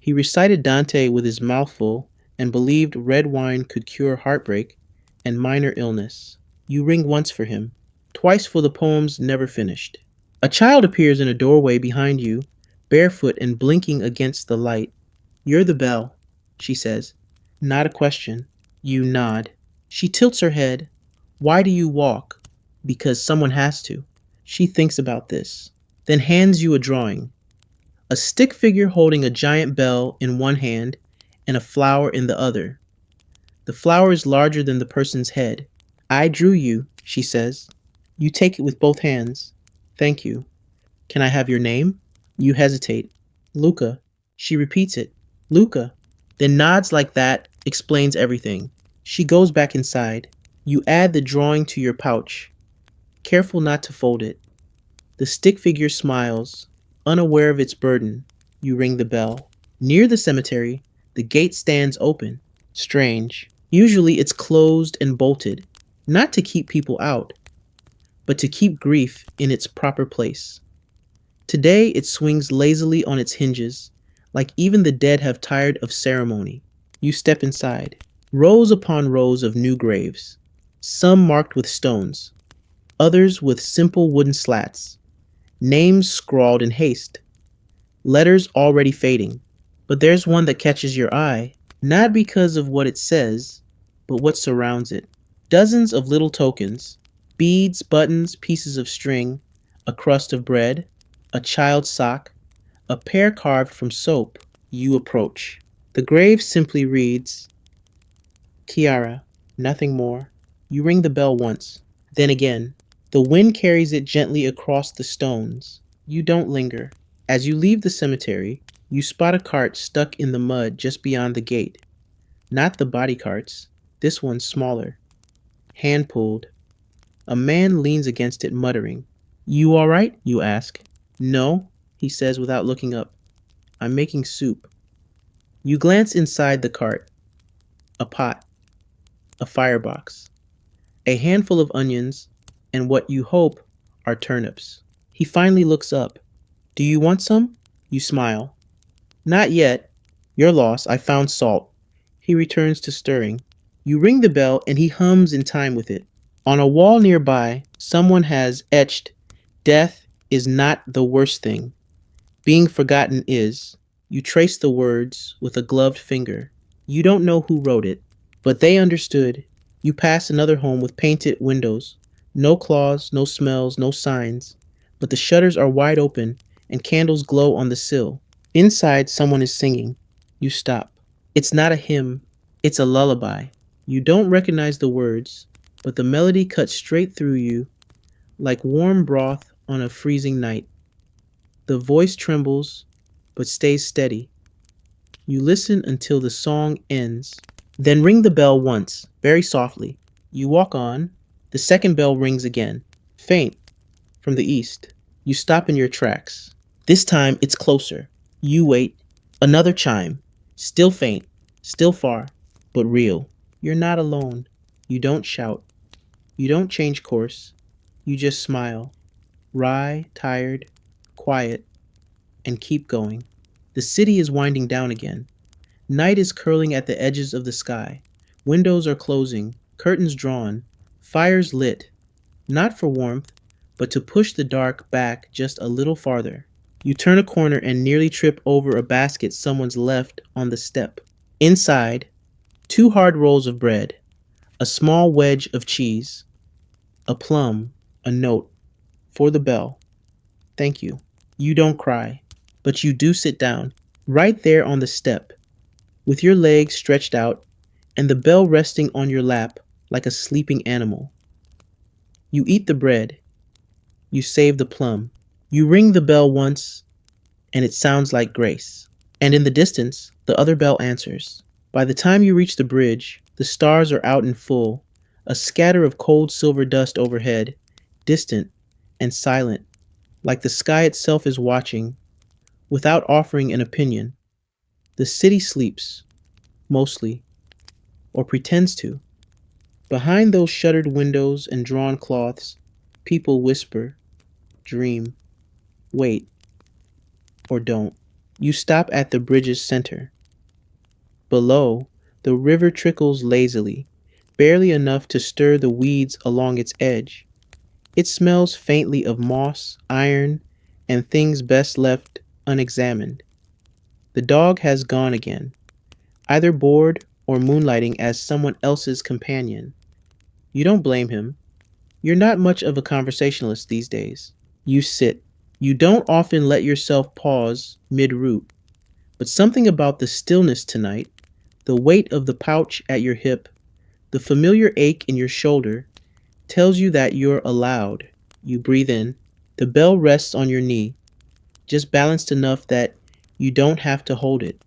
He recited Dante with his mouth full and believed red wine could cure heartbreak and minor illness. You ring once for him, twice for the poems never finished. A child appears in a doorway behind you, barefoot and blinking against the light. "You're the bell," she says. Not a question. You nod. She tilts her head. "Why do you walk?" "Because someone has to." She thinks about this, then hands you a drawing. A stick figure holding a giant bell in one hand and a flower in the other. The flower is larger than the person's head. "I drew you," she says. You take it with both hands. "Thank you. Can I have your name?" You hesitate. "Luca." She repeats it. "Luca." Then nods like that, explains everything. She goes back inside. You add the drawing to your pouch, careful not to fold it. The stick figure smiles, unaware of its burden. You ring the bell. Near the cemetery, the gate stands open. Strange. Usually it's closed and bolted, not to keep people out, but to keep grief in its proper place. Today it swings lazily on its hinges, like even the dead have tired of ceremony. You step inside. Rows upon rows of new graves, some marked with stones, others with simple wooden slats, names scrawled in haste, letters already fading. But there's one that catches your eye, not because of what it says, but what surrounds it. Dozens of little tokens, beads, buttons, pieces of string, a crust of bread, a child's sock, a pear carved from soap. You approach. The grave simply reads, Chiara, nothing more. You ring the bell once, then again. The wind carries it gently across the stones. You don't linger. As you leave the cemetery, you spot a cart stuck in the mud just beyond the gate. Not the body carts, this one's smaller. Hand pulled. A man leans against it, muttering. "You all right?" you ask. "No," he says without looking up. "I'm making soup." You glance inside the cart. A pot. A firebox. A handful of onions, and what you hope are turnips. He finally looks up. "Do you want some?" You smile. Not yet. Your loss. I found salt. He returns to stirring. You ring the bell and he hums in time with it. On a wall nearby, someone has etched, "Death is not the worst thing. Being forgotten is." You trace the words with a gloved finger. You don't know who wrote it, but they understood. You pass another home with painted windows. No claws, no smells, no signs. But the shutters are wide open and candles glow on the sill. Inside, someone is singing. You stop. It's not a hymn, it's a lullaby. You don't recognize the words, but the melody cuts straight through you like warm broth on a freezing night. The voice trembles, but stays steady. You listen until the song ends. Then ring the bell once, very softly. You walk on. The second bell rings again, faint, from the east. You stop in your tracks. This time it's closer. You wait. Another chime. Still faint, still far, but real. You're not alone. You don't shout. You don't change course. You just smile. Wry, tired, quiet, and keep going. The city is winding down again. Night is curling at the edges of the sky. Windows are closing, curtains drawn, fires lit, not for warmth, but to push the dark back just a little farther. You turn a corner and nearly trip over a basket someone's left on the step. Inside, two hard rolls of bread, a small wedge of cheese, a plum, a note, for the bell. Thank you. You don't cry, but you do sit down, right there on the step, with your legs stretched out and the bell resting on your lap like a sleeping animal. You eat the bread. You save the plum. You ring the bell once, and it sounds like grace. And in the distance, the other bell answers. By the time you reach the bridge, the stars are out in full, a scatter of cold silver dust overhead, distant and silent, like the sky itself is watching, without offering an opinion. The city sleeps, mostly, or pretends to. Behind those shuttered windows and drawn cloths, people whisper, dream, wait, or don't. You stop at the bridge's center. Below, the river trickles lazily, barely enough to stir the weeds along its edge. It smells faintly of moss, iron, and things best left unexamined. The dog has gone again, either bored or moonlighting as someone else's companion. You don't blame him. You're not much of a conversationalist these days. You sit. You don't often let yourself pause mid-route, but something about the stillness tonight, the weight of the pouch at your hip, the familiar ache in your shoulder, tells you that you're allowed. You breathe in. The bell rests on your knee, just balanced enough that you don't have to hold it.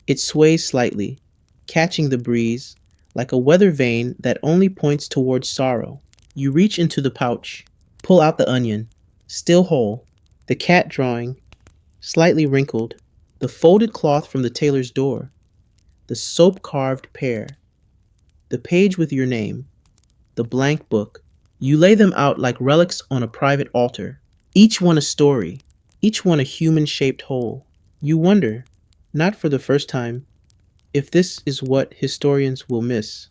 It sways slightly, catching the breeze, like a weather vane that only points towards sorrow. You reach into the pouch, pull out the onion, still whole, the cat drawing, slightly wrinkled, the folded cloth from the tailor's door, the soap-carved pear, the page with your name, the blank book. You lay them out like relics on a private altar, each one a story, each one a human-shaped whole. You wonder, not for the first time, if this is what historians will miss.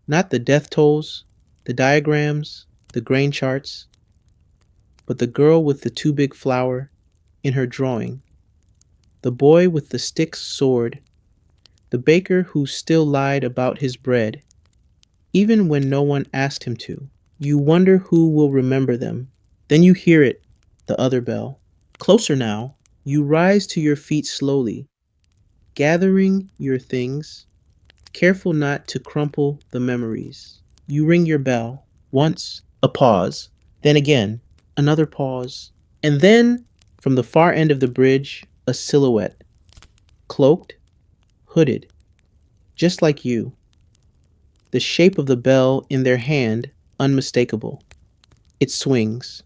Not the death tolls, the diagrams, the grain charts, but the girl with the too big flower in her drawing, the boy with the stick sword, the baker who still lied about his bread, even when no one asked him to. You wonder who will remember them. Then you hear it, the other bell. Closer now, you rise to your feet slowly, gathering your things, careful not to crumple the memories. You ring your bell. Once, a pause. Then again, another pause. And then, from the far end of the bridge, a silhouette. Cloaked, hooded, just like you. The shape of the bell in their hand, unmistakable. It swings,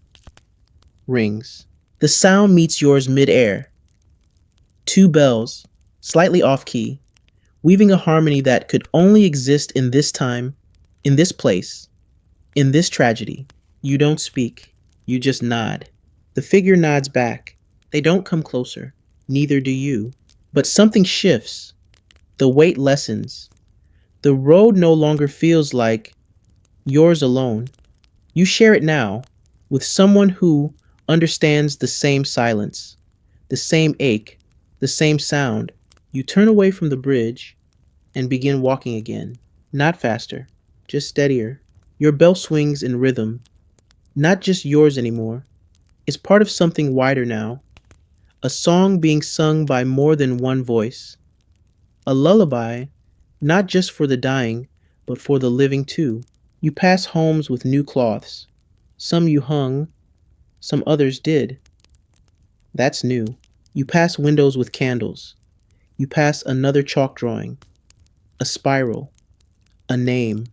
rings. The sound meets yours mid-air. Two bells, slightly off-key, weaving a harmony that could only exist in this time, in this place, in this tragedy. You don't speak. You just nod. The figure nods back. They don't come closer. neither do you. But something shifts. The weight lessens. The road no longer feels like yours alone. You share it now with someone who understands the same silence, the same ache, the same sound. You turn away from the bridge and begin walking again. Not faster, just steadier. Your bell swings in rhythm, not just yours anymore. It's part of something wider now, a song being sung by more than one voice. A lullaby, not just for the dying, but for the living too. You pass homes with new cloths. Some you hung, some others did. That's new. You pass windows with candles. You pass another chalk drawing, a spiral, a name,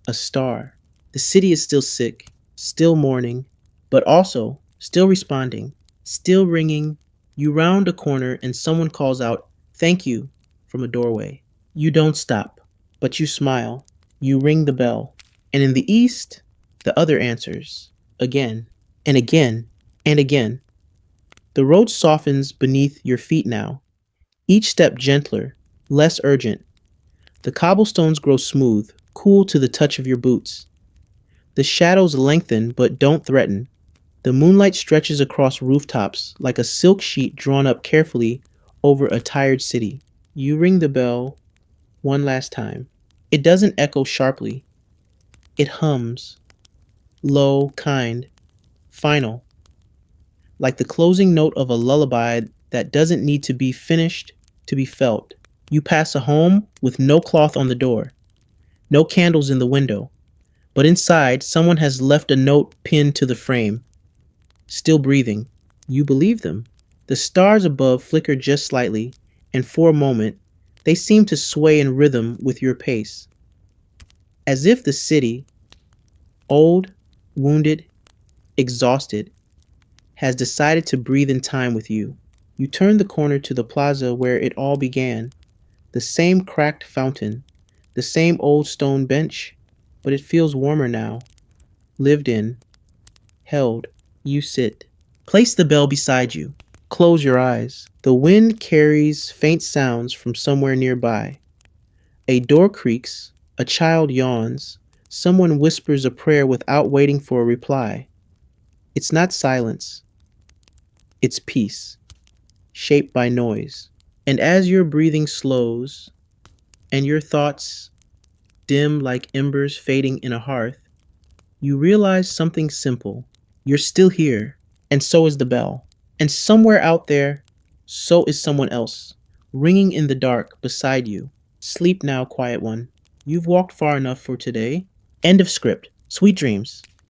a star. The city is still sick, still mourning, but also still responding, still ringing. You round a corner and someone calls out, "Thank you," from a doorway. You don't stop, but you smile. You ring the bell. And in the east, the other answers, again and again and again. The road softens beneath your feet now, each step gentler, less urgent. The cobblestones grow smooth, cool to the touch of your boots. The shadows lengthen but don't threaten. The moonlight stretches across rooftops like a silk sheet drawn up carefully over a tired city. You ring the bell one last time. It doesn't echo sharply. It hums, low, kind, final, like the closing note of a lullaby that doesn't need to be finished to be felt. You pass a home with no cloth on the door, no candles in the window, but inside someone has left a note pinned to the frame, still breathing. You believe them. The stars above flicker just slightly, and for a moment, they seem to sway in rhythm with your pace, as if the city, old, wounded, exhausted, has decided to breathe in time with you. You turn the corner to the plaza where it all began, the same cracked fountain, the same old stone bench, but it feels warmer now, lived in, held. You sit. Place the bell beside you. Close your eyes. The wind carries faint sounds from somewhere nearby. A door creaks, a child yawns, someone whispers a prayer without waiting for a reply. It's not silence, it's peace, shaped by noise. And as your breathing slows and your thoughts dim like embers fading in a hearth, you realize something simple. You're still here, and so is the bell. And somewhere out there, so is someone else, ringing in the dark beside you. Sleep now, quiet one. You've walked far enough for today. End of script. Sweet dreams.